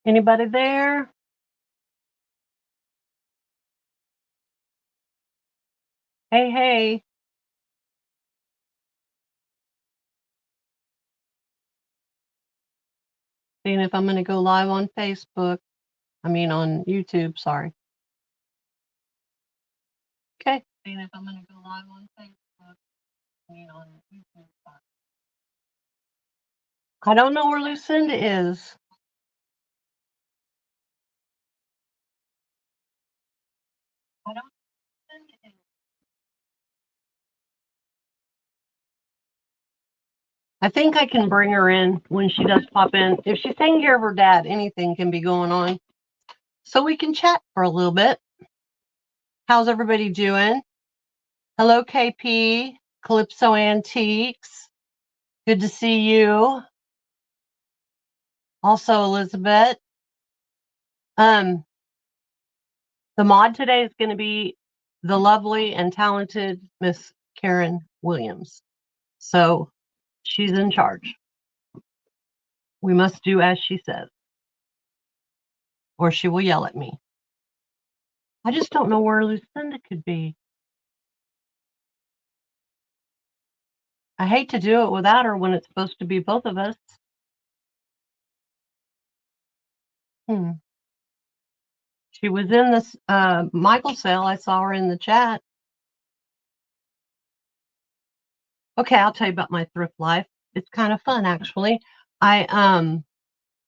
Anybody there? Hey. Seeing if I'm going to go live on Facebook. On YouTube, sorry. Okay. Seeing if I'm going to go live on Facebook. On YouTube, sorry. I don't know where Lucinda is. I think I can bring her in when she does pop in. If she's taking care of her dad, anything can be going on. So we can chat for a little bit. How's everybody doing? Hello, KP, Calypso Antiques. Good to see you. Also, Elizabeth. The mod today is going to be the lovely and talented Miss Karen Williams. So she's in charge. We must do as she says, or she will yell at me. I just don't know where Lucinda could be. I hate to do it without her when it's supposed to be both of us. She was in this Michael sale. I saw her in the chat. Okay, I'll tell you about my thrift life. It's kind of fun, actually. I'm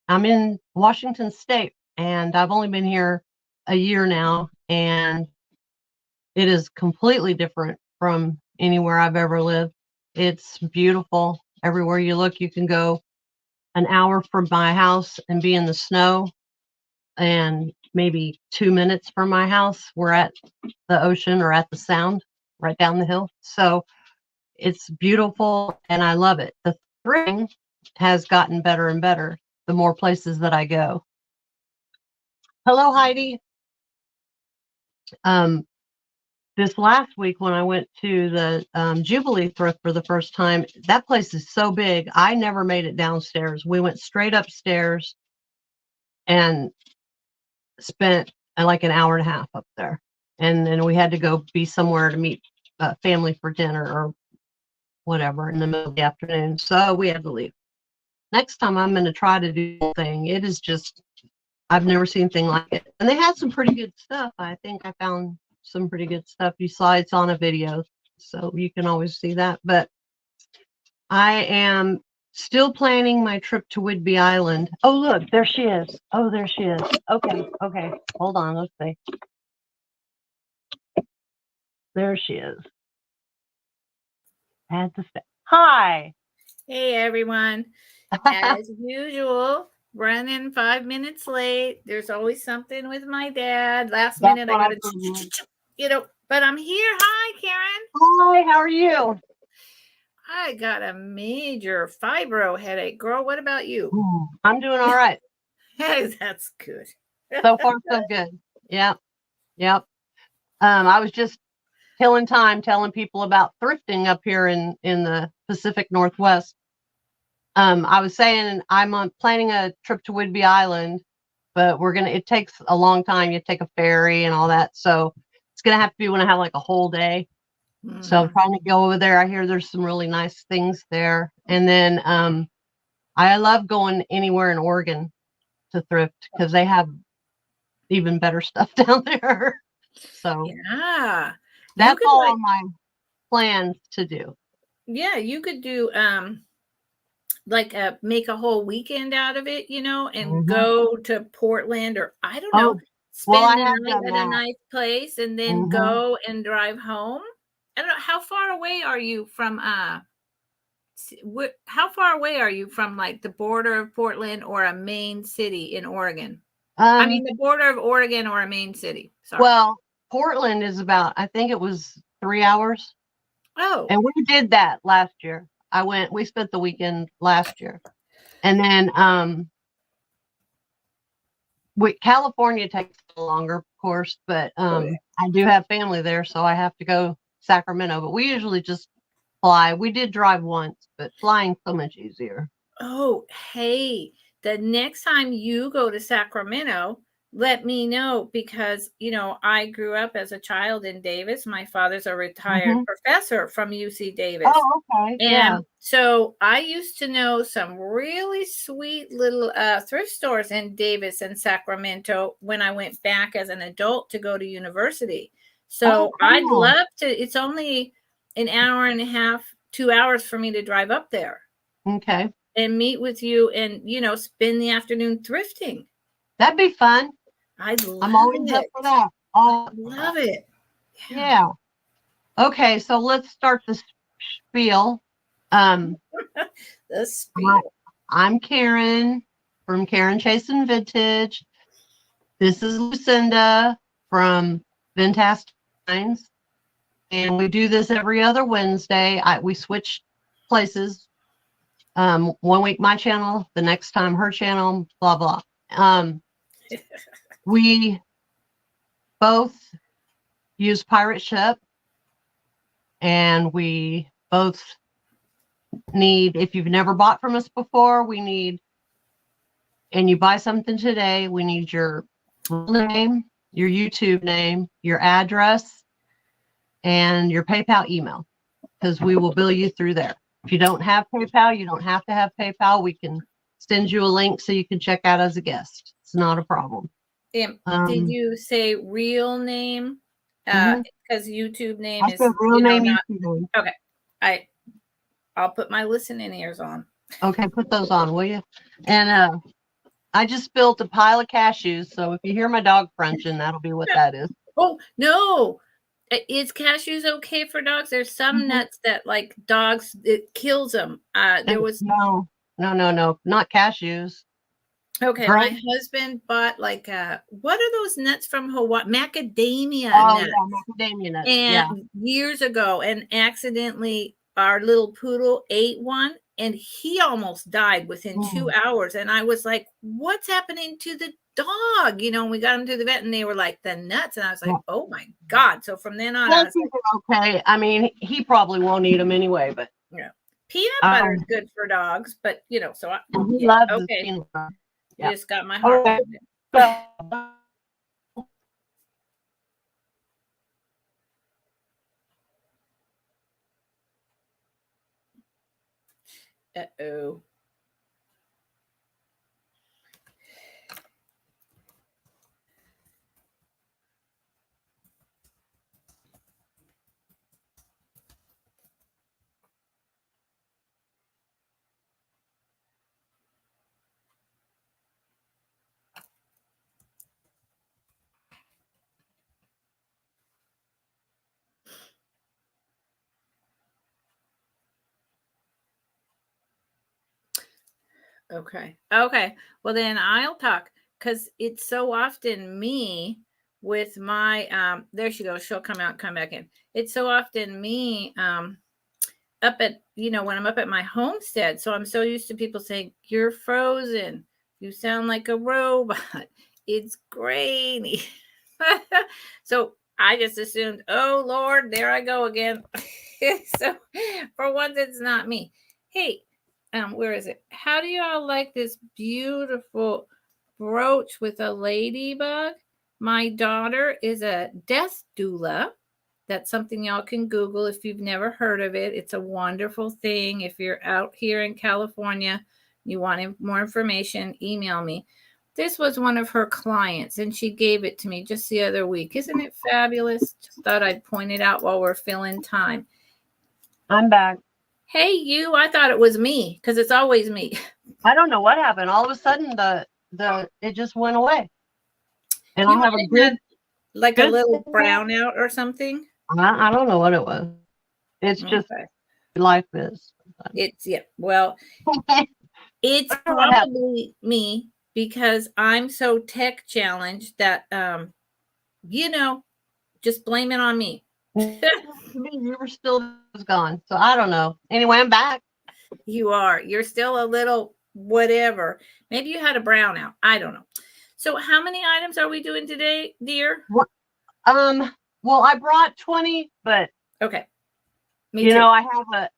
in Washington State, and I've only been here a year now, and it is completely different from anywhere I've ever lived. It's beautiful. Everywhere you look, you can go an hour from my house and be in the snow, and maybe 2 minutes from my house, we're at the ocean or at the sound right down the hill. So it's beautiful, and I love it. The thrifting has gotten better and better the more places that I go. Hello, Heidi. This last week when I went to the Jubilee thrift for the first time, that place is so big, I never made it downstairs. We went straight upstairs and spent like an hour and a half up there. And then we had to go be somewhere to meet family for dinner or whatever in the middle of the afternoon. So we had to leave. Next time I'm going to try to do the thing. It is just, I've never seen anything like it. And they had some pretty good stuff. I think I found some pretty good stuff. You saw it's on a video, so you can always see that. But I am still planning my trip to Whidbey Island. Oh, look, there she is. Oh, there she is. Okay. Hold on, let's see. There she is. Had to stay. Hi. Hey, everyone. As usual, running 5 minutes late. There's always something with my dad. Last minute, I got to, but I'm here. Hi, Karen. Hi, how are you? I got a major fibro headache, girl. What about you? I'm doing all right. Hey, that's good. So far, so good. Yep. I was just killing time telling people about thrifting up here in the Pacific Northwest. I was saying I'm planning a trip to Whidbey Island, but it takes a long time. You take a ferry and all that. So it's going to have to be when I have like a whole day. Mm-hmm. So I'm trying to go over there. I hear there's some really nice things there. And then I love going anywhere in Oregon to thrift because they have even better stuff down there. So yeah, that's all on my plans to do. Yeah, you could do make a whole weekend out of it, and go to Portland, or I don't know, spend the night at a nice place and then go and drive home. I don't know, how far away are you from like the border of Portland or a main city in Oregon? The border of Oregon or a main city. Sorry. Well, Portland is about, I think it was 3 hours. Oh. And we did that last year. We spent the weekend last year. And then California takes longer, of course, but I do have family there, so I have to go Sacramento. But we usually just fly. We did drive once, but flying's so much easier. Oh, hey, the next time you go to Sacramento, let me know, because, you know, I grew up as a child in Davis. My father's a retired professor from UC Davis. Oh, okay. And so I used to know some really sweet little thrift stores in Davis and Sacramento when I went back as an adult to go to university. So I'd love to. It's only an hour and a half, 2 hours for me to drive up there. Okay. And meet with you and, you know, spend the afternoon thrifting. That'd be fun. I'm always up for that. I love it. Yeah. Okay, so let's start the spiel. The spiel. I'm Karen from Karen Chasin Vintage. This is Lucinda from Fantastic Finds. And we do this every other Wednesday. We switch places. 1 week my channel, the next time her channel, blah, blah. We both use Pirate Ship, and we both need, if you've never bought from us before, we need, and you buy something today, we need your name, your YouTube name, your address, and your PayPal email, because we will bill you through there. If you don't have PayPal, you don't have to have PayPal. We can send you a link so you can check out as a guest. It's not a problem. Did you say real name? Because YouTube name is real name. Not, okay. I'll put my listening ears on. Okay, put those on, will you? And I just spilled a pile of cashews, so if you hear my dog crunching, that'll be what that is. Oh no! Is cashews okay for dogs? There's some nuts that, like, dogs, it kills them. There was no, not cashews. Okay, my husband bought like what are those nuts from Hawaii? Macadamia nuts. Yeah, macadamia nuts. And years ago, and accidentally our little poodle ate one, and he almost died within 2 hours. And I was like, "What's happening to the dog?" You know, and we got him to the vet, and they were like, "The nuts," and I was like, "Oh my God!" So from then on, I was like, okay. I mean, he probably won't eat them anyway, but yeah, peanut butter is good for dogs, but you know, so he loves peanut butter. You just got my heart. Okay. Uh-oh. Okay. Well, then I'll talk, because it's so often me with my there she goes. She'll come back in. It's so often me up at, you know, when I'm up at my homestead. So I'm so used to people saying, "You're frozen. You sound like a robot. It's grainy." So I just assumed, oh Lord, there I go again. So for once, it's not me. Hey, where is it? How do y'all like this beautiful brooch with a ladybug? My daughter is a death doula. That's something y'all can Google if you've never heard of it. It's a wonderful thing. If you're out here in California, you want more information, email me. This was one of her clients, and she gave it to me just the other week. Isn't it fabulous? Just thought I'd point it out while we're filling time. I'm back. Hey, you. I thought it was me, because it's always me. I don't know what happened. All of a sudden, it just went away. And I have a good, like a little brownout or something. I don't know what it was. It's just life is. It's well, it's probably me, because I'm so tech challenged that you know, just blame it on me. You were still gone, so I don't know. Anyway, I'm back. You are. You're still a little whatever. Maybe you had a brownout. I don't know. So how many items are we doing today, dear? Well, I brought 20, but okay. Me too. I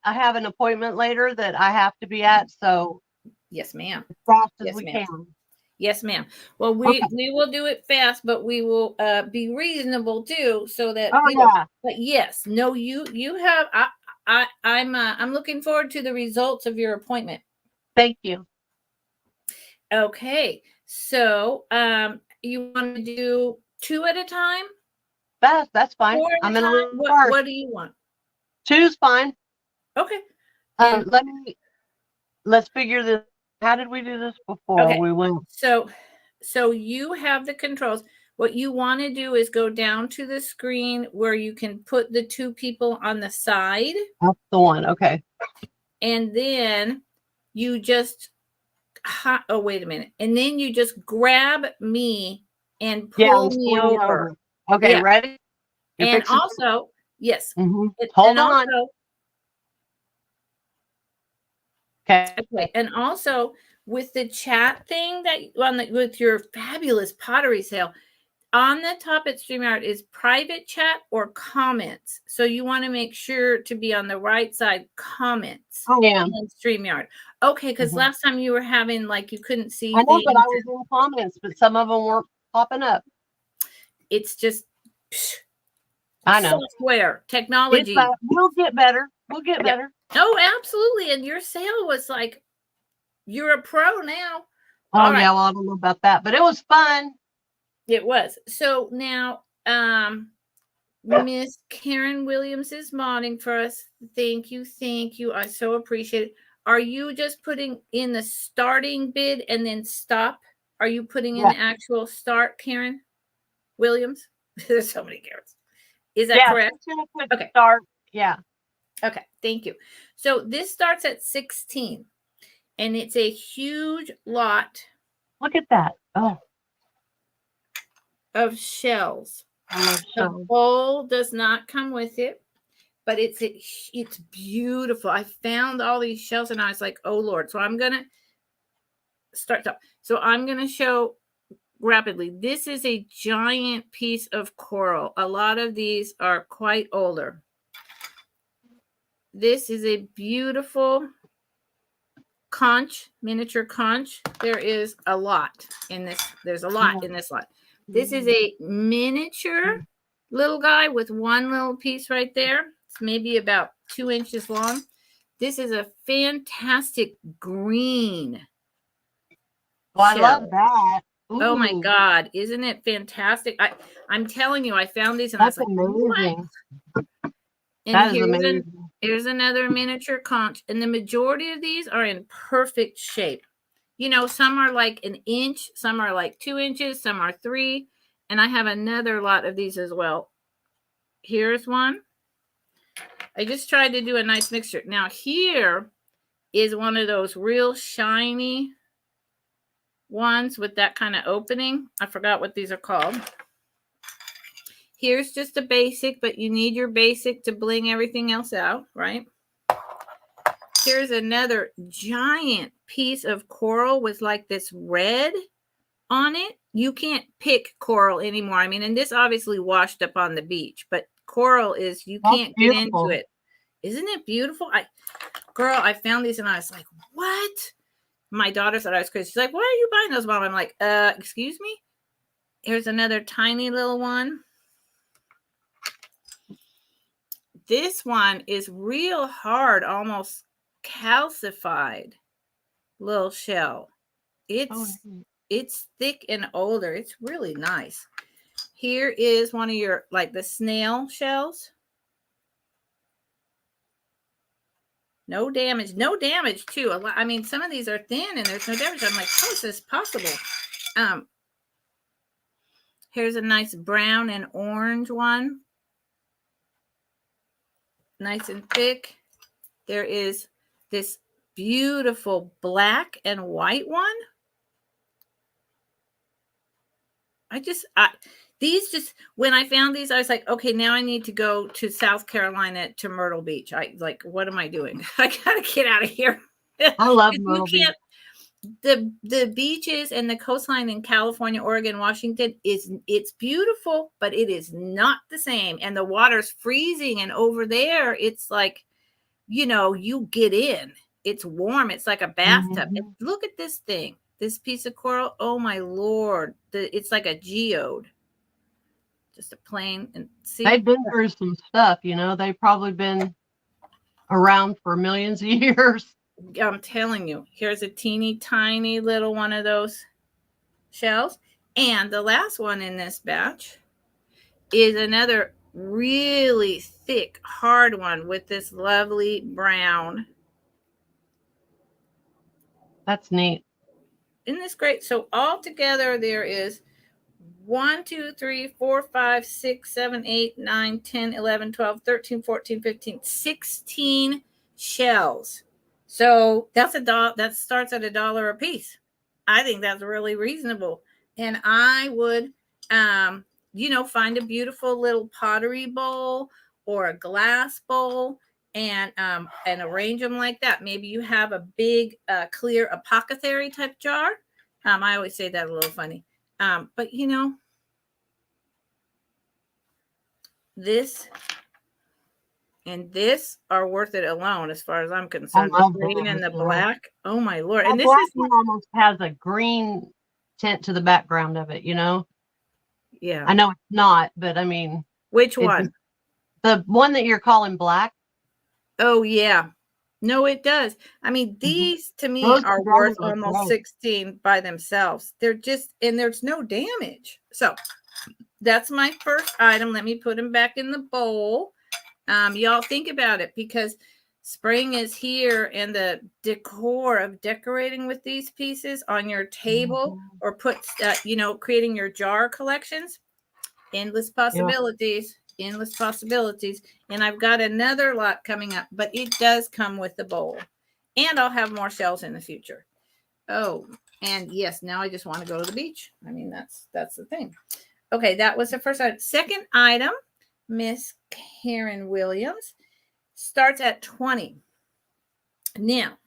have an appointment later that I have to be at, so Yes, ma'am. As fast as Yes, we ma'am. can. Yes, ma'am. Well, we will do it fast, but we will be reasonable too, so that but yes, no, you have I'm looking forward to the results of your appointment. Thank you. Okay. So, you want to do 2 at a time? That's fine. 4 at I'm a in a time? What do you want? 2's fine. Okay. And Let's figure this. How did we do this before we went? So you have the controls. What you want to do is go down to the screen where you can put the 2 people on the side. That's the one. Okay. And then you just oh, wait a minute. And then you just grab me and pull me over. Okay, yeah. Ready? And also, yes. Hold on. Okay. And also with the chat thing that with your fabulous pottery sale, on the top at StreamYard is private chat or comments. So you want to make sure to be on the right side, comments. Oh, yeah. In StreamYard. Okay, because last time you were having you couldn't see. I know, but I was in comments, but some of them weren't popping up. It's just I know. Software, technology. We'll get better. We'll get better. Oh, absolutely. And your sale was you're a pro now. Oh, yeah. Well, I don't know about that, but it was fun. It was. So now, Miss Karen Williams is modding for us. Thank you. Thank you. I so appreciate it. Are you just putting in the starting bid and then stop? Are you putting in the actual start, Karen Williams? There's so many Karens. Is that correct? Okay. Start. Yeah. Okay. Thank you. So this starts at 16 and it's a huge lot. Look at that. Oh. Of shells. The bowl does not come with it, but it's beautiful. I found all these shells and I was like, oh Lord. So I'm gonna start up. So I'm gonna show rapidly. This is a giant piece of coral. A lot of these are quite older. This is a beautiful conch, miniature conch. There is a lot in this. There's a lot in this lot. This is a miniature little guy with one little piece right there. It's maybe about 2 inches long. This is a fantastic green. Well, I love that. Ooh. Oh my God. Isn't it fantastic? I'm telling you, I found these and that's I was like, amazing. What? And that is amazing. Here's another miniature conch. And the majority of these are in perfect shape. You know, some are like 1 inch, some are like 2 inches, some are 3. And I have another lot of these as well. Here's one. I just tried to do a nice mixture. Now here is one of those real shiny ones with that kind of opening. I forgot what these are called. Here's just a basic, but you need your basic to bling everything else out, right? Here's another giant piece of coral with like this red on it. You can't pick coral anymore. I mean, and this obviously washed up on the beach, but coral is, you can't get into it. Isn't it beautiful? I found these and I was like, what? My daughter thought I was crazy. She's like, why are you buying those, Mom? I'm like, excuse me? Here's another tiny little one. This one is real hard, almost calcified little shell. It's thick and older. It's really nice. Here is one of your, like the snail shells. No damage too. I mean, some of these are thin and there's no damage. I'm like, how is this possible? Here's a nice brown and orange one. Nice and thick. There is this beautiful black and white one. When I found these, I was like, okay, now I need to go to South Carolina to Myrtle Beach. What am I doing? I gotta get out of here. I love Myrtle Beach. The beaches and the coastline in California, Oregon, Washington it's beautiful, but it is not the same. And the water's freezing. And over there, it's like, you know, you get in it's warm. It's like a bathtub. And look at this thing, this piece of coral. Oh my Lord. It's like a geode. Just a plain, and see. They've been through some stuff, you know. They've probably been around for millions of years. I'm telling you, here's a teeny tiny little one of those shells. And the last one in this batch is another really thick, hard one with this lovely brown. That's neat. Isn't this great? So all together there is 1, 2, 3, 4, 5, 6, 7, 8, 9, 10, 11, 12, 13, 14, 15, 16 shells. So that's that starts at $1 a piece. I think that's really reasonable. And I would, you know, find a beautiful little pottery bowl or a glass bowl and arrange them like that. Maybe you have a big, clear apothecary type jar. I always say that a little funny. But you know, this and this are worth it alone, as far as I'm concerned. The green and the black. Oh my Lord! And this black one almost has a green tint to the background of it, you know. Yeah, I know it's not, but I mean, which one? The one that you're calling black. Oh yeah, no, it does. I mean, these to me are worth almost 16 by themselves. They're just, and there's no damage. So that's my first item. Let me put them back in the bowl. Y'all think about it, because spring is here, and the decor of decorating with these pieces on your table or put, you know, creating your jar collections, endless possibilities. Endless possibilities. And I've got another lot coming up, but it does come with the bowl, and I'll have more shells in the future. Oh, and yes, now I just want to go to the beach. I mean, that's the thing. Okay, that was the first item. Second item, Miss Karen Williams, starts at 20. Now,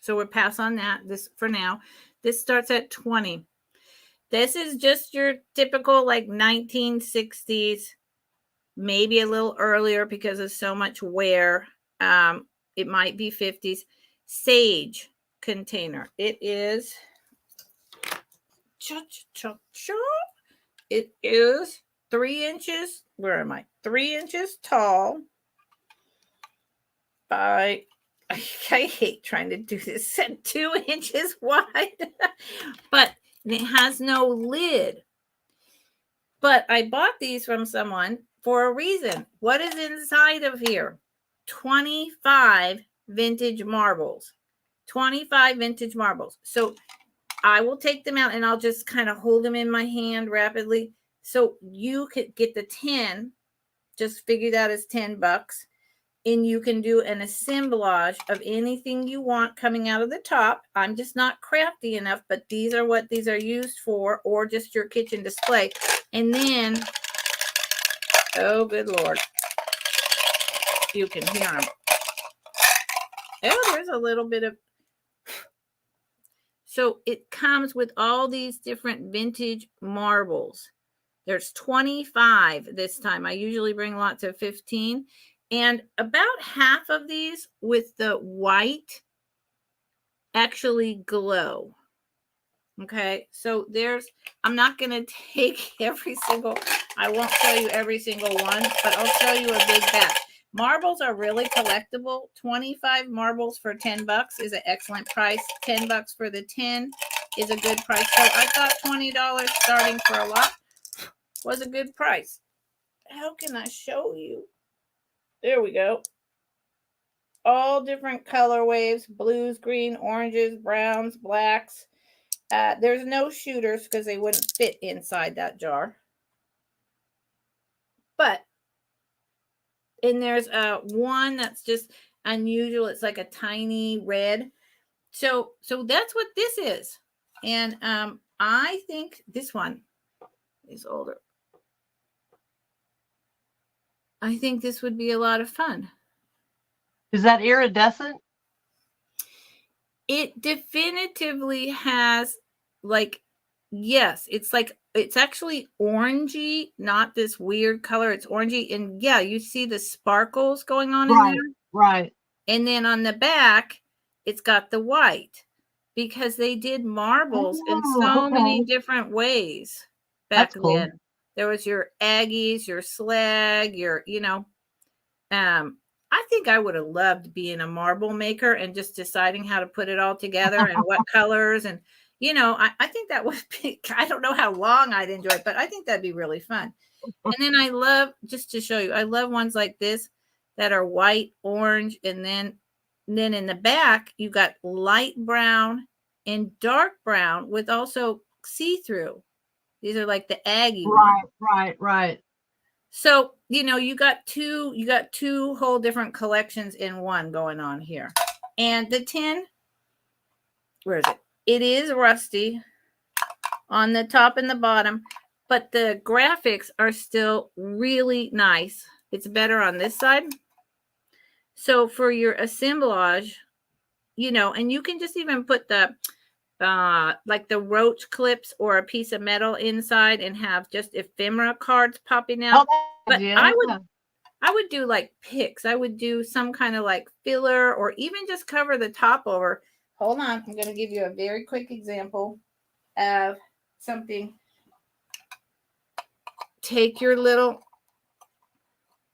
so we'll pass on that this for now. This starts at 20. This is just your typical like 1960s, maybe a little earlier because of so much wear. It might be 50s sage container. It is it is 3 inches. Where am I? 3 inches tall by, I hate trying to do this, 2 inches wide, but it has no lid. But I bought these from someone for a reason. What is inside of here? 25 vintage marbles. 25 vintage marbles. So I will take them out and I'll just kind of hold them in my hand rapidly. So you could get the 10, just figure that as $10. And you can do an assemblage of anything you want coming out of the top. I'm just not crafty enough, but these are what these are used for, or just your kitchen display. And then, oh, good Lord, you can hear them. Oh, there's a little bit of, so it comes with all these different vintage marbles. There's 25 this time. I usually bring lots of 15. And about half of these with the white actually glow. Okay, so there's, I'm not going to take every single, I won't show you every single one, but I'll show you a big batch. Marbles are really collectible. 25 marbles for $10 is an excellent price. $10 for the 10 is a good price. So I thought $20 starting for a lot was a good price. How can I show you? There we go. All different color waves, blues, green, oranges, browns, blacks. There's no shooters because they wouldn't fit inside that jar. But, and there's one that's just unusual. It's like a tiny red. So that's what this is. And I think this one is older. I think this would be a lot of fun. Is that iridescent? It definitively has, like, yes, it's like, it's actually orangey, not this weird color. It's orangey. And yeah, you see the sparkles going on in there. Right. And then on the back, it's got the white because they did marbles in so many different ways back then. There was your Aggies, your slag, your, I think I would have loved being a marble maker and just deciding how to put it all together and what colors. And, I think that would be, I don't know how long I'd enjoy it, but I think that'd be really fun. And then I love, just to show you, I love ones like this that are white, orange, and then in the back, you got light brown and dark brown with also see-through. These are like the Aggie ones. Right. So, you got two whole different collections in one going on here. And the tin, where is it? It is rusty on the top and the bottom, but the graphics are still really nice. It's better on this side. So for your assemblage, and you can just even put the like the roach clips or a piece of metal inside and have just ephemera cards popping out. But I would do like picks. I would do some kind of like filler or even just cover the top over. Hold on. I'm going to give you a very quick example of something. Take your little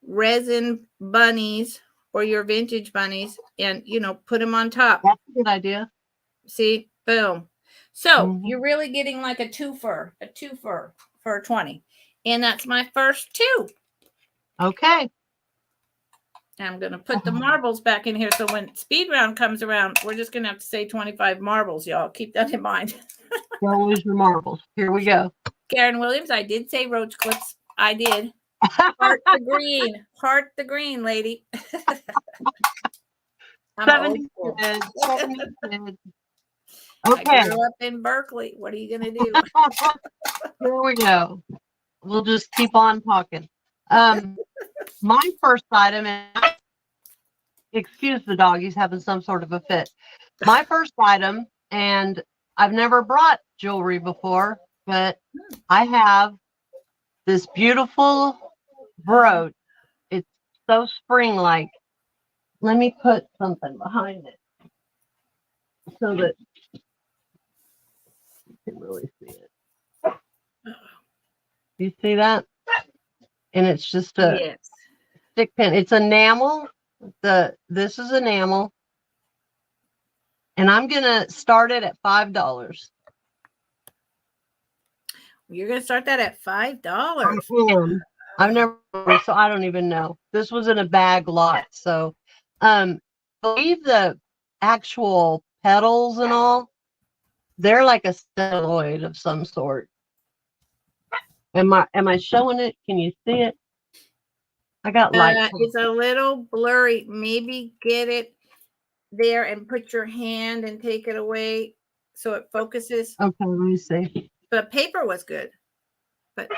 resin bunnies or your vintage bunnies and, put them on top. That's a good idea. See, boom. So you're really getting like a twofer for 20. And that's my first two. Okay. I'm going to put the marbles back in here. So when speed round comes around, we're just going to have to say 25 marbles, y'all. Keep that in mind. Don't lose your marbles. Here we go. Karen Williams, I did say roach clips. I did. Heart the green. Heart the green, lady. 70 kids. 70 kids. Okay. I grew up in Berkeley. What are you going to do? Here we go. We'll just keep on talking. My first item, and excuse the dog, he's having some sort of a fit. My first item, and I've never brought jewelry before, but I have this beautiful brooch. It's so spring-like. Let me put something behind it so that you can really see it. You see that? And it's just a stick pin. It's enamel. This is enamel. And I'm going to start it at $5. You're going to start that at $5? I've never, so I don't even know. This was in a bag lot. So I believe the actual petals and all, they're like a celluloid of some sort. Am I showing it? Can you see it? I got light. It's a little blurry. Maybe get it there and put your hand and take it away so it focuses. Okay, let me see. The paper was good, but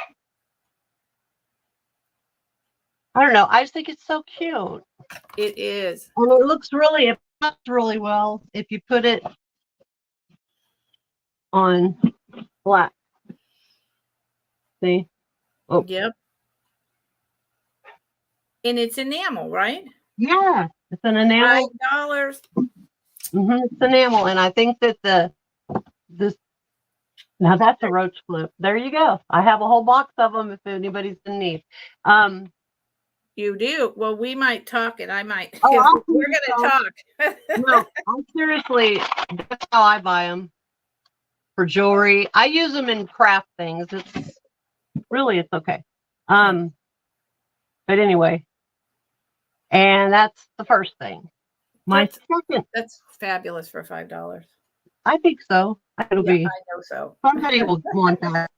I don't know. I just think it's so cute. It is. And it looks really well if you put it on black. See? Oh. Yep. And it's enamel, right? Yeah, it's an enamel. $5. It's enamel, and I think that this. Now that's a roach clip. There you go. I have a whole box of them if anybody's in need. You do? Well, we might talk, and I might. Oh, we're going to talk. No, I'm seriously. That's how I buy them for jewelry. I use them in craft things. It's okay. But anyway, and that's the first thing. My second. That's fabulous for $5. I think so. It'll be. I know so. Somebody will want that.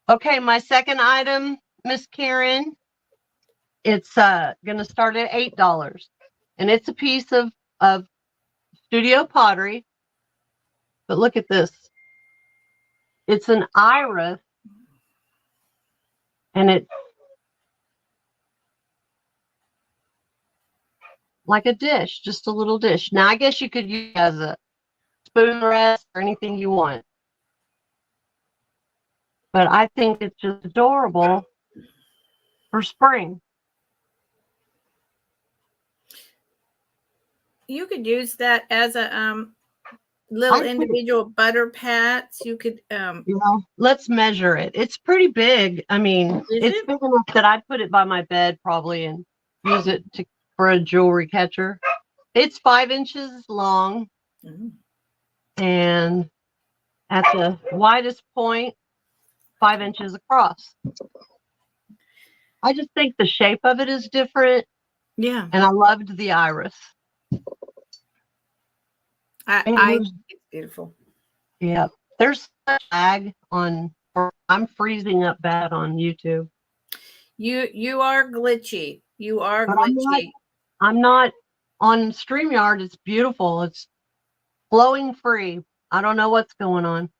Okay, my second item, Miss Karen. It's going to start at $8, and it's a piece of studio pottery. But look at this. It's an iris, and it's like a dish, just a little dish. Now, I guess you could use it as a spoon rest or anything you want. But I think it's just adorable for spring. you could use that as a little individual butter pats. You could let's measure it. It's pretty big. I mean, it's big enough that I'd put it by my bed probably and use it for a jewelry catcher. It's 5 inches long. And at the widest point, 5 inches across. I just think the shape of it is different. Yeah. And I loved the iris. I think it's beautiful. Yeah. There's a lag on, or I'm freezing up bad on YouTube. You are glitchy. You are glitchy. I'm not on StreamYard. It's beautiful. It's flowing free. I don't know what's going on.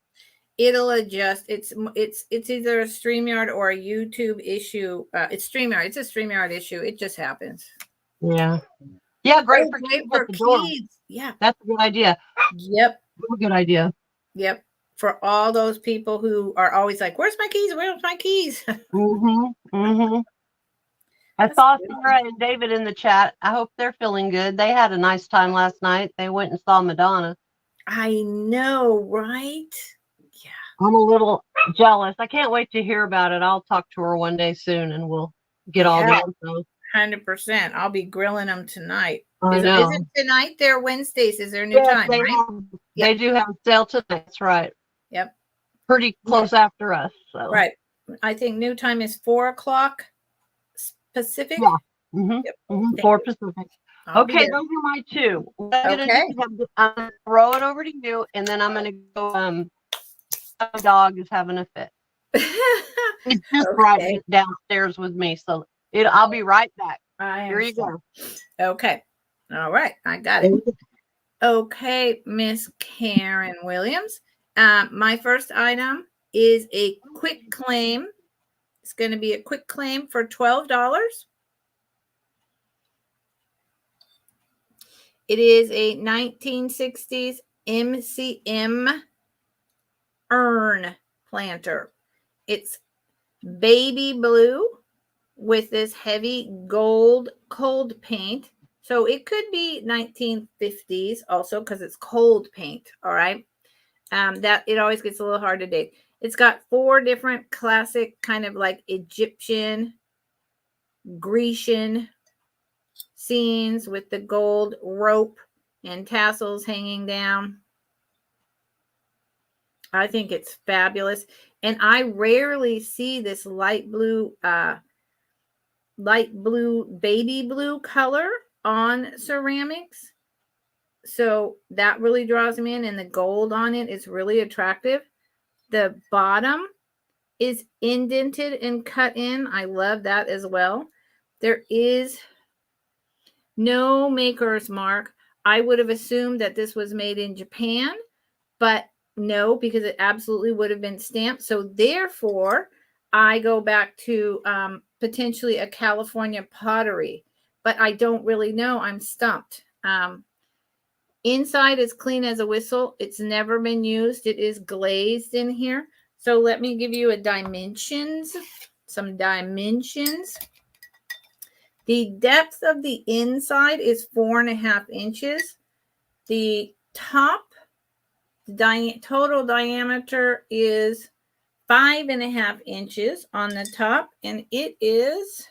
It'll adjust. It's either a StreamYard or a YouTube issue. It's StreamYard. It's a StreamYard issue. It just happens. Yeah. Yeah, great for kids. Yeah. That's a good idea. Yep. A good idea. Yep. For all those people who are always like, where's my keys? Where's my keys? I saw Sarah and David in the chat. I hope they're feeling good. They had a nice time last night. They went and saw Madonna. I know, right? Yeah. I'm a little jealous. I can't wait to hear about it. I'll talk to her one day soon and we'll get all the info. 100%. I'll be grilling them tonight. Is it tonight? They're Wednesdays. Is there a new time? They do have a sale tonight. That's right. Yep. Pretty close after us. So. Right. I think new time is 4 o'clock Pacific. Yeah. 4 Pacific. Okay, those are my two. What I'm gonna throw it over to you, and then I'm gonna go. My dog is having a fit. He's just right downstairs with me, so I'll be right back. Here you go. Okay. All right, I got it. Okay, Miss Karen Williams. My first item is a quick claim. It's going to be a quick claim for $12. It is a 1960s MCM urn planter. It's baby blue with this heavy gold cold paint. So it could be 1950s also because it's cold paint. All right. That it always gets a little hard to date. It's got 4 different classic kind of like Egyptian, Grecian scenes with the gold rope and tassels hanging down. I think it's fabulous. And I rarely see this light blue, baby blue color on ceramics. So that really draws me in, and the gold on it is really attractive. The bottom is indented and cut in. I love that as well. There is no maker's mark. I would have assumed that this was made in Japan, but no, because it absolutely would have been stamped. So therefore, I go back to potentially a California Pottery, but I don't really know. I'm stumped. Inside is clean as a whistle. It's never been used. It is glazed in here. So let me give you some dimensions. The depth of the inside is 4.5 inches. The top total diameter is 5.5 inches on the top, and it is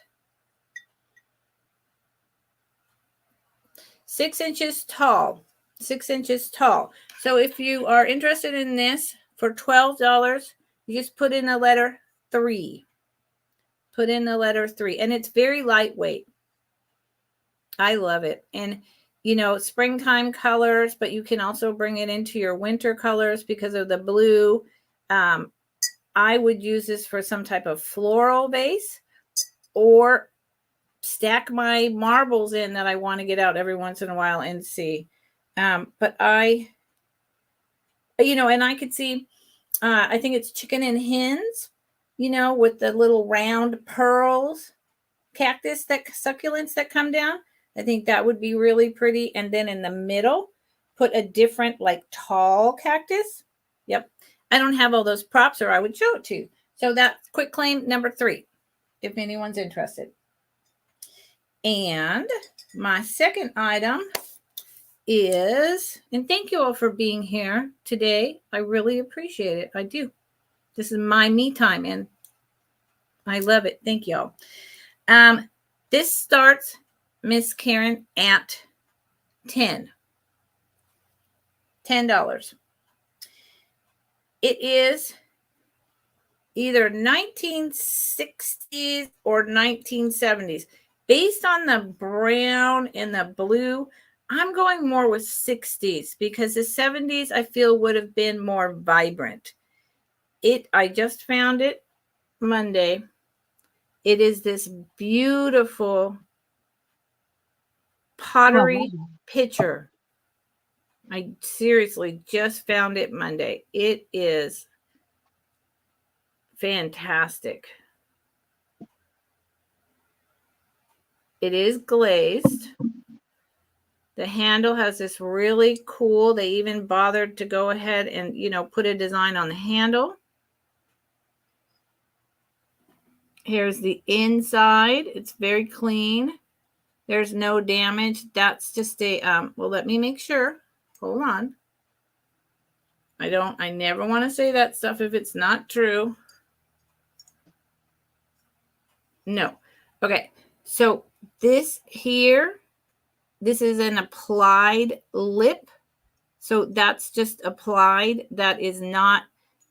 6 inches tall. 6 inches tall. So if you are interested in this for $12, you just put in the letter 3. Put in the letter 3, and it's very lightweight. I love it. And you know, springtime colors, but you can also bring it into your winter colors because of the blue. I would use this for some type of floral base or stack my marbles in that I want to get out every once in a while and see. But and I could see, I think it's chicken and hens, with the little round pearls, cactus, succulents that come down. I think that would be really pretty. And then in the middle, put a different like tall cactus. Yep. I don't have all those props or I would show it to you. So that's quick claim number 3, if anyone's interested. And my second item is, and thank you all for being here today. I really appreciate it. I do. This is my me time, and I love it. Thank y'all. This starts, Miss Karen, at $10. It is either 1960s or 1970s. Based on the brown and the blue, I'm going more with 60s because the 70s I feel would have been more vibrant. I just found it Monday. It is this beautiful pottery pitcher. I seriously just found it Monday. It is fantastic. It is glazed. The handle has this really cool, they even bothered to go ahead and, put a design on the handle. Here's the inside. It's very clean. There's no damage. That's just a, well, let me make sure. Hold on. I never want to say that stuff if it's not true. No. Okay. So this here, this is an applied lip. So that's just applied. That is not,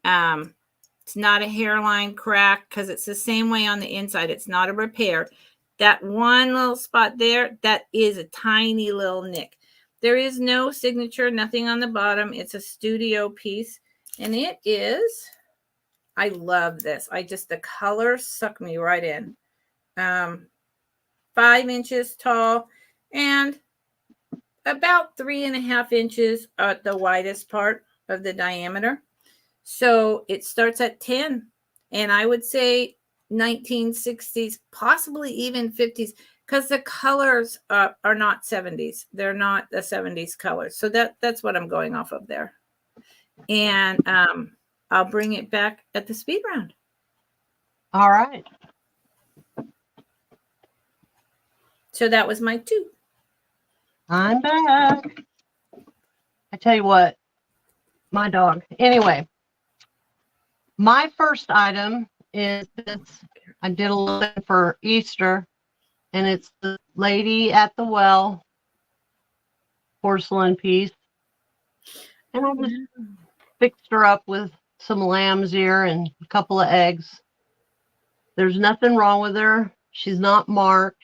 it's not a hairline crack because it's the same way on the inside. It's not a repair. That one little spot there, that is a tiny little nick. There is no signature, nothing on the bottom. It's a studio piece. And it is, I love this. the colors suck me right in. 5 inches tall and about 3.5 inches at the widest part of the diameter. So it starts at 10. And I would say 1960s, possibly even 50s, because the colors are not 70s. They're not the 70s colors. So that's what I'm going off of there. And I'll bring it back at the speed round. All right. So that was my 2. I'm back. I tell you what, my dog. Anyway, my first item is this. I did a little bit for Easter, and it's the Lady at the Well porcelain piece. And I just fixed her up with some lamb's ear and a couple of eggs. There's nothing wrong with her. She's not marked.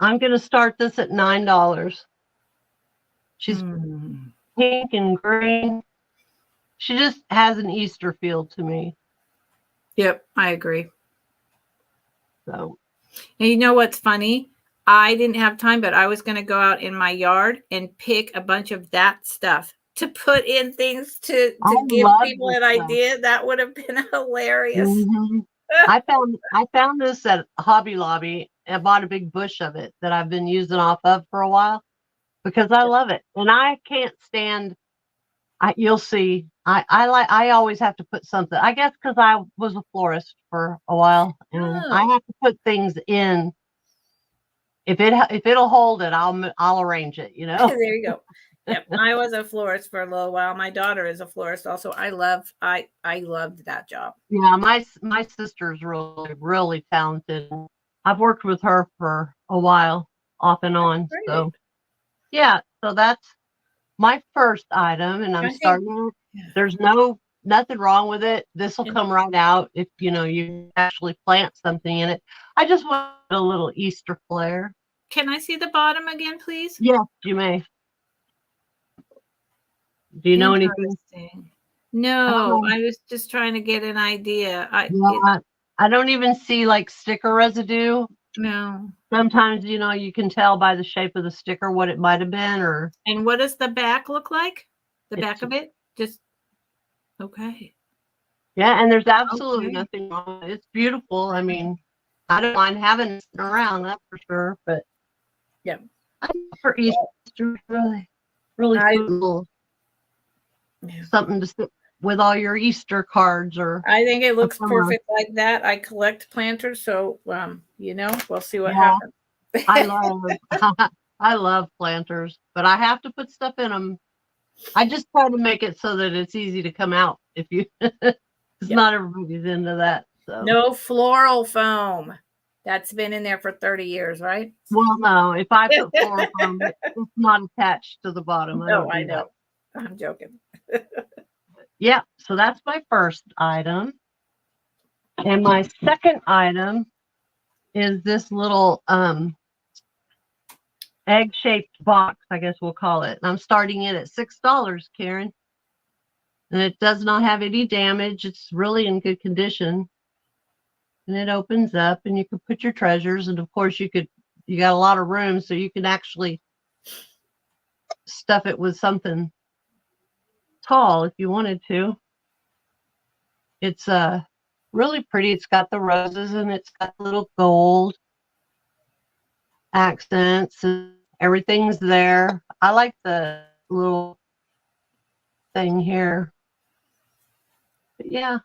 I'm going to start this at $9. She's pink and green. She just has an Easter feel to me. Yep, I agree. So, and you know what's funny? I didn't have time, but I was going to go out in my yard and pick a bunch of that stuff to put in things to give people an idea. That would have been hilarious. Mm-hmm. I found this at Hobby Lobby. I bought a big bush of it that I've been using off of for a while because I love it. And I can't stand, you'll see, I always have to put something, I guess because I was a florist for a while and I have to put things in. If it'll hold it, I'll arrange it, There you go. Yep. I was a florist for a little while. My daughter is a florist also. I loved that job. Yeah, my sister's really, really talented. I've worked with her for a while, off and on. So yeah, so that's my first item, and I'm starting. There's nothing wrong with it. This will come right out if you actually plant something in it. I just want a little Easter flair. Can I see the bottom again, please? Yes, you may. Do you know anything? No, I was just trying to get an idea. I don't even see like sticker residue. No. Sometimes, you can tell by the shape of the sticker what it might have been. And what does the back look like? The back of it? Just, okay. Yeah, and there's absolutely nothing wrong with it. It's beautiful. I mean, I don't mind having it around, that's for sure. But yeah, I think for Easter, really cool. Something to sit with all your Easter cards, or I think it looks perfect like that. I collect planters, so we'll see what happens. I love I love planters, but I have to put stuff in them. I just try to make it so that it's easy to come out if you, it's not everybody's into that. So no floral foam. That's been in there for 30 years, right? Well, no, if I put floral foam, it's not attached to the bottom. No, I know. I'm joking. Yeah, so that's my first item. And my second item is this little egg-shaped box, I guess we'll call it. And I'm starting it at $6, Karen. And it does not have any damage. It's really in good condition. And it opens up and you can put your treasures. And of course you got a lot of room, so you can actually stuff it with something tall if you wanted to. It's really pretty. It's got the roses and it's got little gold accents and everything's there. I like the little thing here. But yeah.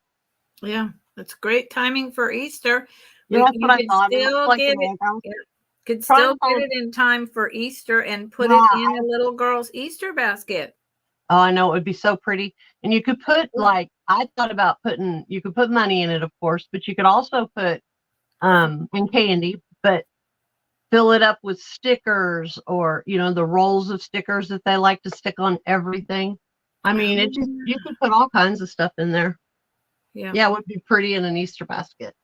Yeah, it's great timing for Easter. Yeah, that's what I thought. Could still get it in time for Easter and put it in a little girl's Easter basket. Oh, I know. It would be so pretty. And you could put, like, I thought about you could put money in it, of course, but you could also put and candy, but fill it up with stickers or, the rolls of stickers that they like to stick on everything. I mean, you could put all kinds of stuff in there. Yeah. Yeah, it would be pretty in an Easter basket.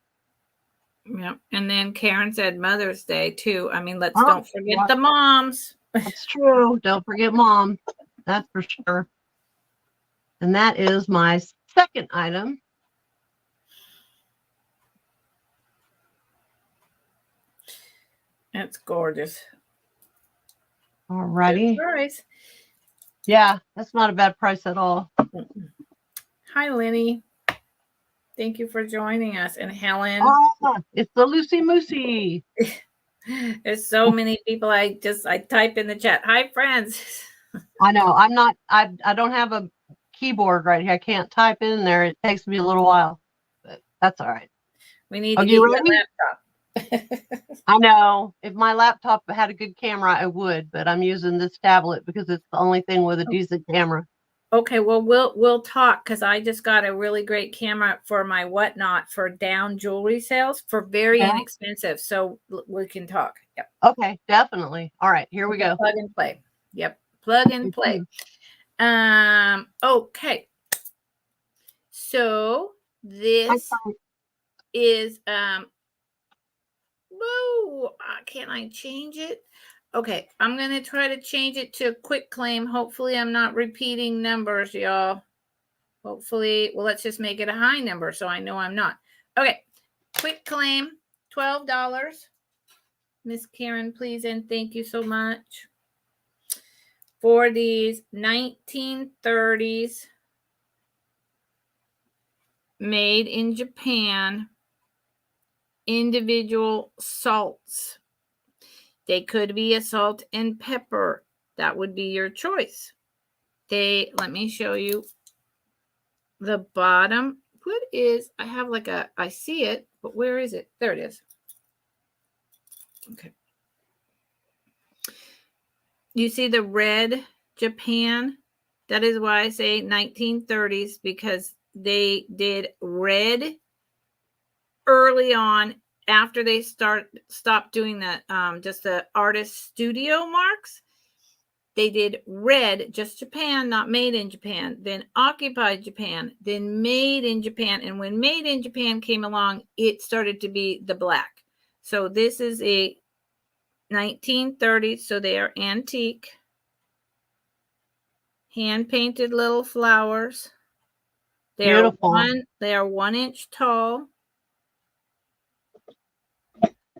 Yeah. And then Karen said Mother's Day too. I mean, don't forget the moms. That's true. Don't forget mom. That's for sure. And that is my second item. That's gorgeous. All righty. Price. Yeah, that's not a bad price at all. Hi, Lenny. Thank you for joining us. And Helen. It's the Lucy Moosey. There's so many people. I type in the chat. Hi, friends. I know. I don't have a keyboard right here. I can't type in there. It takes me a little while, but that's all right. We need to get you a laptop. I know. If my laptop had a good camera, I would, but I'm using this tablet because it's the only thing with a decent camera. Okay, well, we'll talk because I just got a really great camera for my whatnot for down jewelry sales for very inexpensive. So we can talk. Yep. Okay, definitely. All right, here we go. Plug and play. Yep, plug and play. Okay. So this is whoa, can I change it? Okay, I'm going to try to change it to a quick claim. Hopefully, I'm not repeating numbers, y'all. Hopefully, well, let's just make it a high number so I know I'm not. Okay, quick claim, $12. Miss Karen, please, and thank you so much. For these 1930s made in Japan individual salts. They could be a salt and pepper. That would be your choice. Let me show you the bottom. I have like I see it, but where is it? There it is. Okay. You see the red Japan? That is why I say 1930s, because they did red early on. After they stopped doing that, just the artist studio marks, they did red, just Japan, not made in Japan, then occupied Japan, then made in Japan. And when made in Japan came along, it started to be the black. So this is a 1930s, so they are antique, hand-painted little flowers. They are 1 inch tall.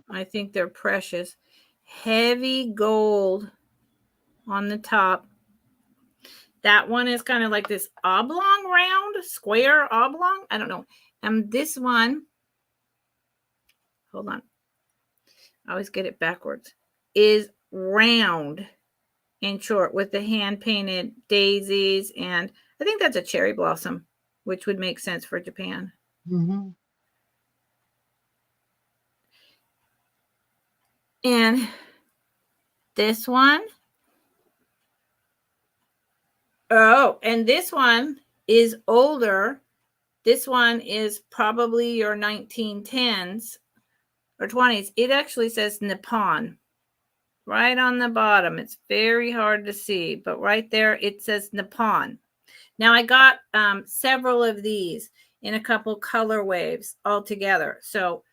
I think they're precious. Heavy gold on the top. That one is kind of like this oblong round, square oblong. I don't know. And this one, hold on. I always get it backwards, is round and short with the hand-painted daisies. And I think that's a cherry blossom, which would make sense for Japan. Mm-hmm. And This one. Oh, and this one is older. This one is probably your 1910s or 20s. It actually says Nippon right on the bottom. It's very hard to see, but right there it says Nippon. Now I got several of these in a couple color waves all together. So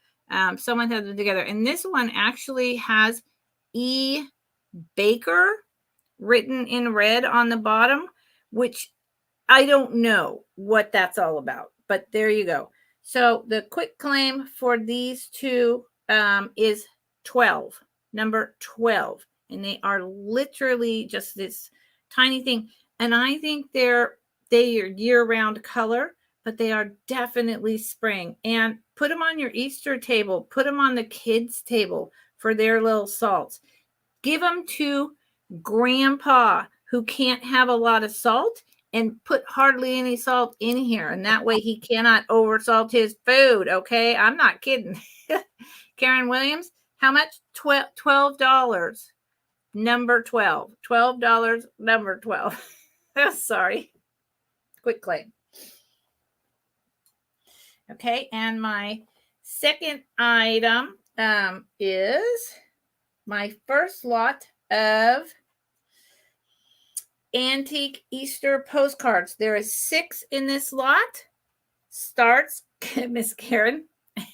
someone had them together. And this one actually has E. Baker written in red on the bottom, which I don't know what that's all about, but there you go. So the quick claim for these two is 12, number 12. And they are literally just this tiny thing. And I think they are year-round color, but they are definitely spring. And put them on your Easter table. Put them on the kids' table for their little salts. Give them to Grandpa who can't have a lot of salt, and put hardly any salt in here. And that way he cannot oversalt his food. Okay. I'm not kidding. Karen Williams, how much? $12. Number 12. $12, number 12. Sorry. Quick claim. Okay. And my second item is my first lot of antique Easter postcards. There is 6 in this lot. Starts Miss Karen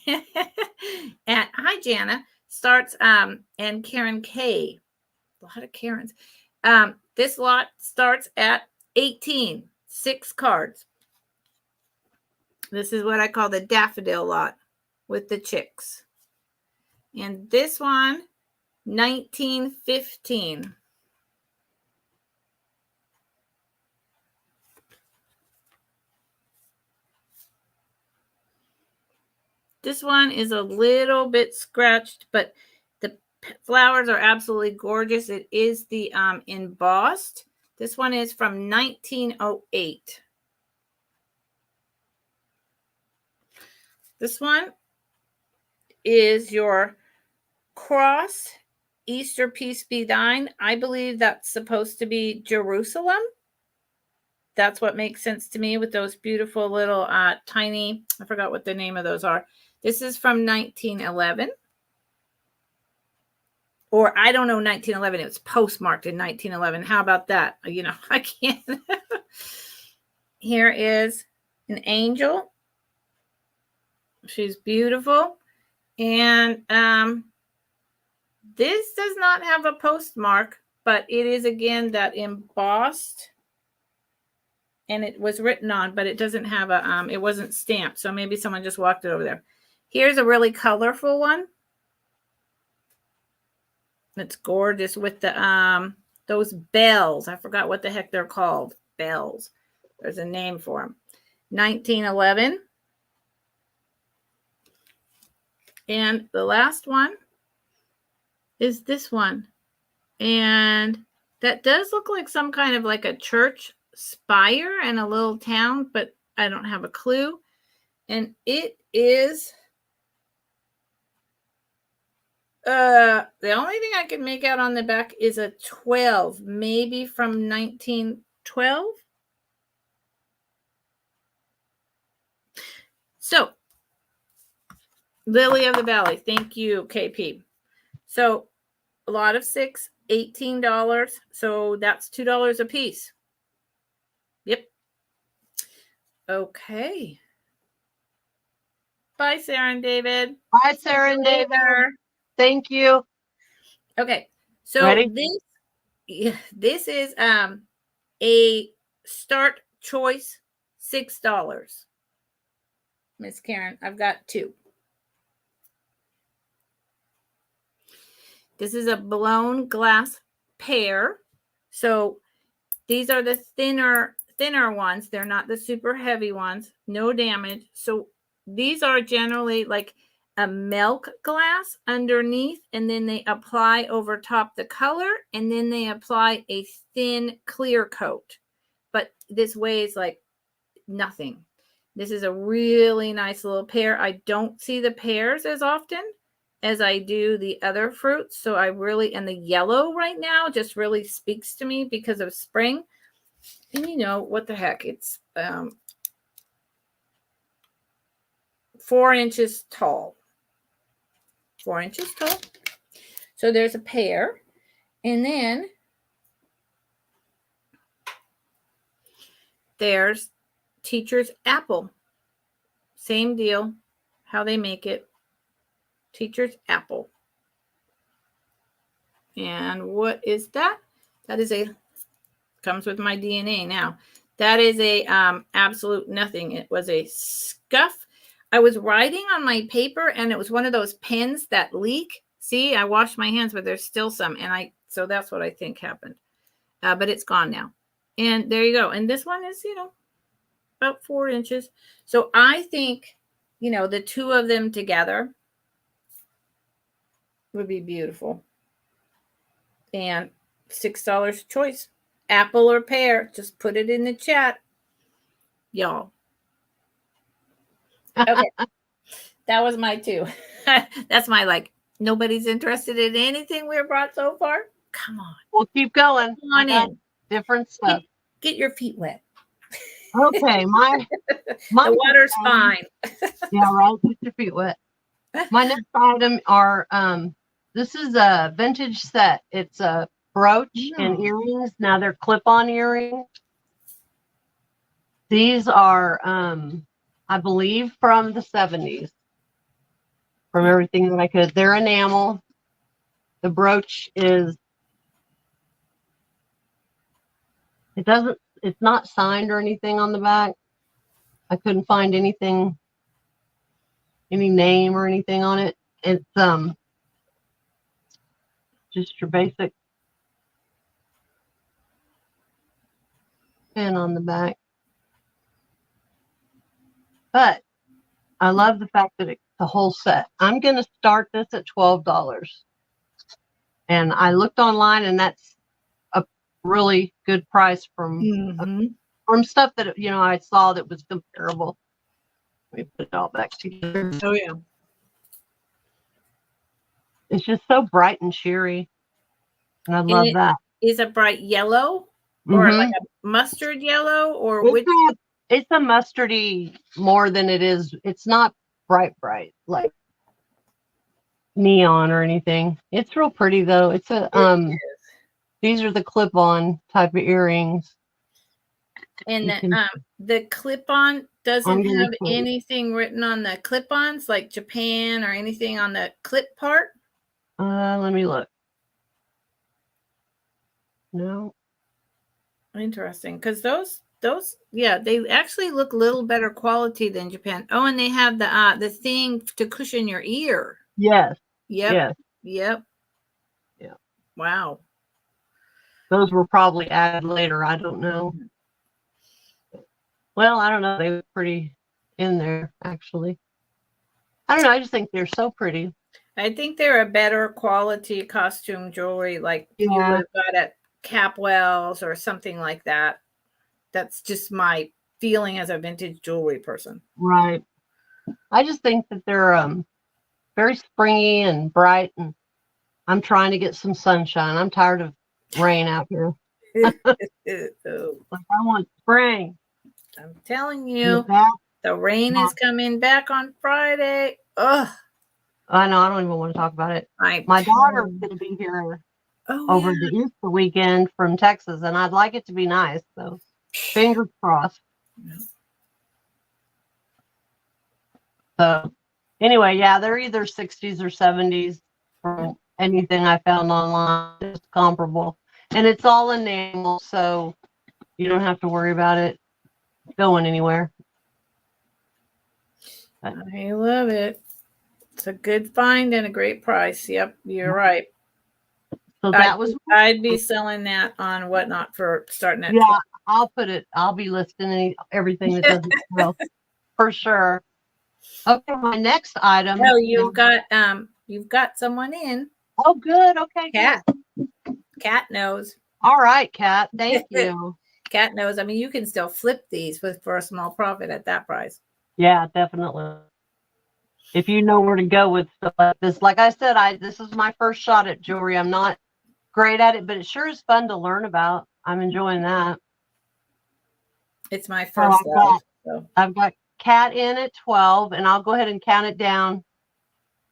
at hi Jana. Starts and Karen K. A lot of Karens. This lot starts at 18. 6 cards. This is what I call the daffodil lot with the chicks. And this one, 1915. This one is a little bit scratched, but the flowers are absolutely gorgeous. It is the embossed. This one is from 1908. This one is your cross Easter Peace Be Thine. I believe that's supposed to be Jerusalem. That's what makes sense to me with those beautiful little tiny, I forgot what the name of those are. This is from 1911. Or I don't know, 1911. It was postmarked in 1911. How about that? You know, I can't. Here is an angel. She's beautiful. And this does not have a postmark, but it is, again, that embossed. And it was written on, but it doesn't have a, it wasn't stamped. So maybe someone just walked it over there. Here's a really colorful one. It's gorgeous with the, those bells. I forgot what the heck they're called. Bells. There's a name for them. 1911. And the last one is this one. And that does look like some kind of like a church spire in a little town, but I don't have a clue. And it is the only thing I can make out on the back is a 12, maybe from 1912. So Lily of the Valley, thank you, KP. So a lot of 6, $18. So that's $2 a piece. Yep. Okay. Bye, Sarah and David. Bye, Sarah and David. Thank you. Okay. So ready? This is a start choice, $6. Miss Karen, I've got 2. This is a blown glass pear. So these are the thinner ones. They're not the super heavy ones. No damage. So these are generally like a milk glass underneath, and then they apply over top the color, and then they apply a thin clear coat. But this weighs like nothing. This is a really nice little pear. I don't see the pears as often. as I do the other fruits. So I really, and the yellow right now just really speaks to me because of spring. And you know, what the heck, it's 4 inches tall. 4 inches tall. So there's a pear. And then there's Teacher's Apple. Same deal, how they make it. Teacher's Apple. And what is that? That is comes with my DNA now. That is a absolute nothing. It was a scuff. I was writing on my paper and it was one of those pens that leak. See, I washed my hands, but there's still some. And so that's what I think happened. But it's gone now. And there you go. And this one is, about 4 inches. So I think, the two of them together would be beautiful. And $6 a choice. Apple or pear. Just put it in the chat, y'all. Okay. That was my two. That's my nobody's interested in anything we've brought so far. Come on. We'll keep going. Come on in. Different stuff. Get your feet wet. Okay, my the water's fine. Yeah, right. Get your feet wet. My next item are this is a vintage set. It's a brooch and earrings. Now they're clip-on earrings. These are I believe from the 70s. From everything that I could. They're enamel. The brooch is it's not signed or anything on the back. I couldn't find any name or anything on it. It's just your basic pin on the back. But I love the fact that it's the whole set. I'm going to start this at $12. And I looked online and that's a really good price from stuff that, I saw that was comparable. Let me put it all back together. Oh, yeah. It's just so bright and cheery. And I love that. Is it bright yellow or like a mustard yellow or which? It's a mustardy more than it is. It's not bright, like neon or anything. It's real pretty though. It's these are the clip-on type of earrings. And the clip-on doesn't have anything written on the clip-ons like Japan or anything on the clip part? Let me look. No. Interesting, because those they actually look a little better quality than Japan. Oh, and they have the thing to cushion your ear. Yes. Yep. Yes. Yep. Yeah. Wow. Those were probably added later. I don't know. Well, I don't know. They were pretty in there, actually. I don't know. I just think they're so pretty. I think they're a better quality costume jewelry, like you would have got at Capwell's or something like that. That's just my feeling as a vintage jewelry person. Right. I just think that they're very springy and bright, and I'm trying to get some sunshine. I'm tired of rain out here. Like I want spring. I'm telling you, the rain is coming back on Friday. Ugh. I know. I don't even want to talk about it. My daughter's going to be here over the Easter weekend from Texas, and I'd like it to be nice. So, fingers crossed. So, anyway, they're either 60s or 70s from anything I found online. It's comparable, and it's all enamel, so you don't have to worry about it going anywhere. I love it. It's a good find and a great price. Yep, you're right. So I'd be selling that on Whatnot for starting at 12. I'll be listing everything that doesn't sell for sure. Okay, my next item. Oh, you've got someone in. Oh, good. Okay, Cat. Cat knows. All right, Cat. Thank you. Cat knows. I mean, you can still flip these for a small profit at that price. Yeah, definitely. if you know where to go with stuff like this. Like I said, this is my first shot at jewelry. I'm not great at it, but it sure is fun to learn about. I'm enjoying that. It's my first love. I've got Cat in at 12, and I'll go ahead and count it down.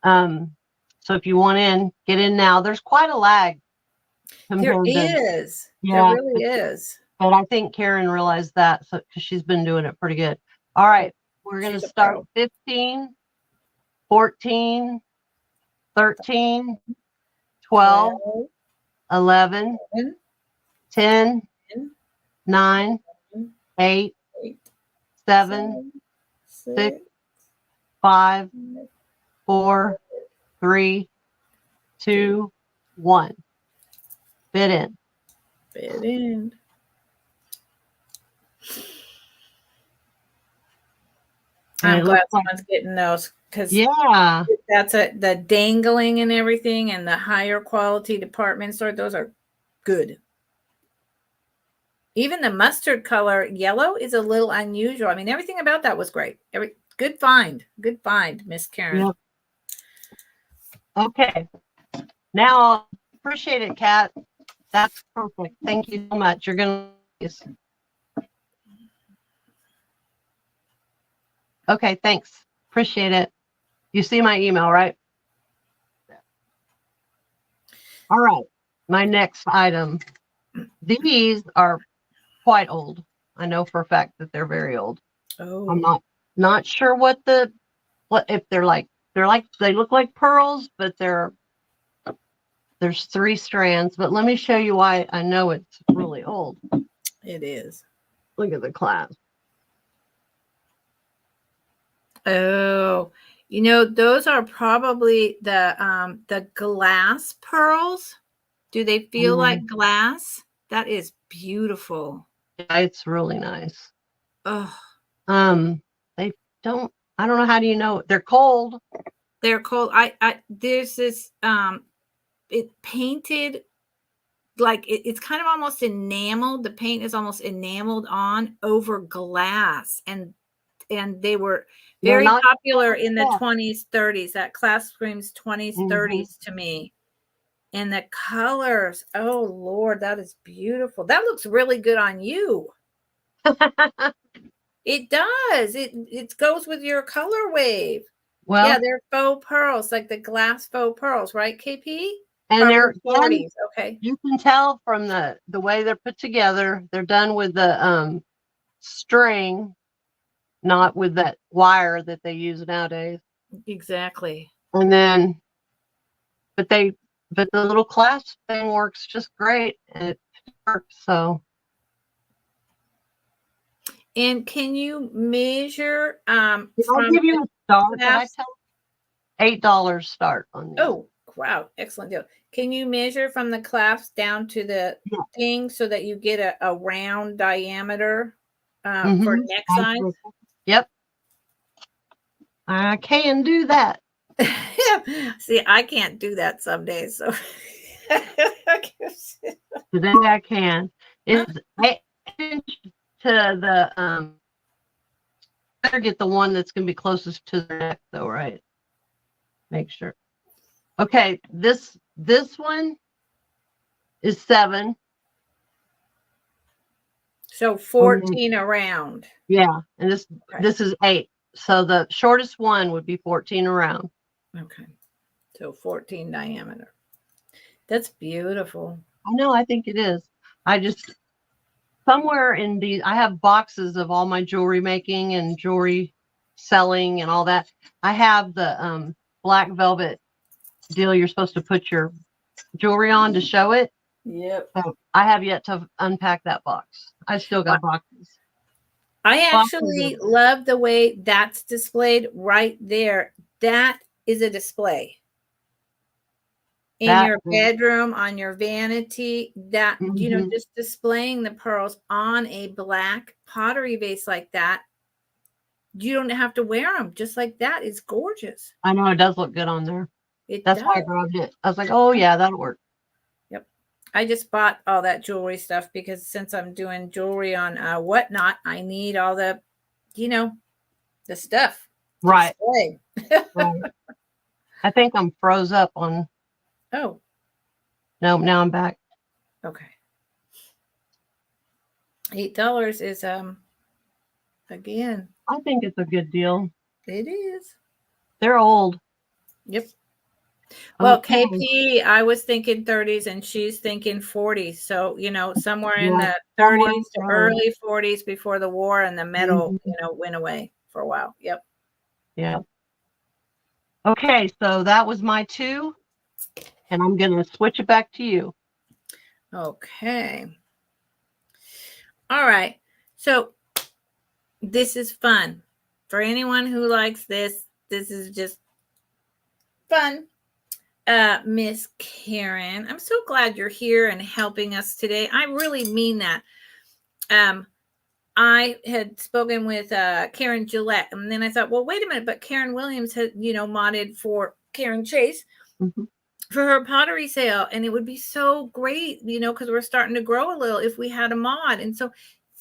So if you want in, get in now. There's quite a lag. There is. Yeah, there really is. But I think Karen realized that because she's been doing it pretty good. All right, we're going to start 15, 14, 13, 12, 11, 10, 9, 8, 7, 6, 5, 4, 3, 2, 1. Fit in. Fit in. I'm glad someone's getting those because that's the dangling and everything, and the higher quality department store. Those are good. Even the mustard color yellow is a little unusual. I mean, everything about that was great. Good find, Miss Karen. Yep. Okay, now appreciate it, Kat. That's perfect. Thank you so much. You're gonna. Okay, thanks. Appreciate it. You see my email, right? All right. My next item. These are quite old. I know for a fact that they're very old. Oh. I'm not sure what if they look like pearls, but there's 3 strands. But let me show you why I know it's really old. It is. Look at the clasp. Oh, those are probably the glass pearls. Do they feel like glass? That is beautiful. Yeah, it's really nice. Oh. I don't know, how do you know? They're cold. They're cold. There's this it painted like it's kind of almost enameled. The paint is almost enameled on over glass, and they were very popular in the 20s, 30s. That clasp screams 20s, 30s to me. And the colors, oh Lord, that is beautiful. That looks really good on you. It does. It goes with your color wave. Well, yeah, they're faux pearls, like the glass faux pearls, right, KP? And they're 40s. Okay. You can tell from the way they're put together. They're done with the string, not with that wire that they use nowadays. Exactly. And then, but the little clasp thing works just great. It works so. And can you measure? I'll give you a start. Did I tell $8 start on this? Oh, wow. Excellent deal. Can you measure from the clasp down to the thing so that you get a round diameter for neck size? Yep. I can do that. See, I can't do that some days. So today I can. It's 8 inch to the better get the one that's going to be closest to the neck though, right? Make sure. Okay, this one is 7. So 14 around. Yeah, and this is 8. So the shortest one would be 14 around. Okay. So 14 diameter. That's beautiful. I know, I think it is. I just somewhere in these, I have boxes of all my jewelry making and jewelry selling and all that. I have the black velvet deal you're supposed to put your jewelry on to show it. Yep. So I have yet to unpack that box. I still got boxes. I actually love the way that's displayed right there. That is a display. In your bedroom, on your vanity, that, just displaying the pearls on a black pottery vase like that. You don't have to wear them. Just like that is gorgeous. I know, it does look good on there. That's why I grabbed it. I was like, oh yeah, that'll work. Yep. I just bought all that jewelry stuff because since I'm doing jewelry on Whatnot, I need all the, the stuff. Right. Right. I think I'm froze up on. Oh. No, now I'm back. Okay. $8 is again. I think it's a good deal. It is. They're old. Yep. Well, Okay. KP, I was thinking 30s and she's thinking 40s. So, somewhere in Yeah, the somewhere 30s to in early 40s before the war, and the metal, Mhm. went away for a while. Yep. Yeah. Okay, so that was my 2, and I'm going to switch it back to you. Okay. All right. So this is fun. For anyone who likes this is just fun. Miss Karen, I'm so glad you're here and helping us today. I really mean that. I had spoken with Karen Gillette, and then I thought, well, wait a minute, but Karen Williams had, modded for Karen Chase for her pottery sale, and it would be so great, because we're starting to grow a little if we had a mod. And so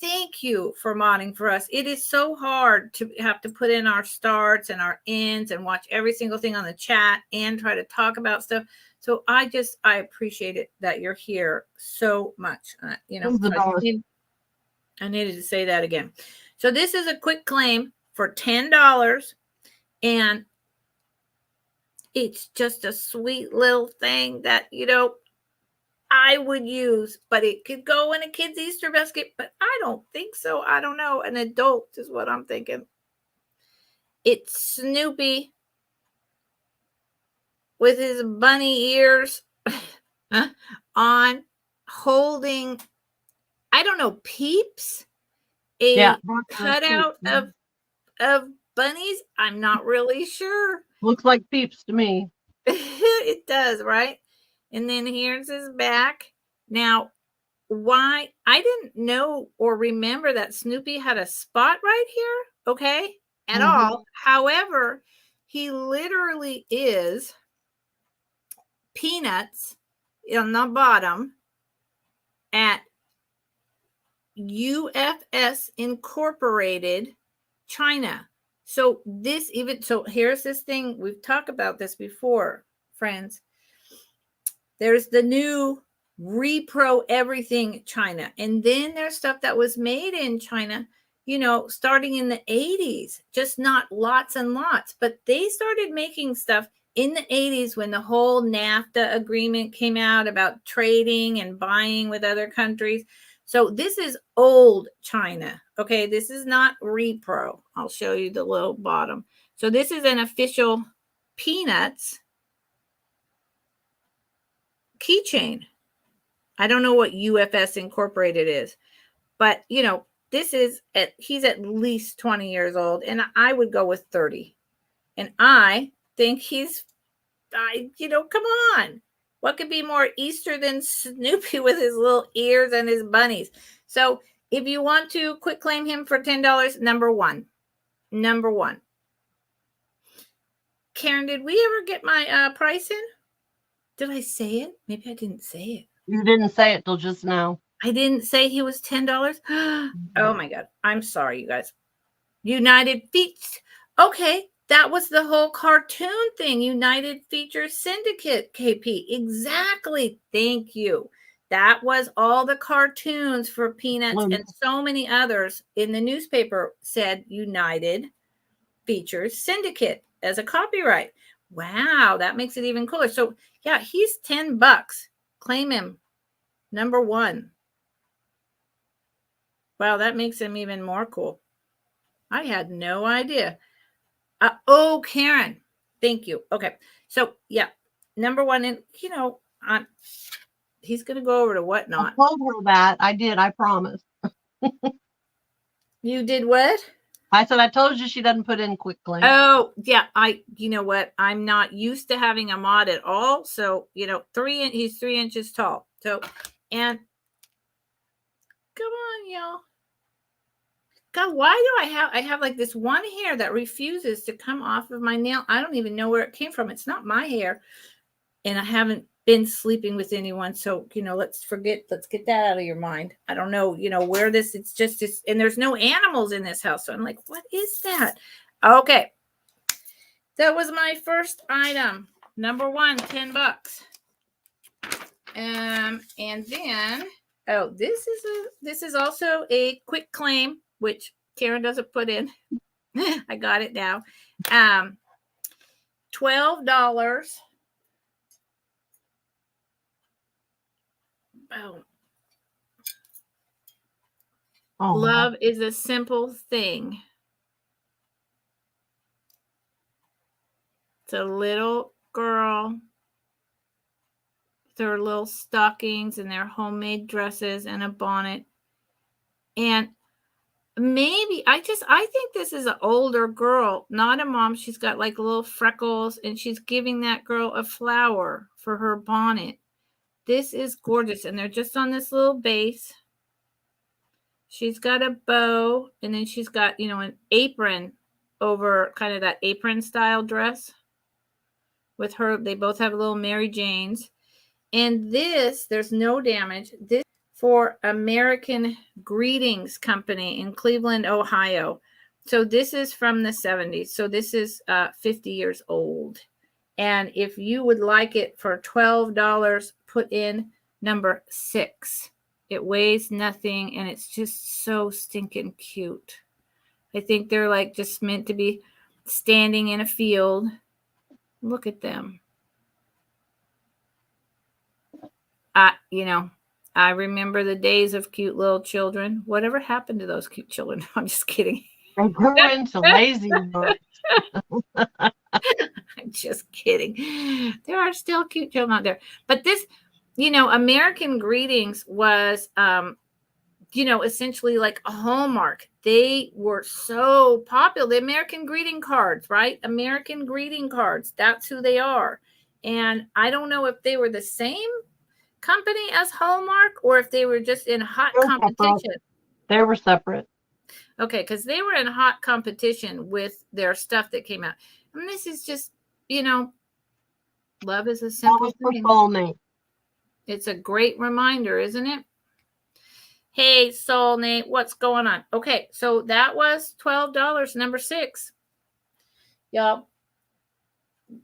thank you for modding for us. It is so hard to have to put in our starts and our ends and watch every single thing on the chat and try to talk about stuff. So I appreciate it that you're here so much. I needed to say that again. So this is a quick claim for $10, and it's just a sweet little thing that, I would use, but it could go in a kid's Easter basket, but I don't think so. I don't know. An adult is what I'm thinking. It's Snoopy with his bunny ears on, holding, I don't know, Peeps, a cutout of bunnies. I'm not really sure. Looks like Peeps to me. It does, right? And then here's his back. Now, why I didn't know or remember that Snoopy had a spot right here, okay, at all. However, he literally is Peanuts on the bottom at UFS Incorporated, China. So here's this thing. We've talked about this before, friends. There's the new repro everything China. And then there's stuff that was made in China, starting in the 80s, just not lots and lots. But they started making stuff in the 80s when the whole NAFTA agreement came out about trading and buying with other countries. So this is old China. Okay, this is not repro. I'll show you the little bottom. So this is an official Peanuts keychain. I don't know what UFS Incorporated is, but he's at least 20 years old, and I would go with 30. And I think come on. What could be more Easter than Snoopy with his little ears and his bunnies? So if you want to quit claim him for $10, number one. Karen, did we ever get my price in? Did I say it? Maybe I didn't say it. You didn't say it till just now. I didn't say he was $10. Oh my God. I'm sorry, you guys. United Features. Okay. That was the whole cartoon thing. United Features Syndicate, KP. Exactly. Thank you. That was all the cartoons for Peanuts, and so many others in the newspaper said United Features Syndicate as a copyright. Wow. That makes it even cooler. So yeah, he's $10. Claim him. Number one. Wow, that makes him even more cool. I had no idea. Karen, thank you. Okay, so yeah, number one, and he's going to go over to Whatnot. I told her that. I did. I promise. You did what? I said I told you she doesn't put in quick claim. Oh yeah, you know what? I'm not used to having a mod at all. So he's 3 inches tall. So and come on, y'all. God, why do I have like this one hair that refuses to come off of my nail? I don't even know where it came from. It's not my hair. And I haven't been sleeping with anyone. So, let's get that out of your mind. I don't know, where it's just this, and there's no animals in this house. So I'm like, what is that? Okay. That was my first item. Number one, $10. And then, oh, this is also a quick claim, which Karen doesn't put in. I got it now. $12. Oh. Love is a simple thing. It's a little girl with her little stockings and their homemade dresses and a bonnet. And maybe I think this is an older girl, not a mom. She's got like little freckles and she's giving that girl a flower for her bonnet. This is gorgeous. And they're just on this little base. She's got a bow and then she's got, an apron over kind of that apron style dress with her. They both have little Mary Janes. And this, there's no damage. This for American Greetings Company in Cleveland, Ohio. So this is from the 70s. So this is 50 years old. And if you would like it for $12, put in number 6. It weighs nothing and it's just so stinking cute. I think they're like just meant to be standing in a field. Look at them. I remember the days of cute little children. Whatever happened to those cute children? I'm just kidding. They grew into lazy boys. I'm just kidding. There are still cute children out there. But this, American Greetings was, essentially like a Hallmark. They were so popular. The American greeting cards, right? American greeting cards. That's who they are. And I don't know if they were the same company as Hallmark or if they were just in hot competition. They were separate. Okay, because they were in hot competition with their stuff that came out. And this is just, love is a simple thing. Soulmate. It's a great reminder, isn't it? Hey, Soulmate, what's going on? Okay, so that was $12, number 6. Y'all,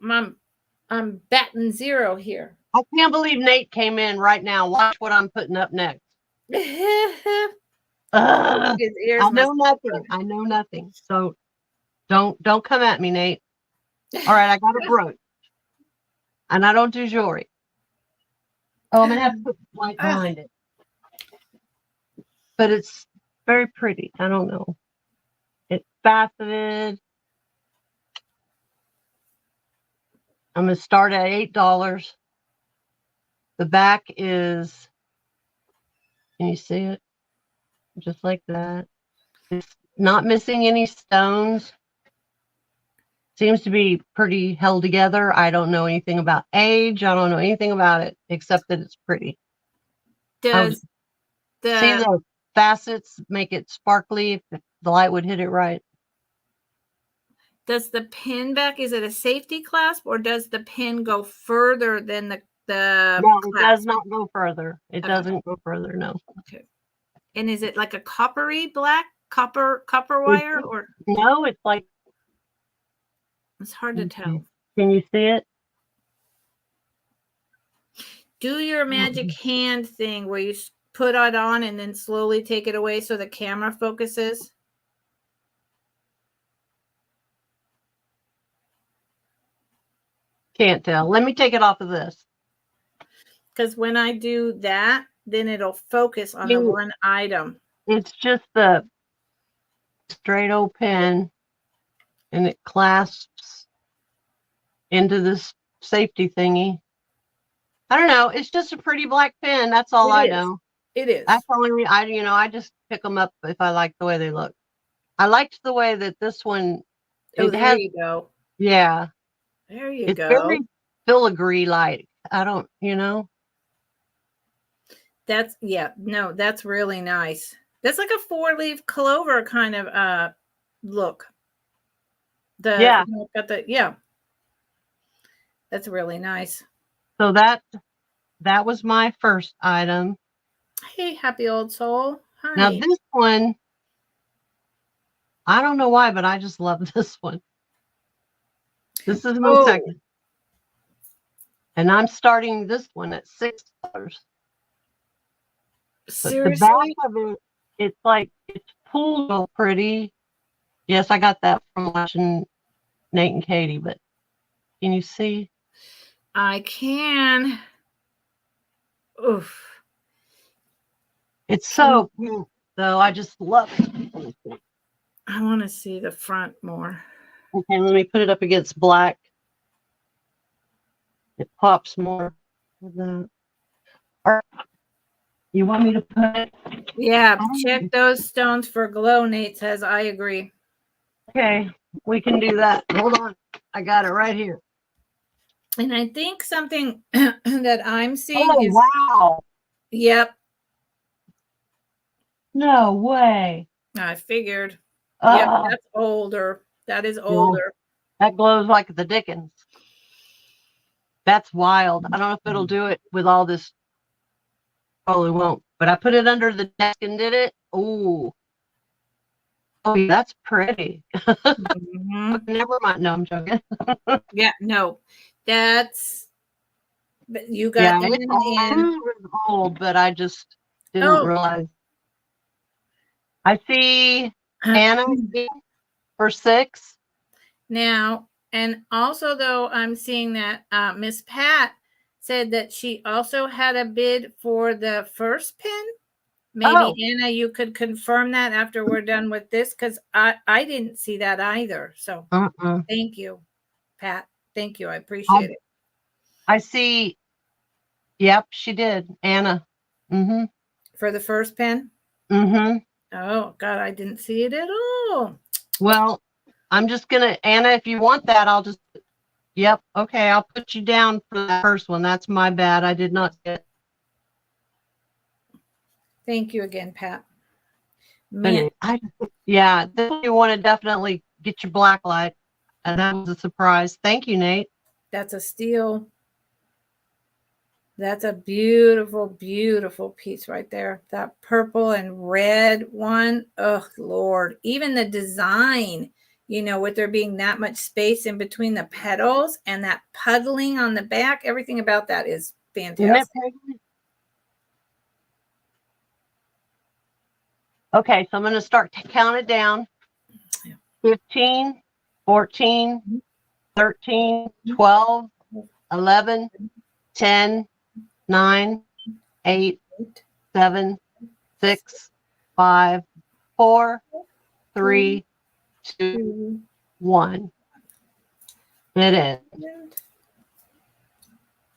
I'm batting 0 here. I can't believe Nate came in right now. Watch what I'm putting up next. I know nothing. So don't come at me, Nate. All right, I got a brooch. And I don't do jewelry. Oh, I'm going to have to put white behind it. But it's very pretty. I don't know. It's faceted. I'm going to start at $8. The back is, can you see it? Just like that. It's not missing any stones. Seems to be pretty held together. I don't know anything about age. I don't know anything about it except that it's pretty. See the facets make it sparkly if the light would hit it right. Does the pin back, is it a safety clasp or does the pin go further than the No, it does not go further. It doesn't go further, no. Okay. And is it like a coppery black copper wire or no, it's like, it's hard to tell. Can you see it? Do your magic hand thing where you put it on and then slowly take it away so the camera focuses. Can't tell. Let me take it off of this. Because when I do that, then it'll focus on the one item. It's just the straight old pen and it clasps into this safety thingy. I don't know. It's just a pretty black pen. That's all I know. It is. That's the only reason I just pick them up if I like the way they look. I liked the way that this one. There you go. Yeah. There you go. It's very filigree like. I don't, That's that's really nice. That's like a 4-leaf clover kind of look. That's really nice. So that was my first item. Hey, happy old soul. Hi. Now this one, I don't know why, but I just love this one. This is my second. And I'm starting this one at $6. Seriously? The back of it, it's like, it's pulled so pretty. Yes, I got that from watching Nate and Katie, but can you see? I can. Oof. It's so cute, though. I just love it. I want to see the front more. Okay, let me put it up against black. It pops more. You want me to put it? Yeah, check those stones for glow, Nate says. I agree. Okay, we can do that. Hold on. I got it right here. And I think something that I'm seeing is... wow. Yep. No way. I figured. Yep, that's older. That is older. That glows like the Dickens. That's wild. I don't know if it'll do it with all this. Probably won't. But I put it under the desk and did it. Ooh. Oh, that's pretty. Never mind. No, I'm joking. Yeah, no. That's... But you got it's old, but I just didn't realize. I see Anna for $6. Now, and also though, I'm seeing that Miss Pat said that she also had a bid for the first pin. Maybe Anna, you could confirm that after we're done with this, because I didn't see that either. So thank you, Pat. Thank you. I appreciate it. I see. Yep, she did. Anna. For the first pin? Oh, God, I didn't see it at all. Well, I'm just going to, Anna, if you want that, I'll just, yep. Okay, I'll put you down for the first one. That's my bad. I did not get it. Thank you again, Pat. Man. Yeah, you want to definitely get your black light. And that was a surprise. Thank you, Nate. That's a steal. That's a beautiful, beautiful piece right there. That purple and red one. Oh, Lord. Even the design, you know, with there being that much space in between the petals and that puddling on the back, everything about that is fantastic. Okay, so I'm going to start to count it down. 15, 14, 13, 12, 11, 10, 9, 8, 7, 6, 5, 4, 3, 2, 1. It is.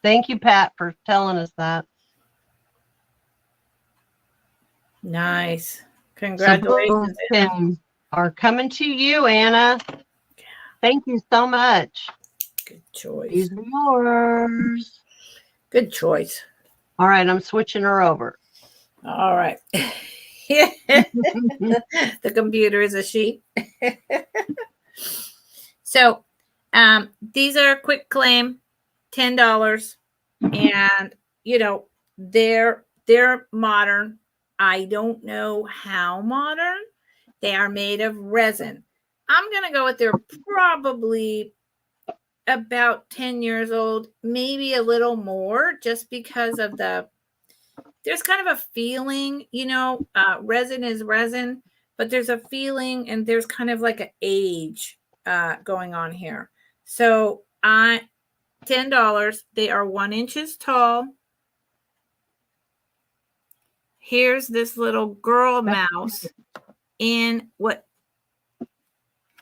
Thank you, Pat, for telling us that. Nice. Congratulations. So are coming to you, Anna. Thank you so much. Good choice. These are yours. Good choice. All right, I'm switching her over. All right. The computer is a sheep. So these are a quick claim, $10. And, you know, they're modern. I don't know how modern. They are made of resin. I'm going to go with they're probably about 10 years old, maybe a little more, just because of there's kind of a feeling, you know, resin is resin, but there's a feeling and there's kind of like an age going on here. So $10, they are 1 inches tall. Here's this little girl mouse in what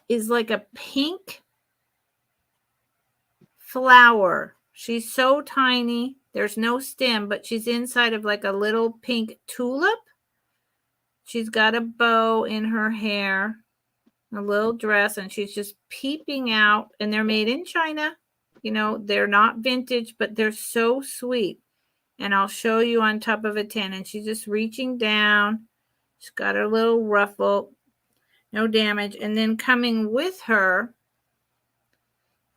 is like a pink flower. She's so tiny. There's no stem, but she's inside of like a little pink tulip. She's got a bow in her hair, a little dress, and she's just peeping out. And they're made in China. You know, they're not vintage, but they're so sweet. And I'll show you on top of a 10. And she's just reaching down. She's got her little ruffle. No damage. And then coming with her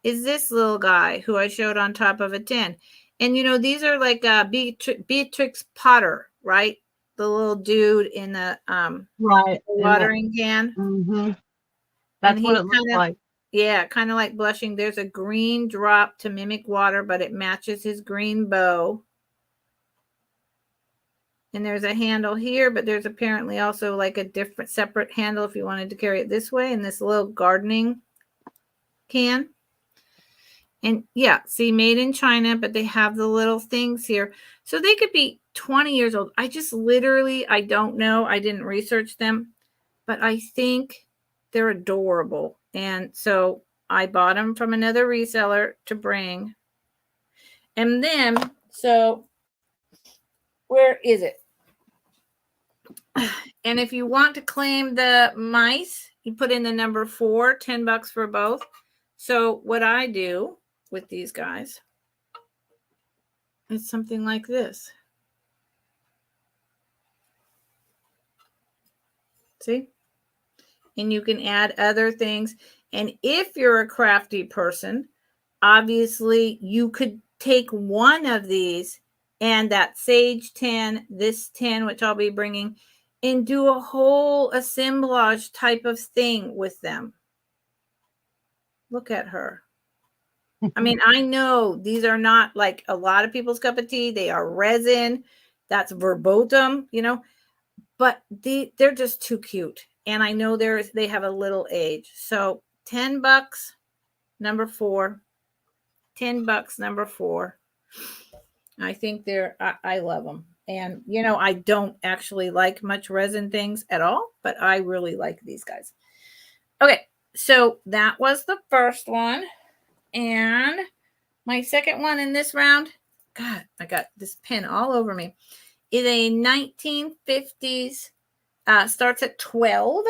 is this little guy who I showed on top of a 10. And, you know, these are like Beatrix Potter, right? The little dude in the watering can. Mm-hmm. That's what it looks like. Yeah, kind of like blushing. There's a green drop to mimic water, but it matches his green bow. And there's a handle here, but there's apparently also like a different separate handle if you wanted to carry it this way, and this little gardening can. And yeah, see, made in China, but they have the little things here. So they could be 20 years old. I just literally, I don't know. I didn't research them, but I think they're adorable. And so I bought them from another reseller to bring. And then, so where is it? And if you want to claim the mice, you put in the number 4, $10 for both. So what I do with these guys is something like this. See? And you can add other things. And if you're a crafty person, obviously you could take one of these and that sage 10, this 10, which I'll be bringing, and do a whole assemblage type of thing with them. Look at her. I mean, I know these are not like a lot of people's cup of tea. They are resin. That's verboten, you know, but they're just too cute. And I know they have a little age. So $10, number 4. $10, number 4. I think I love them. And, you know, I don't actually like much resin things at all, but I really like these guys. Okay, so that was the first one. And my second one in this round, God, I got this pen all over me, is a 1950s, starts at 12,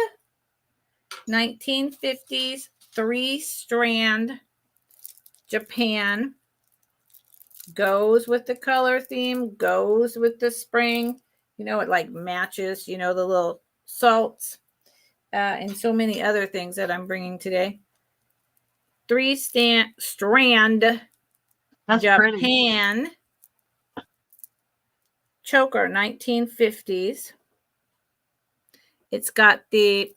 1950s 3-strand Japan. Goes with the color theme, goes with the spring. You know, it like matches, you know, the little salts and so many other things that I'm bringing today. 3-strand That's Japan pretty. choker, 1950s. It's got the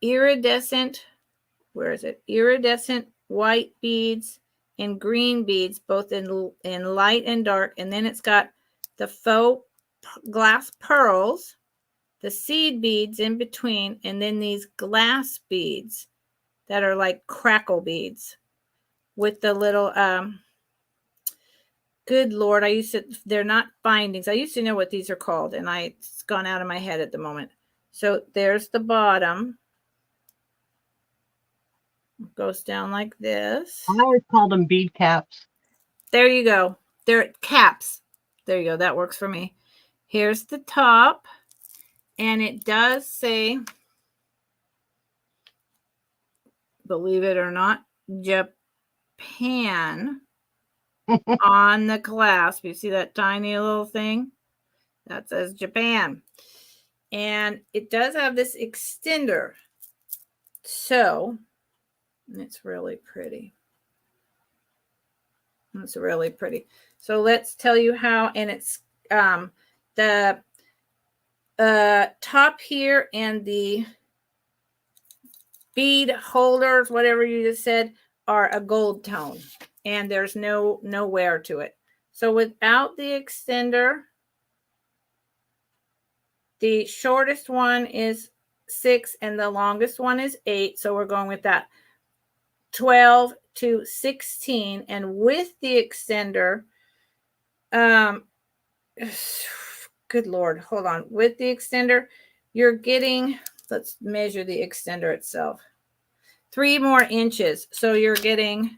iridescent, where is it? Iridescent white beads and green beads, both in light and dark. And then it's got the faux glass pearls, the seed beads in between, and then these glass beads that are like crackle beads with the little, good Lord, they're not bindings. I used to know what these are called, and it's gone out of my head at the moment. So there's the bottom. It goes down like this. I always called them bead caps. There you go. They're caps. There you go. That works for me. Here's the top. And it does say, believe it or not, Japan on the clasp. You see that tiny little thing? That says Japan. And it does have this extender. So, it's really pretty. It's really pretty. So let's tell you how, and it's the top here and the bead holders, whatever you just said, are a gold tone, and there's no wear to it. So without the extender, the shortest one is 6 and the longest one is 8. So we're going with that. 12 to 16, and with the extender, good Lord, hold on. With the extender, you're getting, let's measure the extender itself, 3 more inches. So you're getting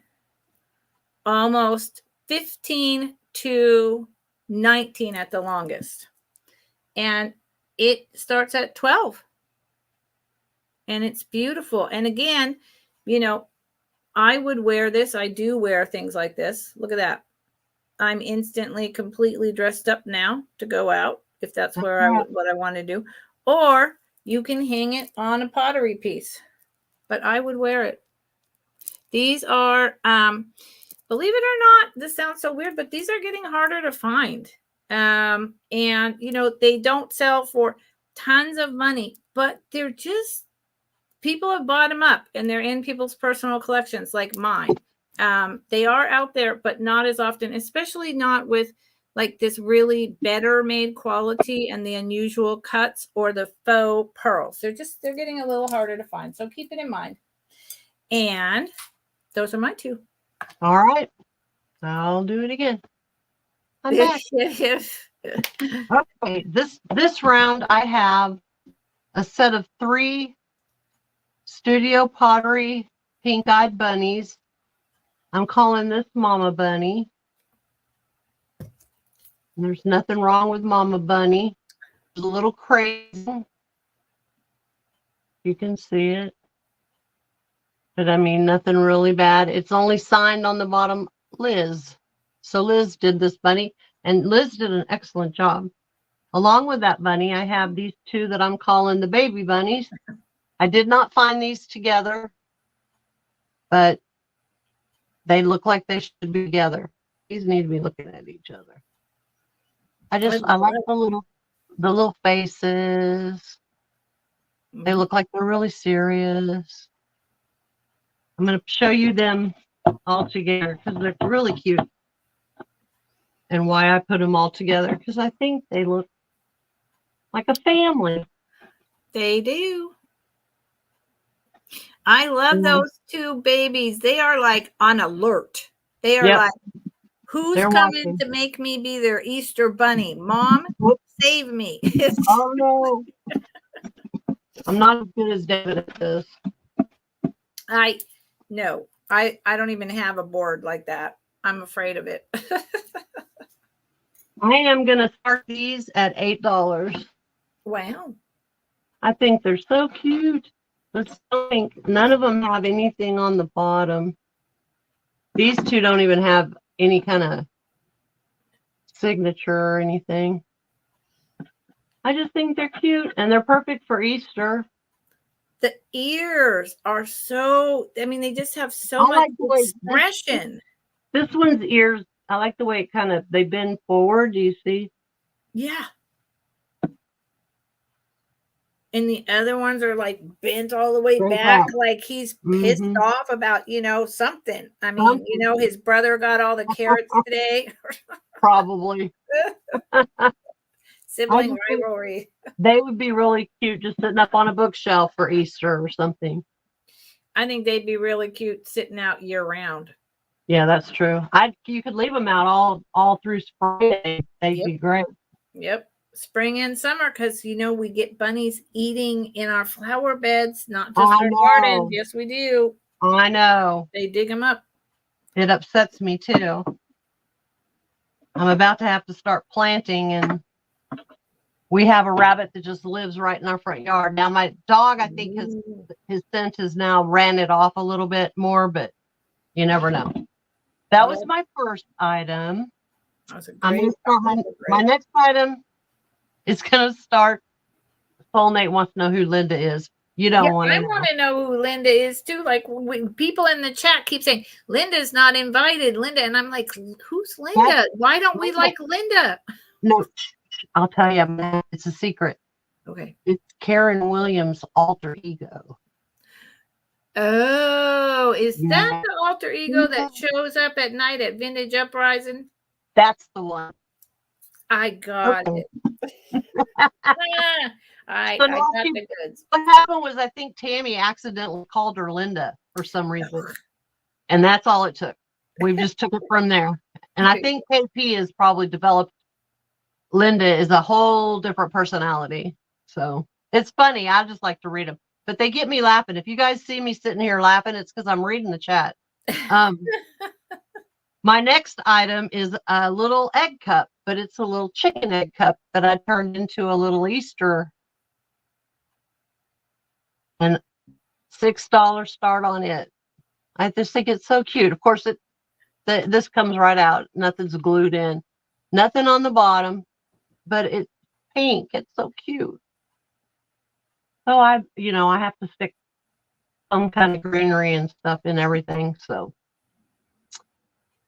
almost 15 to 19 at the longest. And it starts at 12. And it's beautiful. And again, you know, I would wear this. I do wear things like this. Look at that. I'm instantly completely dressed up now to go out if that's where what I want to do. Or you can hang it on a pottery piece. But I would wear it. These are, believe it or not, this sounds so weird, but these are getting harder to find. And, you know, they don't sell for tons of money, but they're just people have bought them up, and they're in people's personal collections, like mine. They are out there, but not as often, especially not with like this really better made quality and the unusual cuts or the faux pearls. They're getting a little harder to find. So keep it in mind. And those are my two. All right. I'll do it again. I'm back. Okay. This round I have a set of 3 Studio Pottery pink-eyed bunnies. I'm calling this Mama Bunny. There's nothing wrong with Mama Bunny. It's a little crazy. You can see it. But I mean, nothing really bad. It's only signed on the bottom, Liz. So Liz did this bunny, and Liz did an excellent job. Along with that bunny, I have these 2 that I'm calling the baby bunnies. I did not find these together, but they look like they should be together. These need to be looking at each other. I like the little faces. They look like they're really serious. I'm going to show you them all together because they're really cute. And why I put them all together, because I think they look like a family. They do. I love those 2 babies. They are like on alert. They are like, who's coming to make me be their Easter bunny? Mom, save me. Oh, no. I'm not as good as David at this. I don't even have a board like that. I'm afraid of it. I am going to start these at $8. Wow. I think they're so cute. Let's think. None of them have anything on the bottom. These 2 don't even have any kind of signature or anything. I just think they're cute, and they're perfect for Easter. The ears are so, I mean, they just have so much expression. This one's ears, I like the way it they bend forward. Do you see? Yeah. And the other ones are like bent all the way back, like he's pissed off about, something. I mean, his brother got all the carrots today. Probably. Sibling rivalry. They would be really cute just sitting up on a bookshelf for Easter or something. I think they'd be really cute sitting out year round. Yeah, that's true. You could leave them out all through spring. They'd be great. Yep. Spring and summer, because we get bunnies eating in our flower beds, not just our garden. Yes, we do. I know. They dig them up. It upsets me too. I'm about to have to start planting, and we have a rabbit that just lives right in our front yard. Now my dog, I think his scent has now ran it off a little bit more, but you never know. That was my first item. I'm going to start my next item. It's going to start. Soulmate wants to know who Linda is. You don't want to know. I want to know who Linda is too. Like when people in the chat keep saying Linda's not invited, Linda, and I'm like, who's Linda? Why don't we like Linda? No, I'll tell you, it's a secret. Okay. It's Karen Williams' alter ego. Oh, is that the alter ego that shows up at night at Vintage Uprising? That's the one. I got it. I got the goods. What happened was I think Tammy accidentally called her Linda for some reason. And that's all it took. We just took it from there. And I think KP has probably developed Linda is a whole different personality. So it's funny. I just like to read them. But they get me laughing. If you guys see me sitting here laughing, it's because I'm reading the chat. My next item is a little egg cup, but it's a little chicken egg cup that I turned into a little Easter. And $6 start on it. I just think it's so cute. Of course, this comes right out. Nothing's glued in. Nothing on the bottom, but it's pink. It's so cute. So I have to stick some kind of greenery and stuff in everything. So,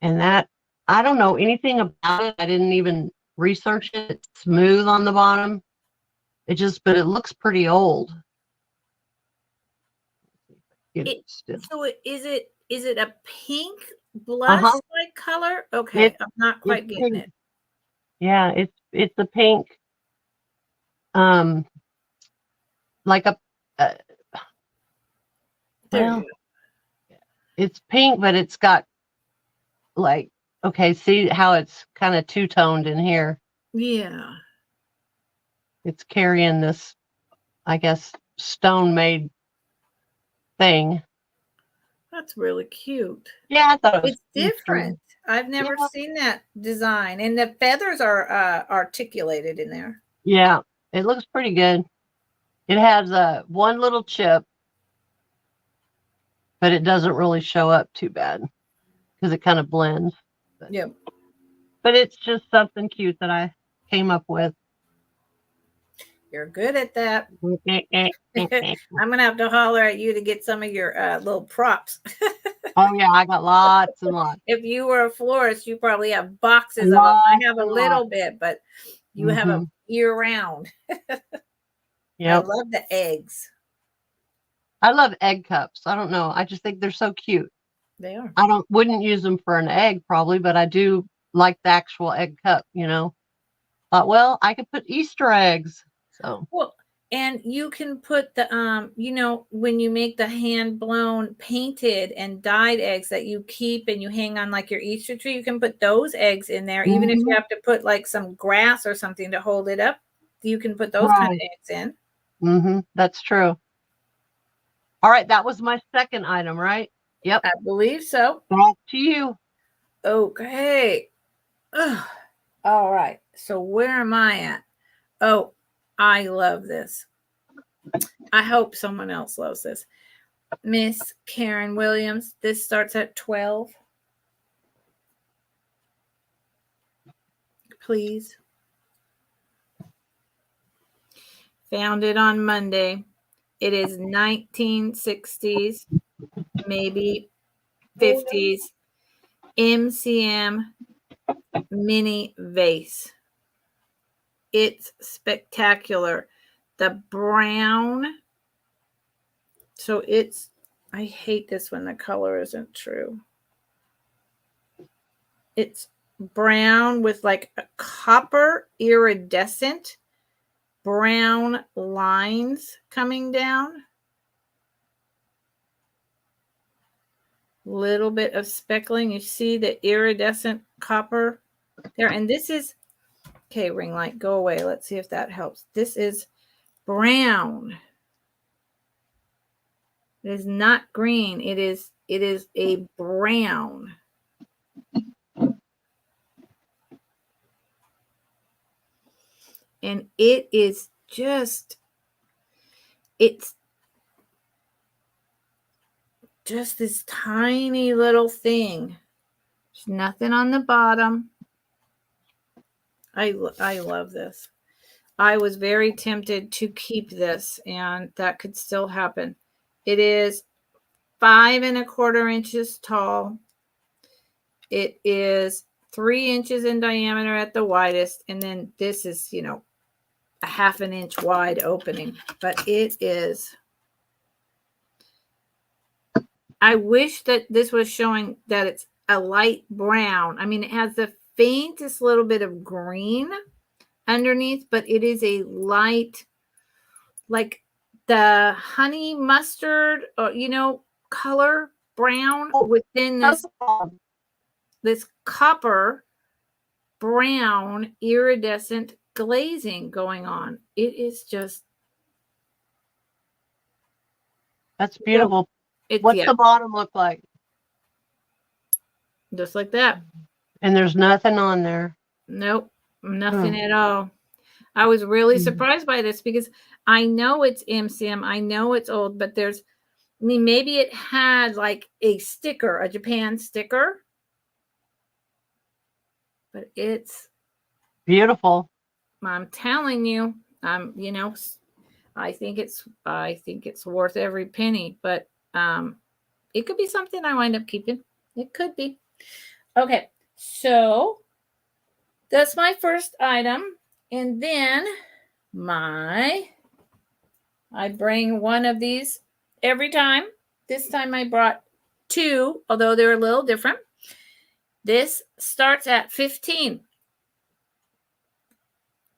and that, I don't know anything about it. I didn't even research it. It's smooth on the bottom. But it looks pretty old. So is it a pink blush like color? Okay, I'm not quite getting it. Yeah, it's a pink, like a well, it's pink, but it's got like, okay, see how it's kind of two-toned in here? Yeah. It's carrying this, I guess, stone-made thing. That's really cute. Yeah, I thought it was different. I've never seen that design. And the feathers are articulated in there. Yeah, it looks pretty good. It has one little chip, but it doesn't really show up too bad because it kind of blends. But it's just something cute that I came up with. You're good at that. I'm going to have to holler at you to get some of your little props. Oh, yeah, I got lots and lots. If you were a florist, you probably have boxes of them. I have a little bit, but you have a year-round. I love the eggs. I love egg cups. I don't know. I just think they're so cute. They are. I wouldn't use them for an egg probably, but I do like the actual egg cup, Thought, well, I could put Easter eggs. So well, and you can put the when you make the hand blown painted and dyed eggs that you keep and you hang on like your Easter tree, you can put those eggs in there. Even if you have to put like some grass or something to hold it up, you can put those kind of eggs in. That's true. All right, that was my second item, right? Yep. I believe so. Back to you. Okay. Ugh. All right. So where am I at? Oh, I love this. I hope someone else loves this. Miss Karen Williams. This starts at 12. Please. Found it on Monday. It is 1960s, maybe 50s. MCM mini vase. It's spectacular. The brown. So I hate this when the color isn't true. It's brown with like a copper iridescent brown lines coming down. Little bit of speckling. You see the iridescent copper there. And this is, okay, ring light, go away. Let's see if that helps. This is brown. It is not green. It is a brown. And it is just, it's just this tiny little thing. There's nothing on the bottom. I love this. I was very tempted to keep this, and that could still happen. It is 5 1/4 inches tall. It is 3 inches in diameter at the widest, and then this is, a 1/2 inch wide opening. But it is. I wish that this was showing that it's a light brown. I mean, it has the faintest little bit of green underneath, but it is a light, like the honey mustard, or color brown within this copper brown iridescent glazing going on. It is just, that's beautiful. What's the bottom look like? Just like that. And there's nothing on there. Nope, nothing at all. I was really surprised by this because I know it's MCM. I know it's old, but maybe it had like a sticker, a Japan sticker. But it's beautiful. I'm telling you, I think it's worth every penny, but it could be something I wind up keeping. It could be. Okay, so that's my first item. And then I bring one of these every time. This time I brought 2, although they're a little different. This starts at 15.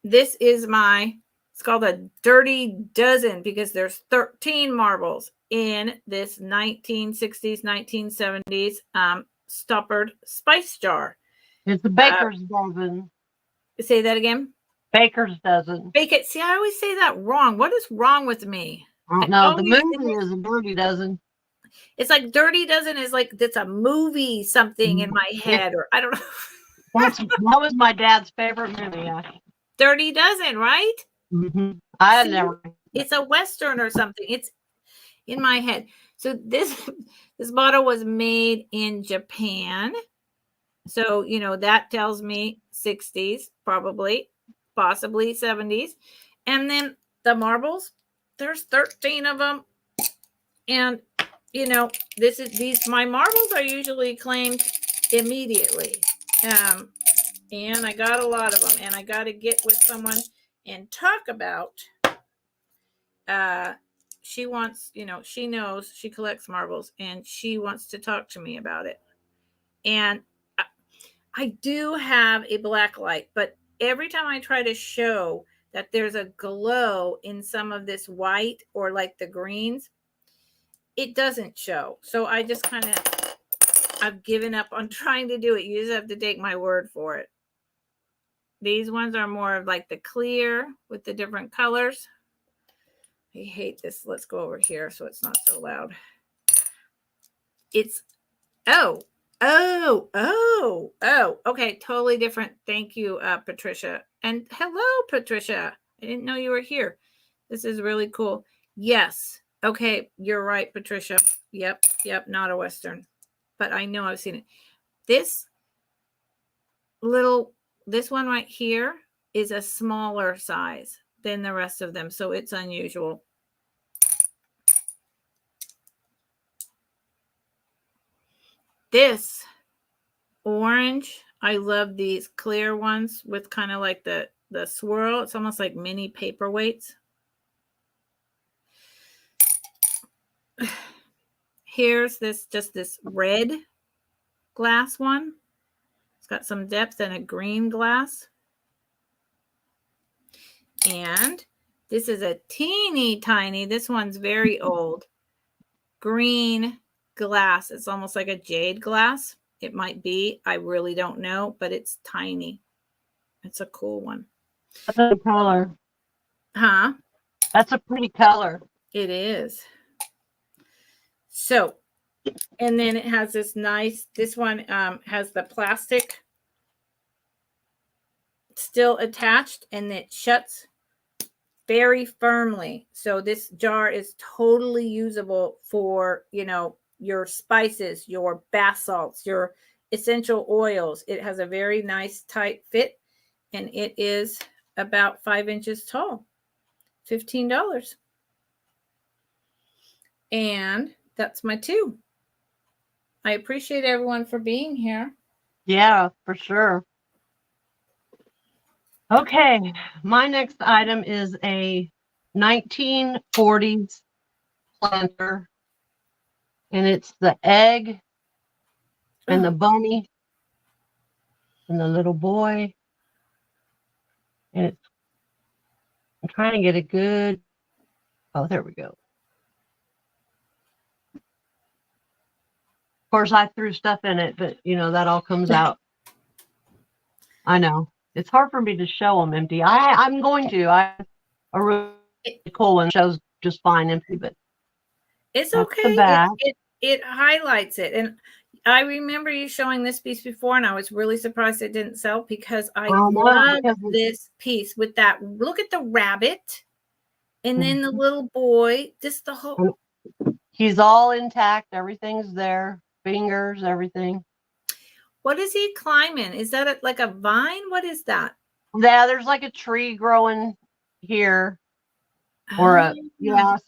This is it's called a Dirty Dozen because there's 13 marbles in this 1960s, 1970s stoppered spice jar. It's a baker's dozen. Say that again. Baker's dozen. See, I always say that wrong. What is wrong with me? No, the movie is a Dirty Dozen. It's like Dirty Dozen is like it's a movie something in my head, or I don't know. That was my dad's favorite movie. Dirty Dozen, right? Mm-hmm. It's a Western or something. It's in my head. So this bottle was made in Japan. So, that tells me 60s, probably, possibly 70s. And then the marbles, there's 13 of them. And, my marbles are usually claimed immediately. And I got a lot of them. And I got to get with someone and talk about, she wants, she knows she collects marbles and she wants to talk to me about it. And I do have a black light, but every time I try to show that there's a glow in some of this white or like the greens, it doesn't show. So I just I've given up on trying to do it. You just have to take my word for it. These ones are more of like the clear with the different colors. I hate this. Let's go over here so it's not so loud. It's, okay. Totally different. Thank you, Patricia. And hello, Patricia. I didn't know you were here. This is really cool. Yes. Okay. You're right, Patricia. Yep. Not a Western, but I know I've seen it. This one right here is a smaller size than the rest of them. So it's unusual. This orange, I love these clear ones with kind of like the swirl. It's almost like mini paperweights. Here's just this red glass one. It's got some depth and a green glass. And this is a teeny tiny, this one's very old, green glass. It's almost like a jade glass. It might be. I really don't know, but it's tiny. It's a cool one. That's a color. Huh? That's a pretty color. It is. So, and then it has this one has the plastic still attached and it shuts very firmly. So this jar is totally usable for, your spices, your bath salts, your essential oils. It has a very nice tight fit and it is about 5 inches tall. $15. And that's my 2. I appreciate everyone for being here. Yeah, for sure. Okay, my next item is a 1940s planter. And it's the egg and the bunny and the little boy. And I'm trying to get a good, there we go. Of course, I threw stuff in it, but that all comes out. I know. It's hard for me to show them empty. I'm going to. A really cool one shows just fine empty, but it's okay. It highlights it. And I remember you showing this piece before, and I was really surprised it didn't sell because I love this piece with that. Look at the rabbit and then the little boy, just the whole. He's all intact. Everything's there. Fingers, everything. What is he climbing? Is that like a vine? What is that? Yeah, there's like a tree growing here. Or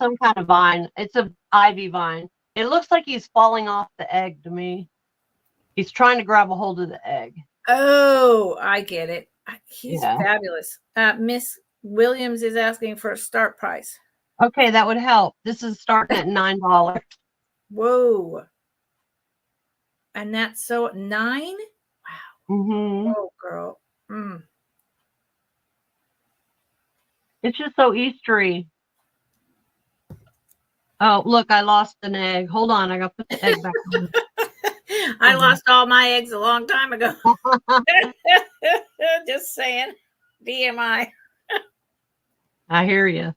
some kind of vine. It's an ivy vine. It looks like he's falling off the egg to me. He's trying to grab a hold of the egg. Oh, I get it. He's fabulous. Miss Williams is asking for a start price. Okay, that would help. This is starting at $9. Whoa. And that's so 9? Wow. Mm-hmm. Oh, girl. Mm. It's just so Eastery. Oh, look, I lost an egg. Hold on, I got to put the egg back on. I lost all my eggs a long time ago. Just saying. DMI. I hear you.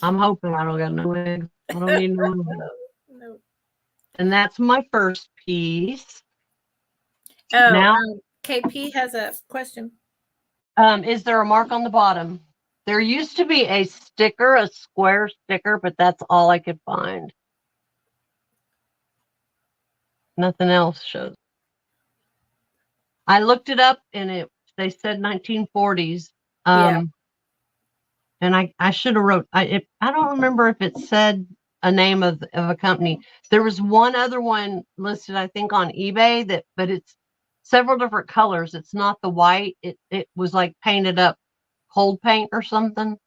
I'm hoping I don't got no eggs. I don't need no eggs. No. And that's my first piece. Oh, now, KP has a question. Is there a mark on the bottom? There used to be a sticker, a square sticker, but that's all I could find. Nothing else shows. I looked it up and they said 1940s. Yeah. And I should have wrote, I don't remember if it said a name of a company. There was one other one listed, I think, on eBay but it's several different colors. It's not the white. It was like painted up cold paint or something.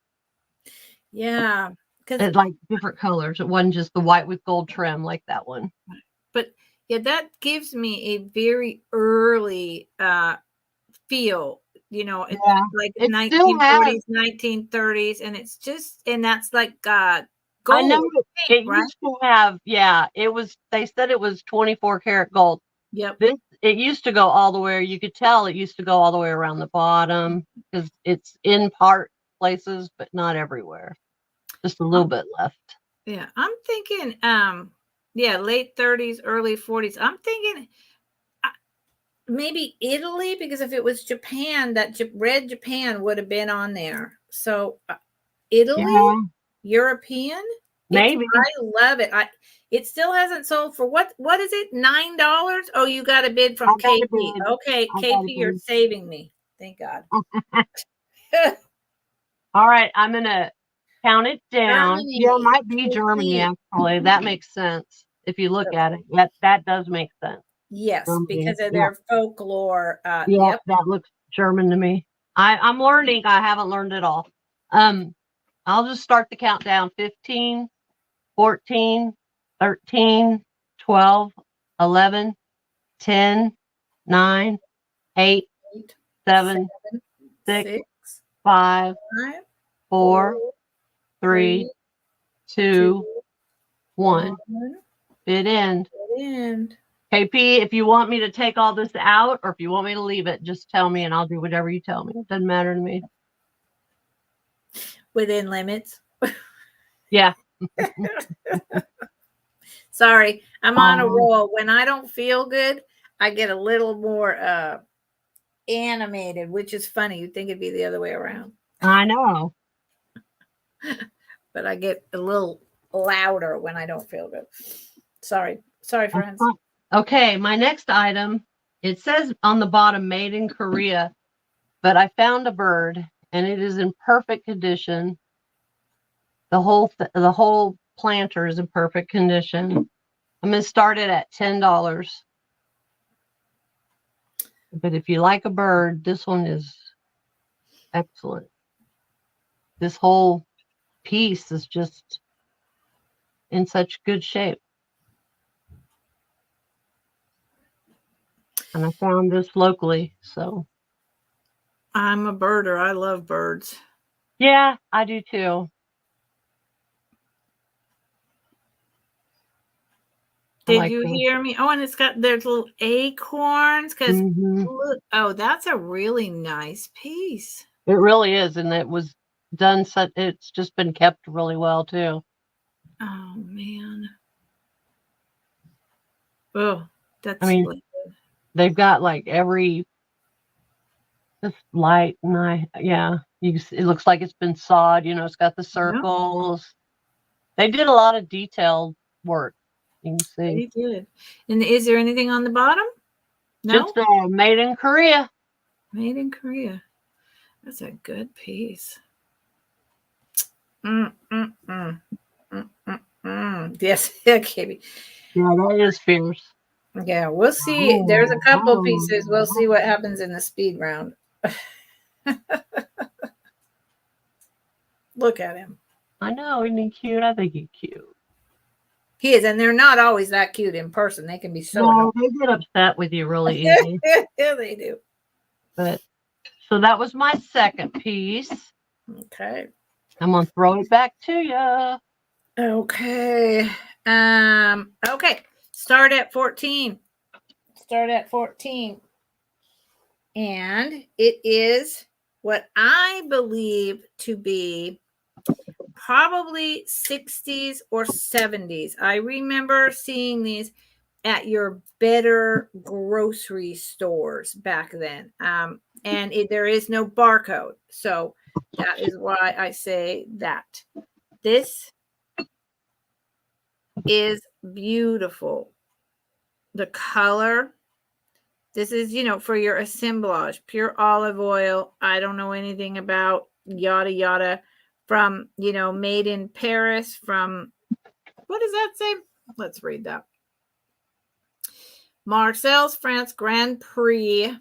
Yeah. It like different colors. It wasn't just the white with gold trim like that one. But yeah, that gives me a very early feel, you know, it's like 1940s, 1930s, and it's just, and that's like gold. I know it used to have, they said it was 24 karat gold. Yep. It used to go all the way, you could tell it used to go all the way around the bottom because it's in part places, but not everywhere. Just a little bit left. Yeah. I'm thinking, late 30s, early 40s. I'm thinking maybe Italy, because if it was Japan, that red Japan would have been on there. So Italy, European, maybe. I love it. It still hasn't sold for what is it? $9? Oh, you got a bid from KP. Okay, KP, you're saving me. Thank God. All right, I'm gonna count it down. Germany. Yeah, it might be Germany actually. That makes sense if you look at it. That does make sense. Yes, because of their folklore. That looks German to me. I'm learning. I haven't learned it all. I'll just start the countdown. 15, 14, 13, 12, 11, 10, 9, 8, 7, 6, 5, 4, 3, 2, 1. Bid end. KP, if you want me to take all this out or if you want me to leave it, just tell me and I'll do whatever you tell me. It doesn't matter to me. Within limits. Yeah. Sorry, I'm on a roll. When I don't feel good, I get a little more animated, which is funny. You'd think it'd be the other way around. I know. But I get a little louder when I don't feel good. Sorry, friends. Okay, my next item, it says on the bottom, made in Korea, but I found a bird and it is in perfect condition. The whole planter is in perfect condition. I'm going to start it at $10. But if you like a bird, this one is excellent. This whole piece is just in such good shape. And I found this locally, so. I'm a birder. I love birds. Yeah, I do too. Did you hear me? Oh, and there's little acorns because look, oh, that's a really nice piece. It really is, and it was done it's just been kept really well too. Oh man. Oh, that's splendid. They've got like this light and it looks like it's been sawed, it's got the circles. They did a lot of detailed work. You can see. They did. And is there anything on the bottom? No. Just made in Korea. Made in Korea. That's a good piece. Yes, okay. Yeah, that is fierce. Yeah, we'll see. There's a couple pieces. We'll see what happens in the speed round. Look at him. I know, isn't he cute? I think he's cute. He is, and they're not always that cute in person. They can be so annoying. They get upset with you really easy. Yeah, they do. But so that was my second piece. Okay. I'm gonna throw it back to you. Okay. Okay. Start at 14. Start at 14. And it is what I believe to be probably 60s or 70s. I remember seeing these at your better grocery stores back then. And there is no barcode. So that is why I say that. This is beautiful. The color. This is, for your assemblage, pure olive oil. I don't know anything about yada, yada from, made in Paris from, what does that say? Let's read that. Marseille's France Grand Prix,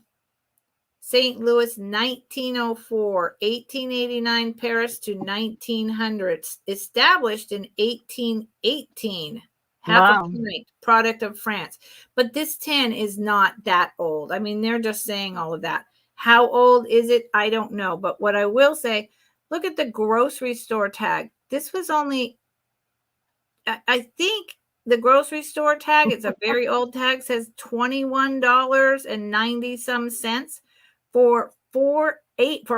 St. Louis, 1904, 1889, Paris to 1900, established in 1818. Half a point, product of France. But this tin is not that old. I mean, they're just saying all of that. How old is it? I don't know. But what I will say, look at the grocery store tag. This was only, I think the grocery store tag, it's a very old tag, says $21.90 some cents for 8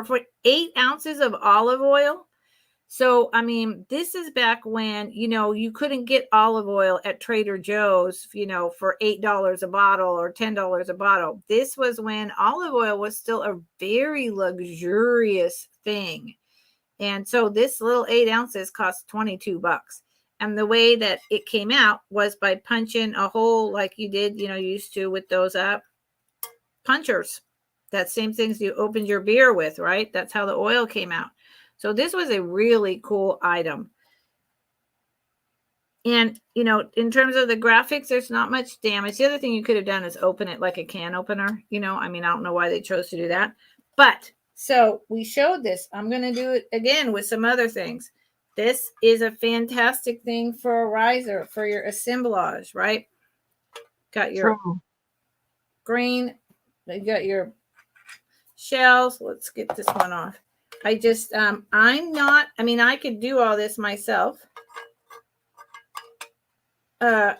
ounces of olive oil. So, I mean, this is back when, you couldn't get olive oil at Trader Joe's, for $8 a bottle or $10 a bottle. This was when olive oil was still a very luxurious thing. And so this little 8 ounces cost $22. And the way that it came out was by punching a hole like you did, used to with those punchers. That same things you opened your beer with, right? That's how the oil came out. So this was a really cool item. And, in terms of the graphics, there's not much damage. The other thing you could have done is open it like a can opener. I don't know why they chose to do that. But so we showed this. I'm going to do it again with some other things. This is a fantastic thing for a riser, for your assemblage, right? Got your green, you got your shells. Let's get this one off. I could do all this myself. But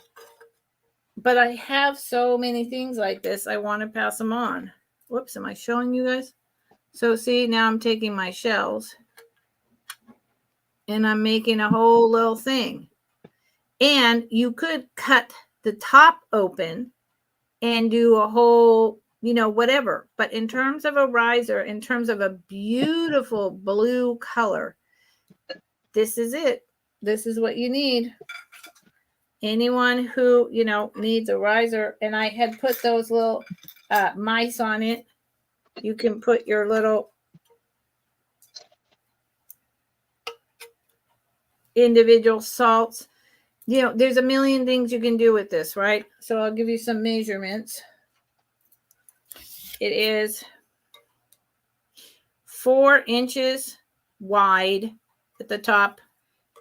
I have so many things like this. I want to pass them on. Whoops, am I showing you guys? So see, now I'm taking my shells and I'm making a whole little thing. And you could cut the top open and do a whole, whatever. But in terms of a riser, in terms of a beautiful blue color, this is it. This is what you need. Anyone who, needs a riser, and I had put those little mice on it. You can put your little individual salts. There's a million things you can do with this, right? So I'll give you some measurements. It is 4 inches wide at the top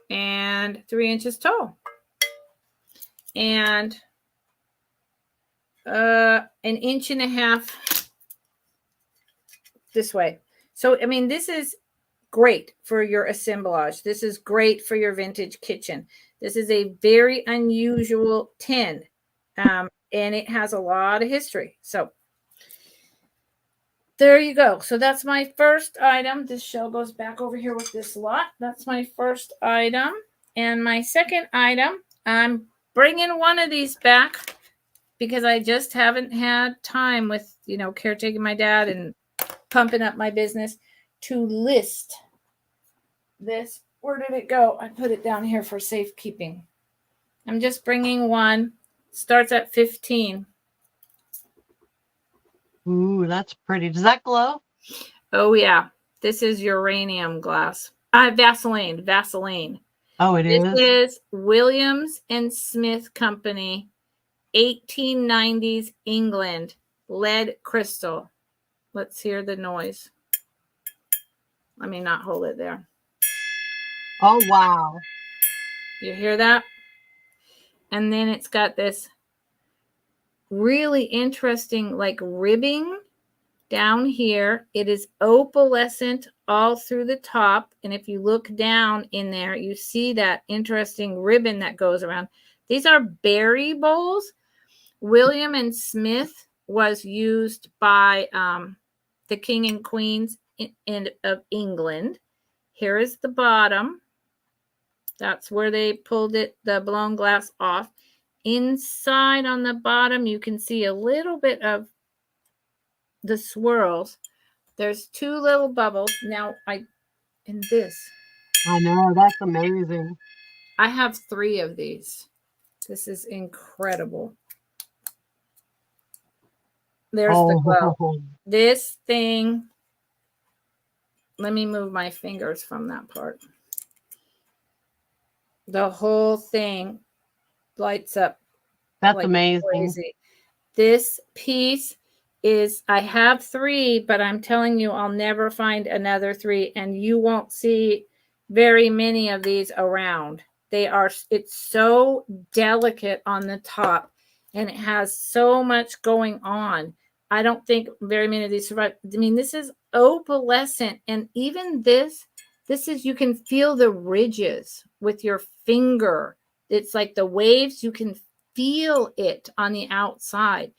and 3 inches tall. And an inch and a half this way. So, I mean, this is great for your assemblage. This is great for your vintage kitchen. This is a very unusual tin, and it has a lot of history. So there you go. So that's my first item. This shell goes back over here with this lot. That's my first item. And my second item, I'm bringing one of these back because I just haven't had time with, caretaking my dad and pumping up my business to list this. Where did it go? I put it down here for safekeeping. I'm just bringing one. Starts at 15. Ooh, that's pretty. Does that glow? Oh, yeah. This is uranium glass. Vaseline. Oh, it is? This is Williams and Smith Company, 1890s England, lead crystal. Let's hear the noise. Let me not hold it there. Oh, wow. You hear that? And then it's got this really interesting like ribbing down here. It is opalescent all through the top. And if you look down in there, you see that interesting ribbon that goes around. These are berry bowls. William and Smith was used by the king and queens of England. Here is the bottom. That's where they pulled it, the blown glass off. Inside on the bottom, you can see a little bit of the swirls. There's two little bubbles. Now, in this. I know, that's amazing. I have 3 of these. This is incredible. There's the glow. This thing, let me move my fingers from that part. The whole thing lights up. That's like amazing. Crazy. This piece is, I have 3, but I'm telling you, I'll never find another 3, and you won't see very many of these around. It's so delicate on the top, and it has so much going on. I don't think very many of these survive. I mean, this is opalescent, and even this is, you can feel the ridges with your finger. It's like the waves, you can feel it on the outside.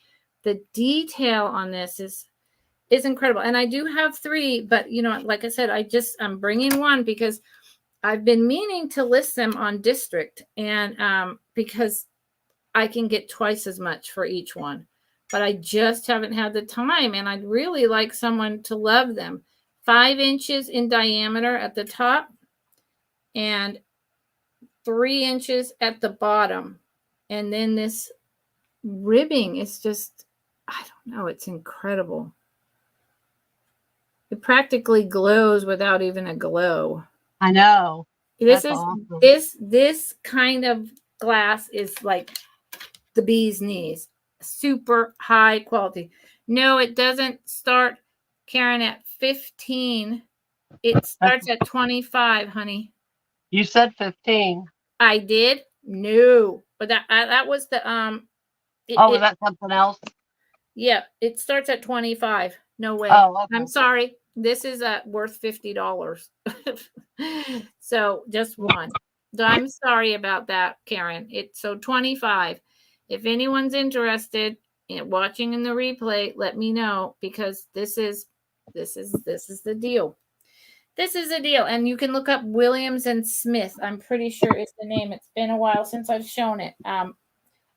The detail on this is incredible. And I do have 3, but you know, like I said, I'm bringing 1 because I've been meaning to list them on District, and because I can get twice as much for each one, but I just haven't had the time, and I'd really like someone to love them. 5 inches in diameter at the top and 3 inches at the bottom. And then this ribbing is just, I don't know, it's incredible. It practically glows without even a glow. I know. This is awesome. This kind of glass is like the bee's knees. Super high quality. No, it doesn't start, Karen, at 15. It starts at 25, honey. You said 15. I did? No. But that was the was that something else? Yeah, it starts at 25. No way. Oh, okay. I'm sorry. This is worth $50. So just one. So I'm sorry about that, Karen. It's so 25. If anyone's interested in watching in the replay, let me know, because this is the deal. This is a deal. And you can look up Williams and Smith. I'm pretty sure it's the name. It's been a while since I've shown it.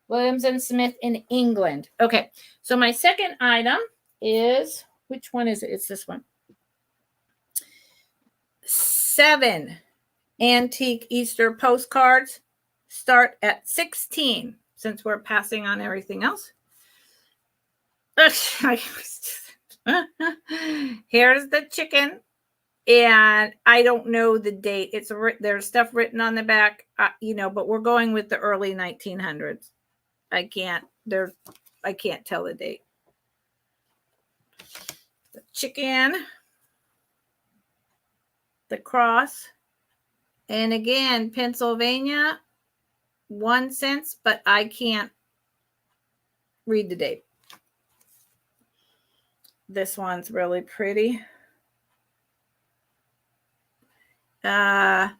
Williams and Smith in England. Okay. So my second item is, which one is it? It's this one. 7 antique Easter postcards. Start at 16, since we're passing on everything else. Here's the chicken. And I don't know the date. There's stuff written on the back, but we're going with the early 1900s. I can't tell the date. The chicken, the cross, and again, Pennsylvania, 1 cent, but I can't read the date. This one's really pretty. Wow.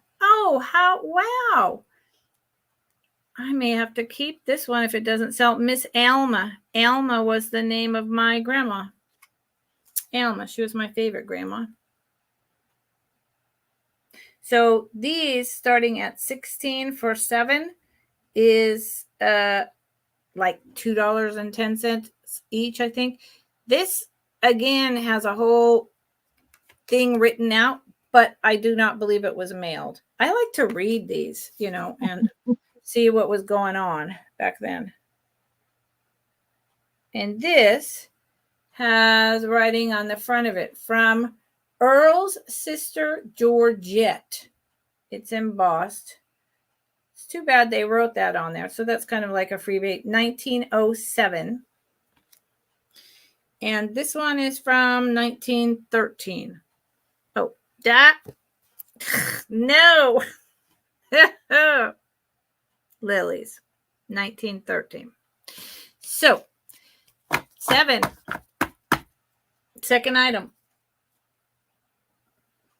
I may have to keep this one if it doesn't sell. Miss Alma. Alma was the name of my grandma. Alma, she was my favorite grandma. So these, starting at 16 for 7, is like $2.10 each, I think. This, again, has a whole thing written out, but I do not believe it was mailed. I like to read these, and see what was going on back then. And this has writing on the front of it, from Earl's sister Georgette. It's embossed. It's too bad they wrote that on there. So that's kind of like a freebie. 1907. And this one is from 1913. Oh, that. No. Lilies. 1913. So 7. Second item.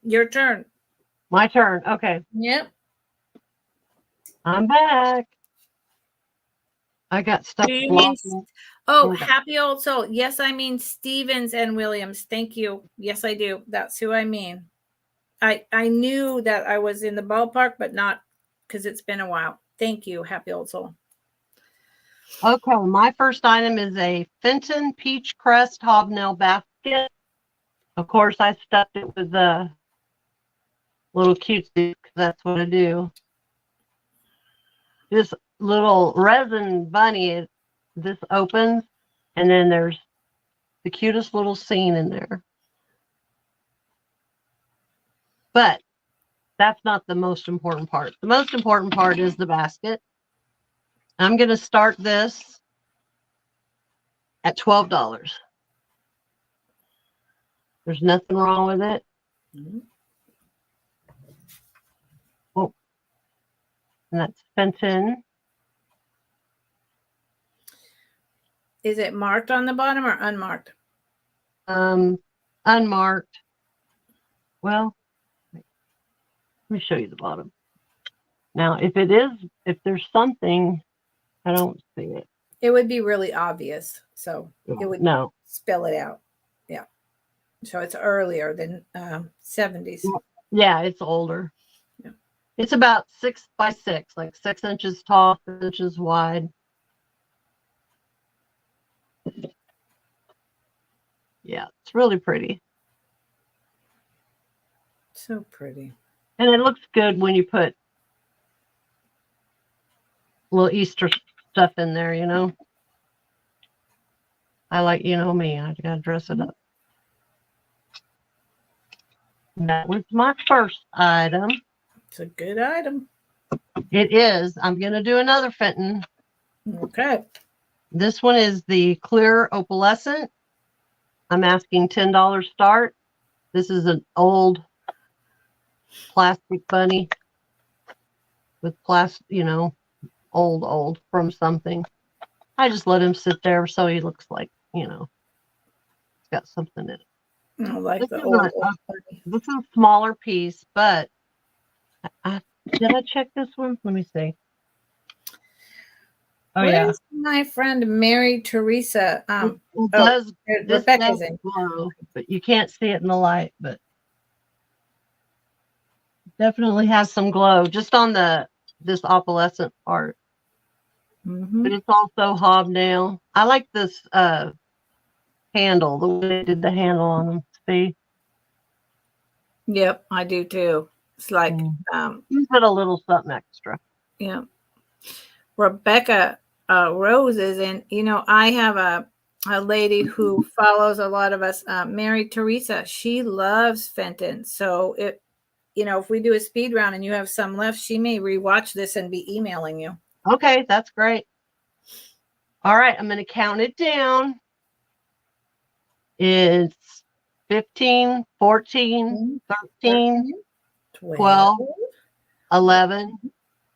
Your turn. My turn. Okay. Yep. I'm back. I got stuff. Happy Old Soul. Yes, I mean Stevens and Williams. Thank you. Yes, I do. That's who I mean. I knew that I was in the ballpark, but not because it's been a while. Thank you, Happy Old Soul. Okay, my first item is a Fenton Peach Crest hobnail basket. Of course, I stuffed it with a little cutesy because that's what I do. This little resin bunny, this opens, and then there's the cutest little scene in there. But that's not the most important part. The most important part is the basket. I'm going to start this at $12. There's nothing wrong with it. Mm-hmm. Oh, and that's Fenton. Is it marked on the bottom or unmarked? Unmarked. Well, let me show you the bottom. Now, if there's something, I don't see it. It would be really obvious. So it would spell it out. Yeah. So it's earlier than 70s. Yeah, it's older. Yeah. It's about 6 by 6, like 6 inches tall, 6 inches wide. Yeah, it's really pretty. So pretty. And it looks good when you put little Easter stuff in there, you know. I like, you know me, I gotta dress it up. That was my first item. It's a good item. It is. I'm gonna do another Fenton. Okay. This one is the clear opalescent. I'm asking $10 start. This is an old plastic bunny with plastic, you know, old from something. I just let him sit there so he looks like, you know, it's got something in it. I like the old bunny. This is a smaller piece, but did I check this one? Let me see. Oh, yeah. My friend Mary Teresa. Rebecca's in glow, but you can't see it in the light, but definitely has some glow just on this opalescent part. Mm-hmm. But it's also hobnail. I like this handle, the way they did the handle on them. See? Yep, I do too. It's like you put a little something extra. Yeah. Rebecca Roses, and you know, I have a lady who follows a lot of us, Mary Teresa. She loves Fenton. So if we do a speed round and you have some left, she may rewatch this and be emailing you. Okay, that's great. All right, I'm going to count it down. It's 15, 14, 13, 12, 11,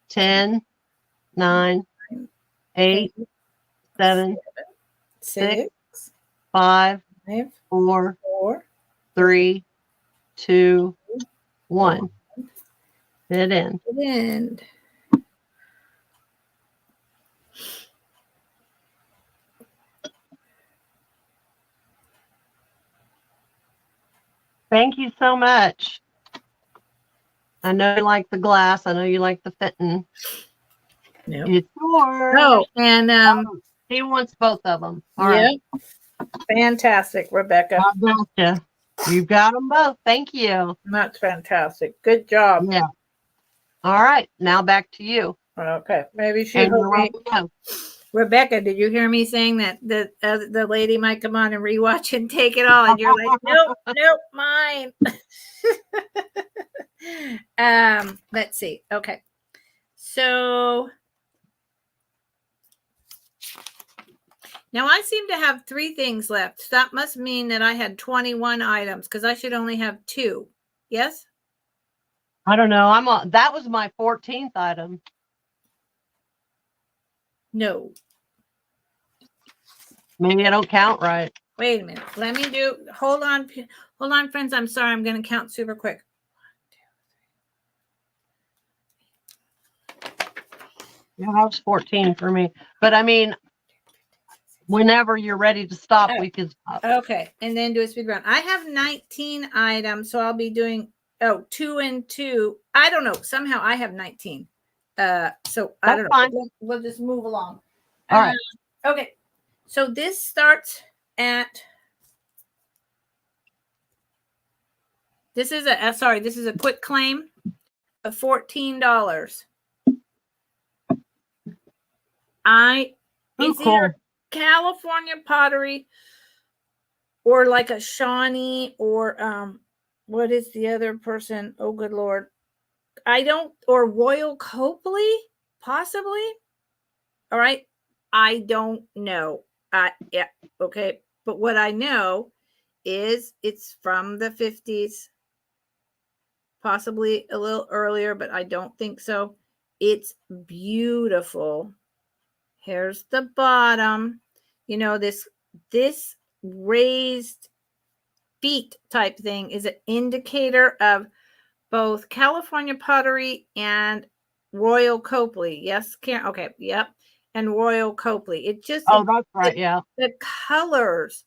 10, 9, 8, 7, 6, 5, 4, 3, 2, 1. Hit end. Thank you so much. I know you like the glass. I know you like the Fenton. Yep. It's yours. Oh, and he wants both of them. All right. Fantastic, Rebecca. Gotcha. You've got them both. Thank you. That's fantastic. Good job. Yeah. All right. Now back to you. Okay. Maybe she heard me. Rebecca, did you hear me saying that the lady might come on and rewatch and take it all? And you're like, nope, mine. Let's see. Okay. So now I seem to have 3 things left. So that must mean that I had 21 items because I should only have 2. Yes? I don't know. That was my 14th item. No. Maybe I don't count right. Wait a minute. Let me do, hold on, friends. I'm sorry. I'm going to count super quick. Yeah, that was 14 for me. But I mean, whenever you're ready to stop, we can stop. Okay. And then do a speed round. I have 19 items. So I'll be doing, 2 and 2. I don't know. Somehow I have 19. So I don't know. Fine. We'll just move along. All right. Okay. So this starts at, this is a quick claim of $14. It's either California Pottery or like a Shawnee or what is the other person? Oh, good Lord. Or Royal Copley, possibly. All right. I don't know. Yeah. Okay. But what I know is it's from the 50s, possibly a little earlier, but I don't think so. It's beautiful. Here's the bottom. You know, this raised feet type thing is an indicator of both California Pottery and Royal Copley. Yes, Karen. Okay, yep. And Royal Copley. That's right. Yeah. The colors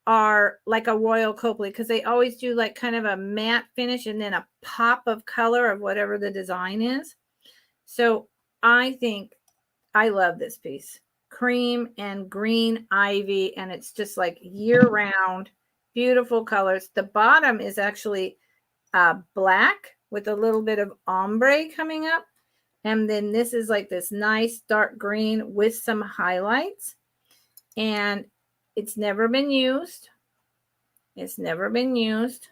are like a Royal Copley because they always do like kind of a matte finish and then a pop of color of whatever the design is. So I think I love this piece. Cream and green ivy, and it's just like year-round, beautiful colors. The bottom is actually black with a little bit of ombre coming up. And then this is like this nice dark green with some highlights. And it's never been used. It's never been used.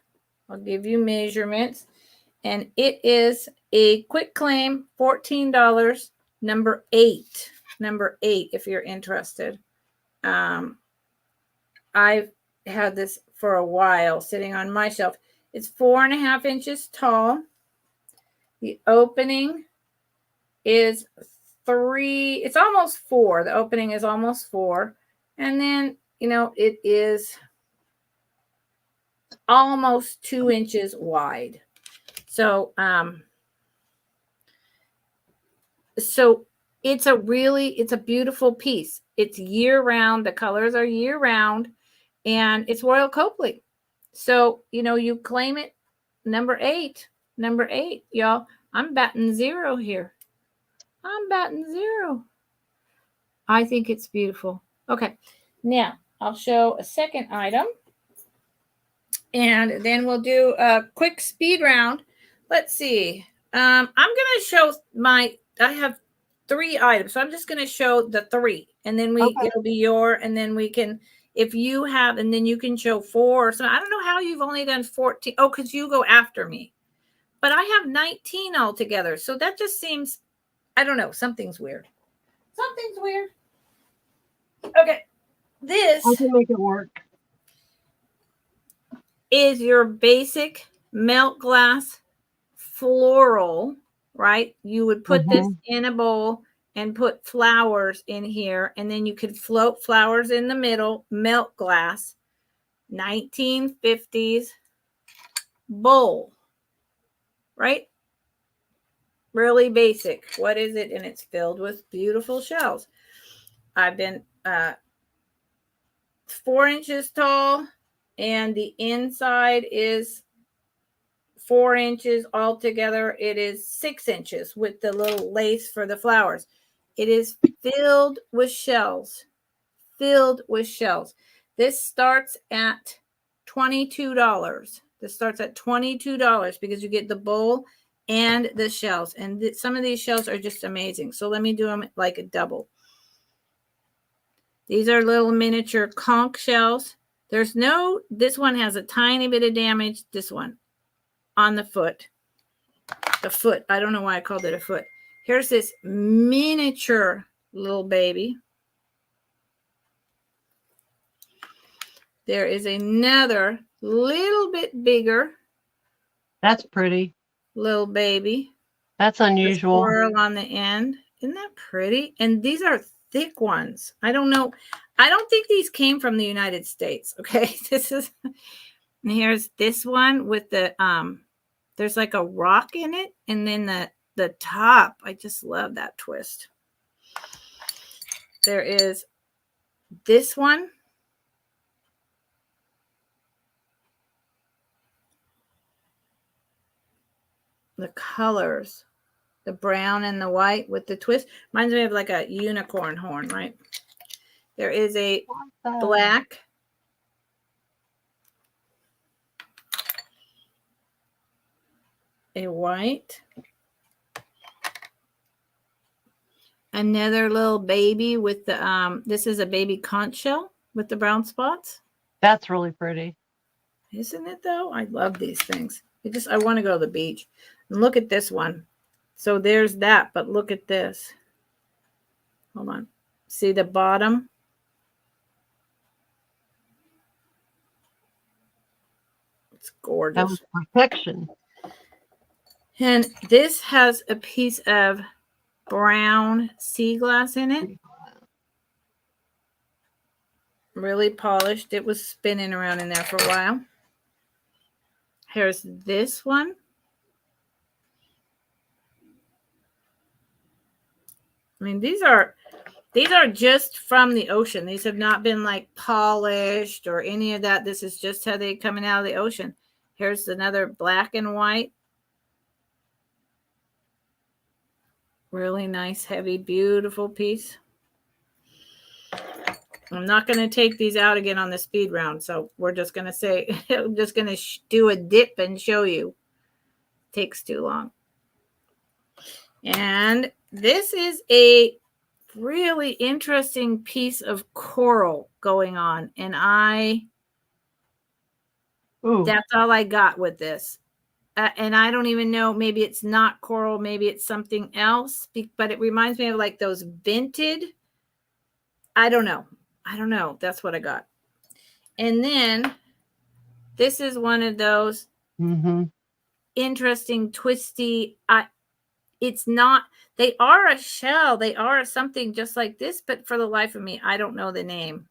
I'll give you measurements. And it is a quick claim, $14, number 8. Number 8, if you're interested. I've had this for a while sitting on my shelf. It's 4.5 inches tall. The opening is 3. It's almost 4. The opening is almost 4. And then, you know, it is almost 2 inches wide. So, it's a beautiful piece. It's year round. The colors are year round, and it's Royal Copley. So, you know, you claim it. Number 8, y'all. I'm batting 0 here. I'm batting 0. I think it's beautiful. Okay. Now I'll show a second item, and then we'll do a quick speed round. Let's see. I'm going to show I have 3 items. So I'm just going to show the 3, and then it'll be and then we can, if you have, and then you can show 4 or something. I don't know how you've only done 14. Oh, because you go after me. But I have 19 altogether. So that just seems, I don't know, something's weird. Something's weird. Okay. This I can make it work. Is your basic melt glass floral, right? You would put this in a bowl and put flowers in here, and then you could float flowers in the middle, melt glass, 1950s bowl, right? Really basic. What is it? And it's filled with beautiful shells. I've been 4 inches tall, and the inside is 4 inches altogether. It is 6 inches with the little lace for the flowers. It is filled with shells. Filled with shells. This starts at $22. This starts at $22 because you get the bowl and the shells. And some of these shells are just amazing. So let me do them like a double. These are little miniature conch shells. This one has a tiny bit of damage. This one on the foot. The foot. I don't know why I called it a foot. Here's this miniature little baby. There is another little bit bigger. That's pretty. Little baby. That's unusual. Swirl on the end. Isn't that pretty? And these are thick ones. I don't know. I don't think these came from the United States. Okay. Here's this one with the, there's like a rock in it. And then the top, I just love that twist. There is this one. The colors, the brown and the white with the twist, reminds me of like a unicorn horn, right? There is a black, a white, another little baby with the this is a baby conch shell with the brown spots. That's really pretty, isn't it though? I love these things. I want to go to the beach. And look at this one. So there's that, but look at this. Hold on. See the bottom? It's gorgeous. That was perfection. And this has a piece of brown sea glass in it. Really polished. It was spinning around in there for a while. Here's this one. I mean, these are just from the ocean. These have not been like polished or any of that. This is just how they coming out of the ocean. Here's another black and white. Really nice, heavy, beautiful piece. I'm not going to take these out again on the speed round. So we're just going to say, I'm just going to do a dip and show you. Takes too long. And this is a really interesting piece of coral going on. And that's all I got with this. And I don't even know, maybe it's not coral, maybe it's something else, but it reminds me of like those vintage. I don't know. That's what I got. And then this is one of those interesting, twisty. It's not, they are a shell. They are something just like this, but for the life of me, I don't know the name.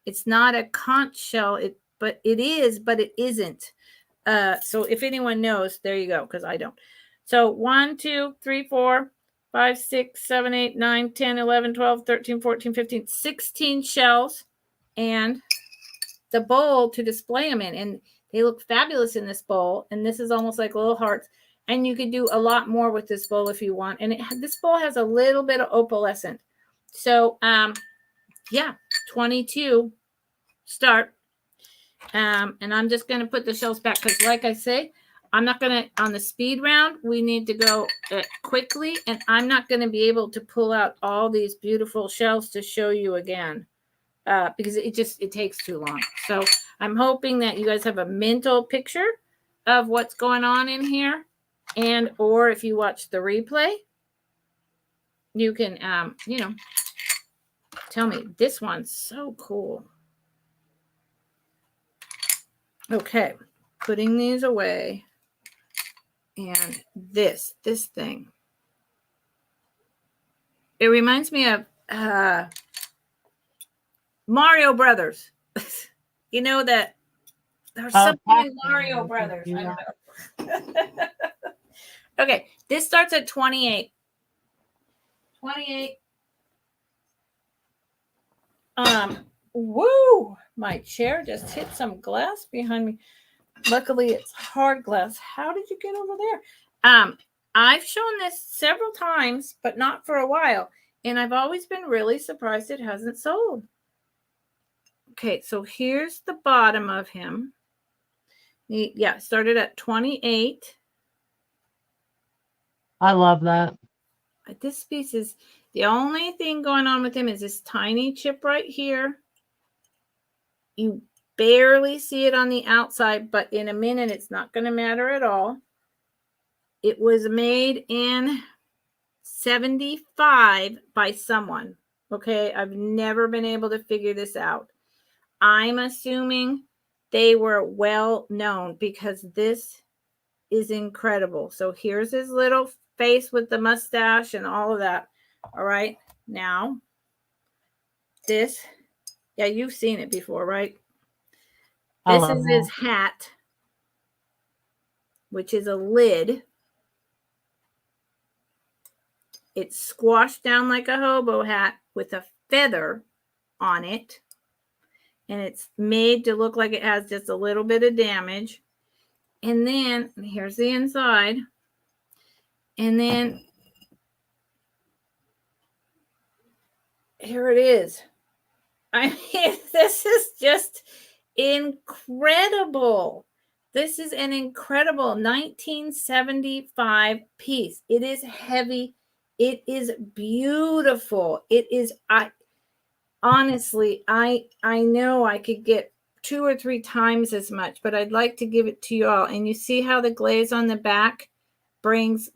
It's not a conch shell, but it is, but it isn't. So if anyone knows, there you go, because I don't. So 1, 2, 3, 4, 5, 6, 7, 8, 9, 10, 11, 12, 13, 14, 15, 16 shells and the bowl to display them in. And they look fabulous in this bowl. And this is almost like little hearts. And you could do a lot more with this bowl if you want. And this bowl has a little bit of opalescent. So, yeah, 22 start. And I'm just going to put the shells back because, like I say, I'm not going to, on the speed round, we need to go quickly. And I'm not going to be able to pull out all these beautiful shells to show you again because it takes too long. So I'm hoping that you guys have a mental picture of what's going on in here. And, or if you watch the replay, you can, tell me this one's so cool. Okay, putting these away. And this thing. It reminds me of Mario Brothers. You know that there's something in Mario Brothers. I don't know. Okay, this starts at 28. 28. Woo! My chair just hit some glass behind me. Luckily, it's hard glass. How did you get over there? I've shown this several times, but not for a while. And I've always been really surprised it hasn't sold. Okay, so here's the bottom of him. Yeah, started at 28. I love that. This piece is, the only thing going on with him is this tiny chip right here. You barely see it on the outside, but in a minute, it's not going to matter at all. It was made in 75 by someone. Okay, I've never been able to figure this out. I'm assuming they were well known because this is incredible. So here's his little face with the mustache and all of that. All right, now. This, yeah, you've seen it before, right? This is his hat, which is a lid. It's squashed down like a hobo hat with a feather on it. And it's made to look like it has just a little bit of damage. And then, here's the inside. And then, here it is. I mean, this is just incredible. This is an incredible 1975 piece. It is heavy. It is beautiful. It is, honestly, I know I could get 2 or 3 times as much, but I'd like to give it to you all. And you see how the glaze on the back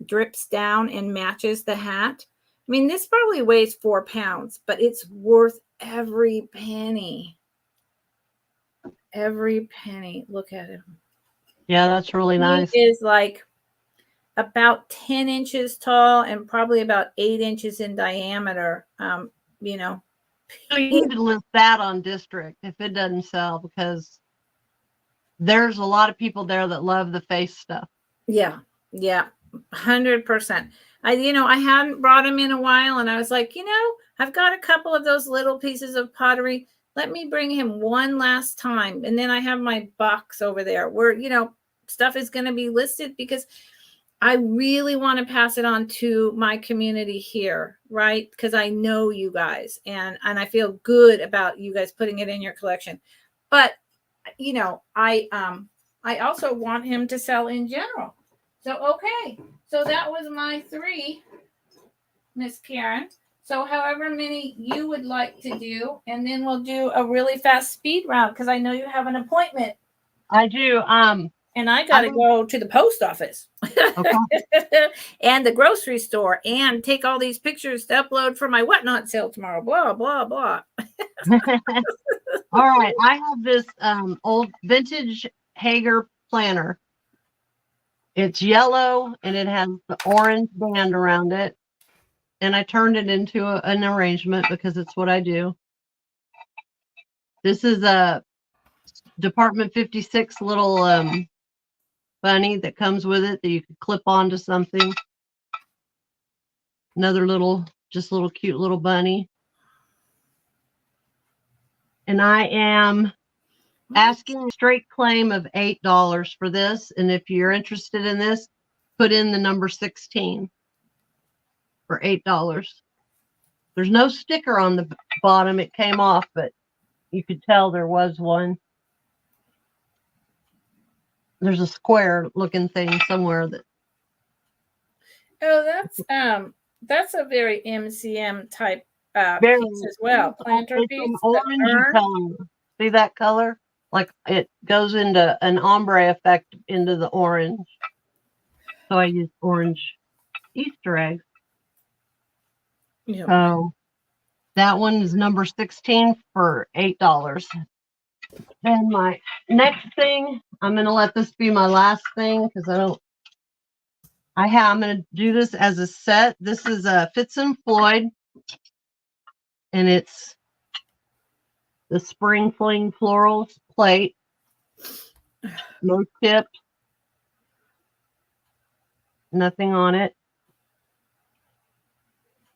drips down and matches the hat? I mean, this probably weighs 4 pounds, but it's worth every penny. Every penny. Look at him. Yeah, that's really nice. He is like about 10 inches tall and probably about 8 inches in diameter. You know, so you need to list that on District if it doesn't sell, because there's a lot of people there that love the face stuff. Yeah, 100%. I hadn't brought him in a while, and I was like, I've got a couple of those little pieces of pottery. Let me bring him one last time. And then I have my box over there where, stuff is going to be listed, because I really want to pass it on to my community here, right? Because I know you guys, and I feel good about you guys putting it in your collection. But, I also want him to sell in general. So, okay. So that was my 3, Miss Karen. So however many you would like to do, and then we'll do a really fast speed round, because I know you have an appointment. I do. And I got to go to the post office and the grocery store and take all these pictures to upload for my whatnot sale tomorrow. Blah, blah, blah. All right. I have this old vintage Hager planner. It's yellow and it has the orange band around it. And I turned it into an arrangement because it's what I do. This is a Department 56 little bunny that comes with it that you could clip onto something. Another little cute little bunny. And I am asking a straight claim of $8 for this. And if you're interested in this, put in the number 16 for $8. There's no sticker on the bottom. It came off, but you could tell there was one. There's a square looking thing somewhere that. Oh, that's a very MCM type piece as well. Planter piece. Orange color. See that color? Like it goes into an ombre effect into the orange. So I use orange Easter eggs. Yep. So that one is number 16 for $8. And my next thing, I'm going to let this be my last thing because I'm going to do this as a set. This is a Fitz and Floyd, and it's the Spring Fling Florals plate. No tip. Nothing on it.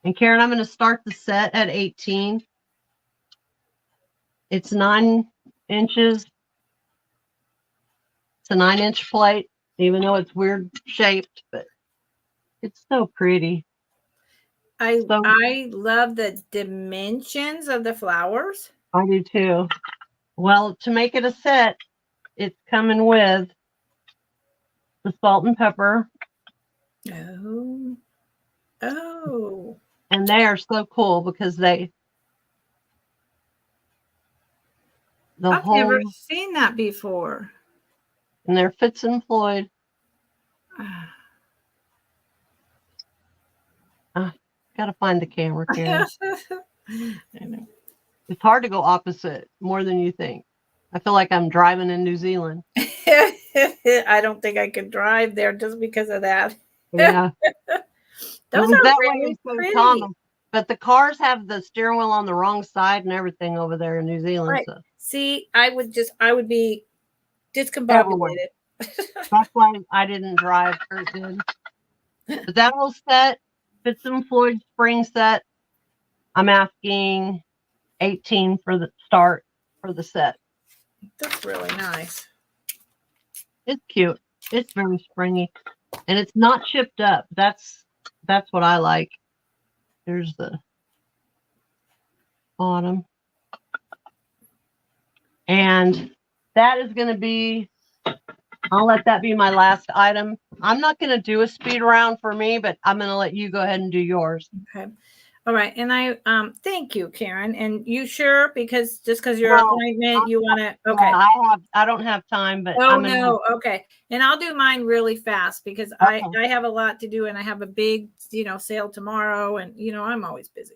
And Karen, I'm going to start the set at 18. It's 9 inches. It's a 9-inch plate, even though it's weird shaped, but it's so pretty. I love the dimensions of the flowers. I do too. Well, to make it a set, it's coming with the salt and pepper. Oh. And they are so cool because I've never seen that before. And they're Fitz and Floyd. Gotta find the camera, Karen. I know. It's hard to go opposite more than you think. I feel like I'm driving in New Zealand. I don't think I could drive there just because of that. Yeah. Those are really pretty. Thomas, but the cars have the steering wheel on the wrong side and everything over there in New Zealand. Right. So. See, I would be discombobulated. That's why I didn't drive. Kurt did. But that whole set, Fitz and Floyd spring set, I'm asking 18 for the start for the set. That's really nice. It's cute. It's very springy, and it's not shipped up. That's what I like. There's the bottom, and that is going to be. I'll let that be my last item. I'm not going to do a speed round for me, but I'm going to let you go ahead and do yours. Okay. All right. And I thank you, Karen. And you sure? Because just because your appointment, you want to okay. I don't have time, but okay. And I'll do mine really fast because I have a lot to do and I have a big, sale tomorrow and I'm always busy.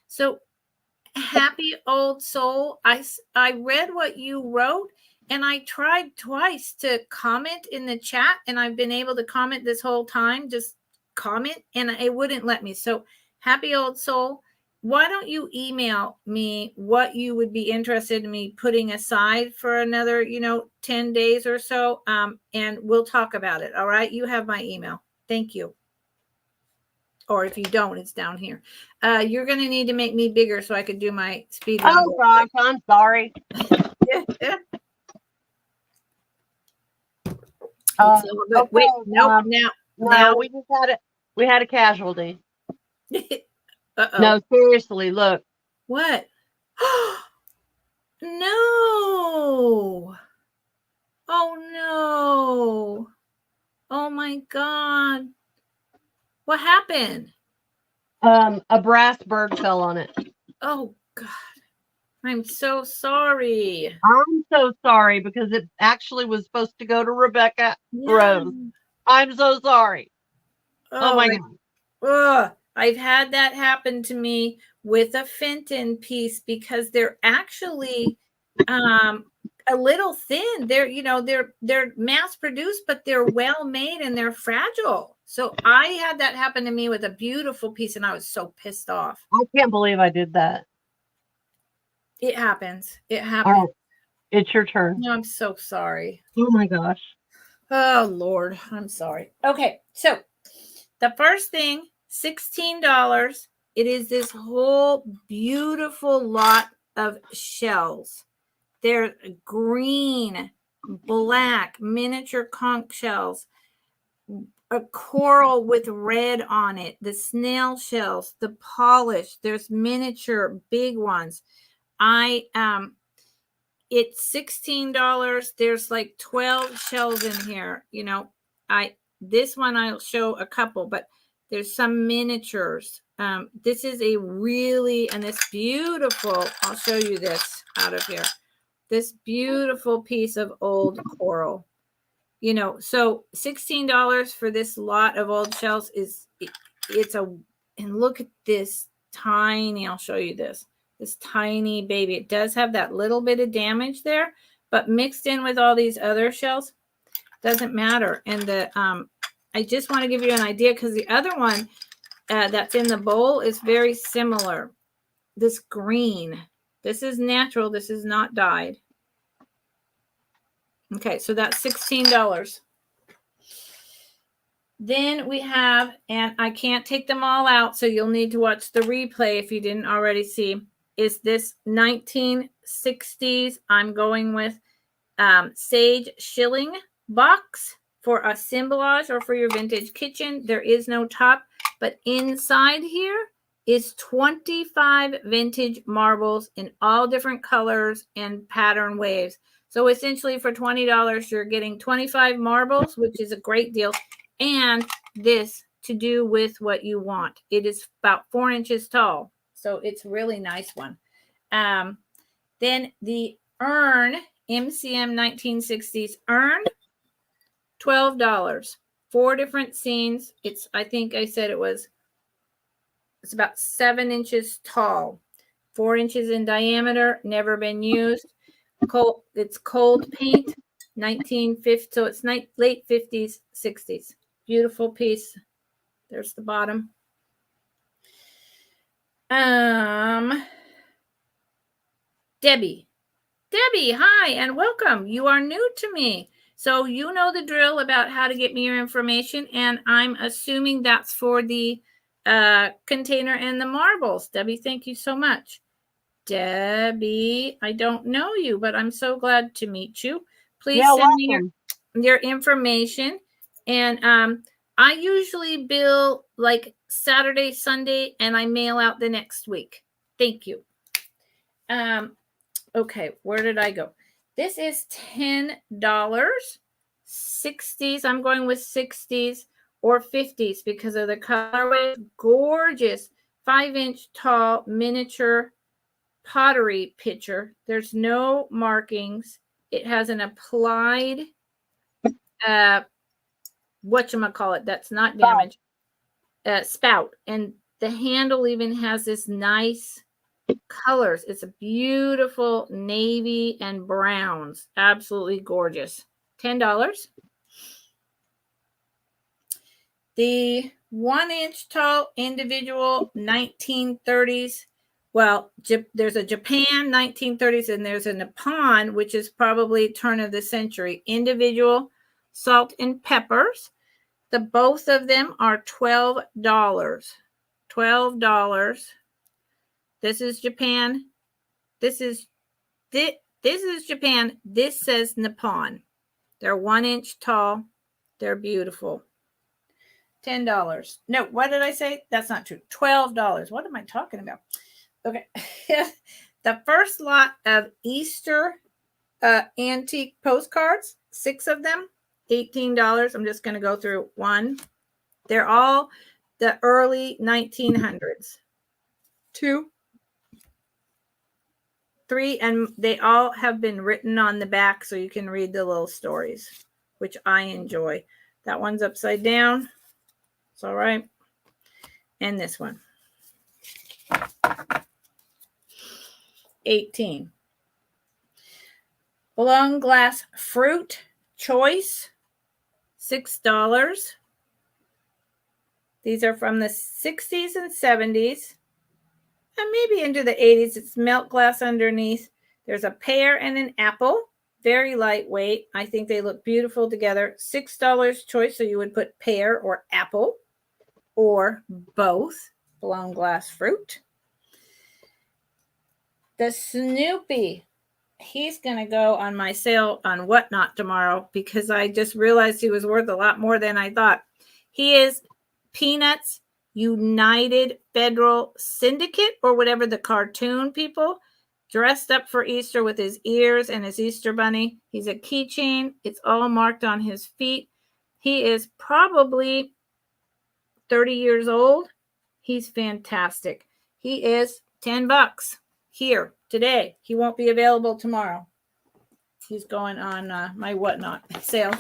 So happy old soul. I read what you wrote. And I tried twice to comment in the chat, and I've been able to comment this whole time, just comment, and it wouldn't let me. So, happy old soul, why don't you email me what you would be interested in me putting aside for another, 10 days or so, and we'll talk about it. All right? You have my email. Thank you. Or if you don't, it's down here. You're going to need to make me bigger so I could do my speed round. Oh, gosh, I'm sorry. Okay. Wait, nope. Now we just had it. We had a casualty. Uh-oh. No, seriously, look. What? No. Oh no. Oh my God. What happened? A brass bird fell on it. Oh God. I'm so sorry. I'm so sorry because it actually was supposed to go to Rebecca Rose. I'm so sorry. Oh my God. I've had that happen to me with a Fenton piece because they're actually a little thin. They're mass produced, but they're well made and they're fragile. So I had that happen to me with a beautiful piece and I was so pissed off. I can't believe I did that. It happens. It happens. All right. It's your turn. No, I'm so sorry. Oh my gosh. Oh Lord, I'm sorry. Okay, so the first thing, $16. It is this whole beautiful lot of shells. They're green, black, miniature conch shells, a coral with red on it, the snail shells, the polish. There's miniature big ones. It's $16. There's like 12 shells in here. This one I'll show a couple, but there's some miniatures. This is this beautiful, I'll show you this out of here. This beautiful piece of old coral. So $16 for this lot of old shells and look at this tiny, I'll show you this tiny baby. It does have that little bit of damage there, but mixed in with all these other shells, doesn't matter. And I just want to give you an idea because the other one that's in the bowl is very similar. This green, this is natural. This is not dyed. Okay, so that's $16. Then we have, and I can't take them all out, so you'll need to watch the replay if you didn't already see, is this 1960s. I'm going with sage shilling box for a assemblage or for your vintage kitchen. There is no top, but inside here is 25 vintage marbles in all different colors and pattern waves. So essentially for $20, you're getting 25 marbles, which is a great deal. And this to do with what you want. It is about 4 inches tall. So it's a really nice one. Then the urn, MCM 1960s urn, $12. 4 different scenes. I think I said it's about 7 inches tall, 4 inches in diameter, never been used. It's cold paint, 1950, so it's late 50s, 60s. Beautiful piece. There's the bottom. Debbie, hi, and welcome. You are new to me. So you know the drill about how to get me your information, and I'm assuming that's for the container and the marbles. Debbie, thank you so much. Debbie, I don't know you, but I'm so glad to meet you. Please send me your information. And I usually bill like Saturday, Sunday, and I mail out the next week. Thank you. Okay, where did I go? This is $10. 60s. I'm going with 60s or 50s because of the colorway. Gorgeous 5-inch tall miniature pottery pitcher. There's no markings. It has an applied whatchamacallit, that's not damaged, spout. And the handle even has this nice colors. It's a beautiful navy and browns. Absolutely gorgeous. $10. The 1-inch tall individual 1930s. Well, there's a Japan 1930s and there's a Nippon, which is probably turn of the century. Individual salt and peppers. The both of them are $12. $12. This is Japan. This is Japan. This says Nippon. They're 1-inch tall. They're beautiful. $10. No, what did I say? That's not true. $12. What am I talking about? Okay. The first lot of Easter antique postcards, 6 of them, $18. I'm just going to go through one. They're all the early 1900s. 2, 3, and they all have been written on the back so you can read the little stories, which I enjoy. That one's upside down. It's all right. And this one. 18. Blown glass fruit choice, $6. These are from the 60s and 70s. And maybe into the 80s. It's melt glass underneath. There's a pear and an apple. Very lightweight. I think they look beautiful together. $6 choice. So you would put pear or apple or both. Blown glass fruit. The Snoopy. He's going to go on my sale on Whatnot tomorrow because I just realized he was worth a lot more than I thought. He is Peanuts United Federal Syndicate or whatever, the cartoon people, dressed up for Easter with his ears and his Easter bunny. He's a keychain. It's all marked on his feet. He is probably 30 years old. He's fantastic. He is $10 here today. He won't be available tomorrow. He's going on my Whatnot sale.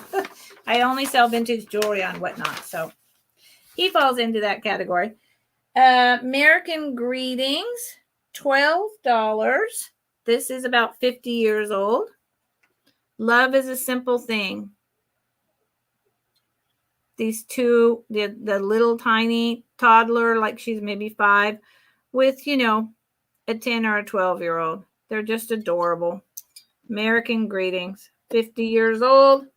I only sell vintage jewelry on Whatnot, so he falls into that category. American Greetings, $12. This is about 50 years old. Love is a simple thing. These two, the little tiny toddler, like she's maybe 5, with, you know, a 10 or a 12-year-old. They're just adorable. American Greetings, 50 years old.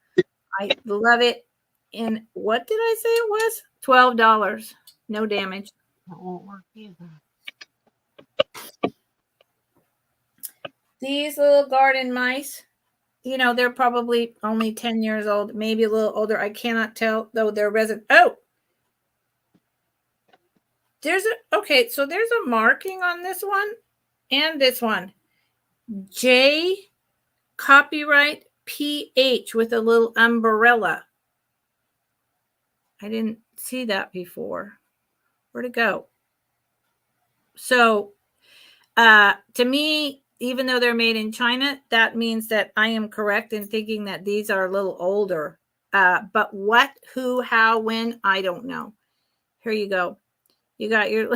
I love it. And what did I say it was? $12. No damage. That won't work either. These little garden mice, you know, they're probably only 10 years old, maybe a little older. I cannot tell, though they're resident. Oh, okay, so there's a marking on this one and this one. J copyright PH with a little umbrella. I didn't see that before. Where'd it go? So to me, even though they're made in China, that means that I am correct in thinking that these are a little older. But what, who, how, when, I don't know. Here you go. You got your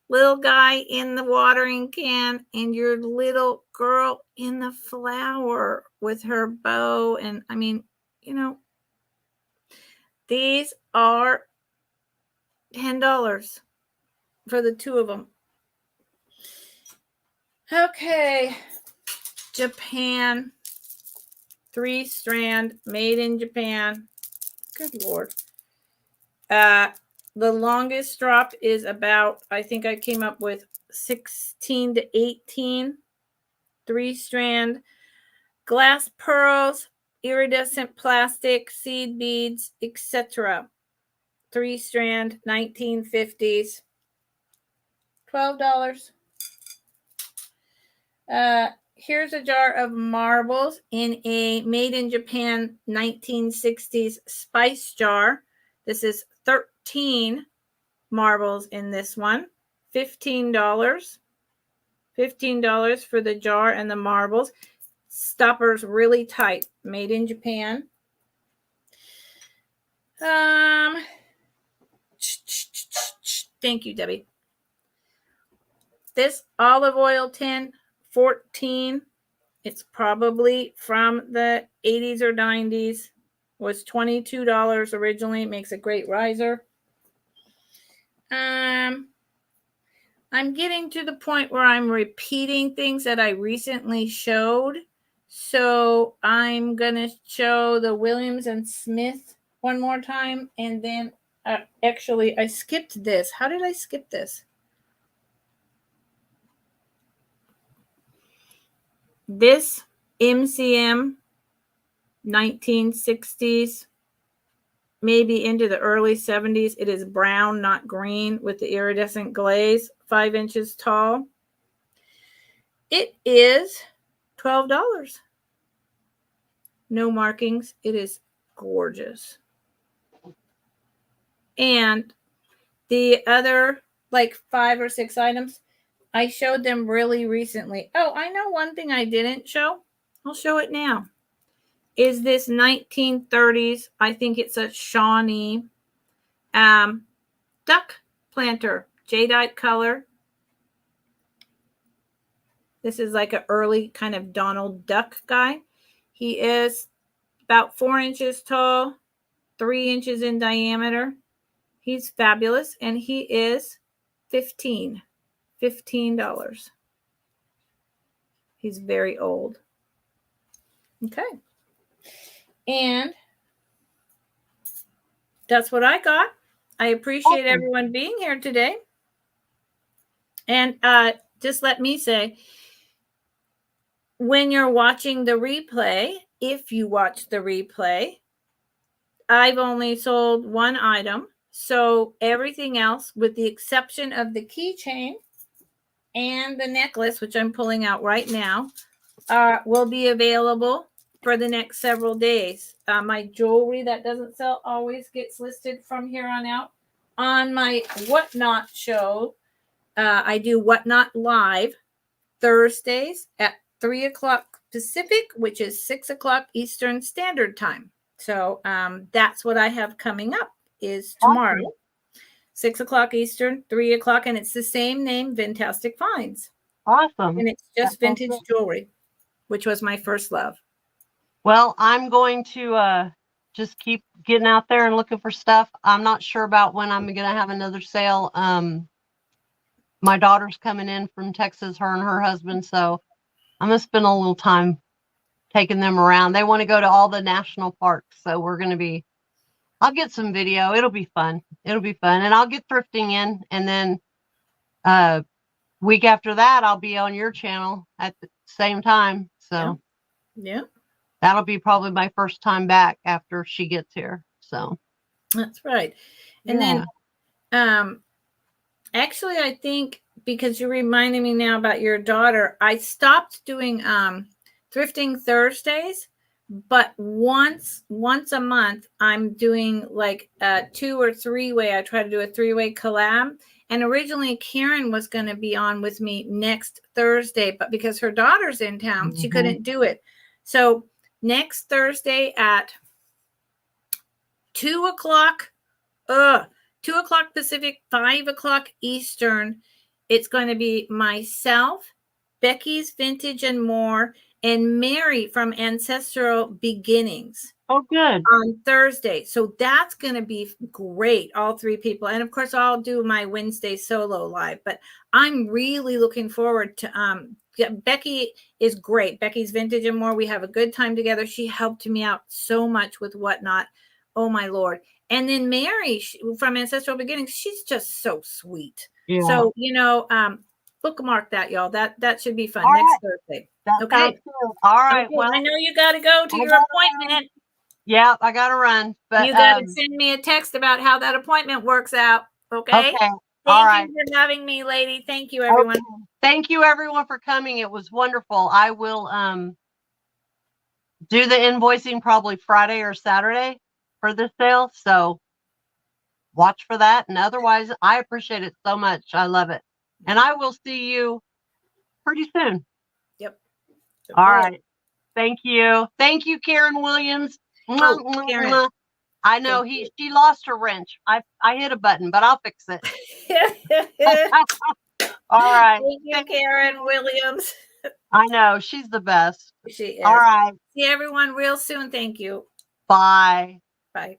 little guy in the watering can and your little girl in the flower with her bow. And I mean, you know, these are $10 for the two of them. Okay. Japan. 3-strand, made in Japan. Good Lord. The longest drop is about, I think I came up with 16 to 18. 3-strand. Glass pearls, iridescent plastic, seed beads, etc. 3-strand, 1950s. $12. Here's a jar of marbles in a made in Japan 1960s spice jar. This is 13 marbles in this one. $15. $15 for the jar and the marbles. Stoppers really tight. Made in Japan. Thank you, Debbie. This olive oil tin, 14. It's probably from the 80s or 90s. Was $22 originally. It makes a great riser. I'm getting to the point where I'm repeating things that I recently showed. So I'm going to show the Williams and Smith one more time. And then actually, I skipped this. How did I skip this? This MCM 1960s, maybe into the early 70s. It is brown, not green, with the iridescent glaze, 5 inches tall. It is $12. No markings. It is gorgeous. And the other, like 5 or 6 items, I showed them really recently. Oh, I know one thing I didn't show. I'll show it now. Is this 1930s? I think it's a Shawnee duck planter, jadeite color. This is like an early kind of Donald Duck guy. He is about 4 inches tall, 3 inches in diameter. He's fabulous, and he is $15. He's very old. Okay. And that's what I got. I appreciate everyone being here today. And just let me say, when you're watching the replay, if you watch the replay, I've only sold 1 item. So everything else, with the exception of the keychain and the necklace, which I'm pulling out right now, will be available for the next several days. My jewelry that doesn't sell always gets listed from here on out. On my Whatnot show, I do Whatnot Live Thursdays at 3 o'clock Pacific, which is 6 o'clock Eastern Standard Time. So that's what I have coming up is tomorrow, awesome. 6 o'clock Eastern, 3 o'clock, and it's the same name, Fantastic Finds. Awesome. And it's just vintage jewelry, which was my first love. Well, I'm going to just keep getting out there and looking for stuff. I'm not sure about when I'm going to have another sale. My daughter's coming in from Texas, her and her husband, so I'm going to spend a little time taking them around. They want to go to all the national parks, so we're going to be, I'll get some video. It'll be fun. It'll be fun. And I'll get thrifting in, and then week after that, I'll be on your channel at the same time. So yeah. That'll be probably my first time back after she gets here. So that's right. And then actually, I think because you reminded me now about your daughter, I stopped doing thrifting Thursdays, but once a month I'm doing like a 2 or 3 way. I try to do a 3-way collab. And originally Karen was going to be on with me next Thursday, but because her daughter's in town, she couldn't do it. So next Thursday at 2 o'clock, 2 o'clock Pacific, 5 o'clock Eastern, it's going to be myself, Becky's Vintage and More, and Mary from Ancestral Beginnings. Oh, good. On Thursday. So that's going to be great. All 3 people. And of course, I'll do my Wednesday solo live, but I'm really looking forward to, Becky is great. Becky's Vintage and More. We have a good time together. She helped me out so much with whatnot. Oh my Lord. And then Mary from Ancestral Beginnings, she's just so sweet. Yeah. So, bookmark that, y'all. That should be fun next Thursday. That sounds good. All right. Okay. Well, I know you got to go to your appointment. Yeah, I got to run. But you got to send me a text about how that appointment works out. Okay. Okay. Thank you for having me, lady. Thank you, everyone. Okay. Thank you, everyone, for coming. It was wonderful. I will do the invoicing probably Friday or Saturday for this sale. So watch for that. And otherwise, I appreciate it so much. I love it. And I will see you pretty soon. Yep. All right. Thank you. Thank you, Karen Williams. Karen. I know she lost her wrench. I hit a button, but I'll fix it. All right. Thank you, Karen Williams. I know. She's the best. She is. All right. See everyone real soon. Thank you. Bye. Bye.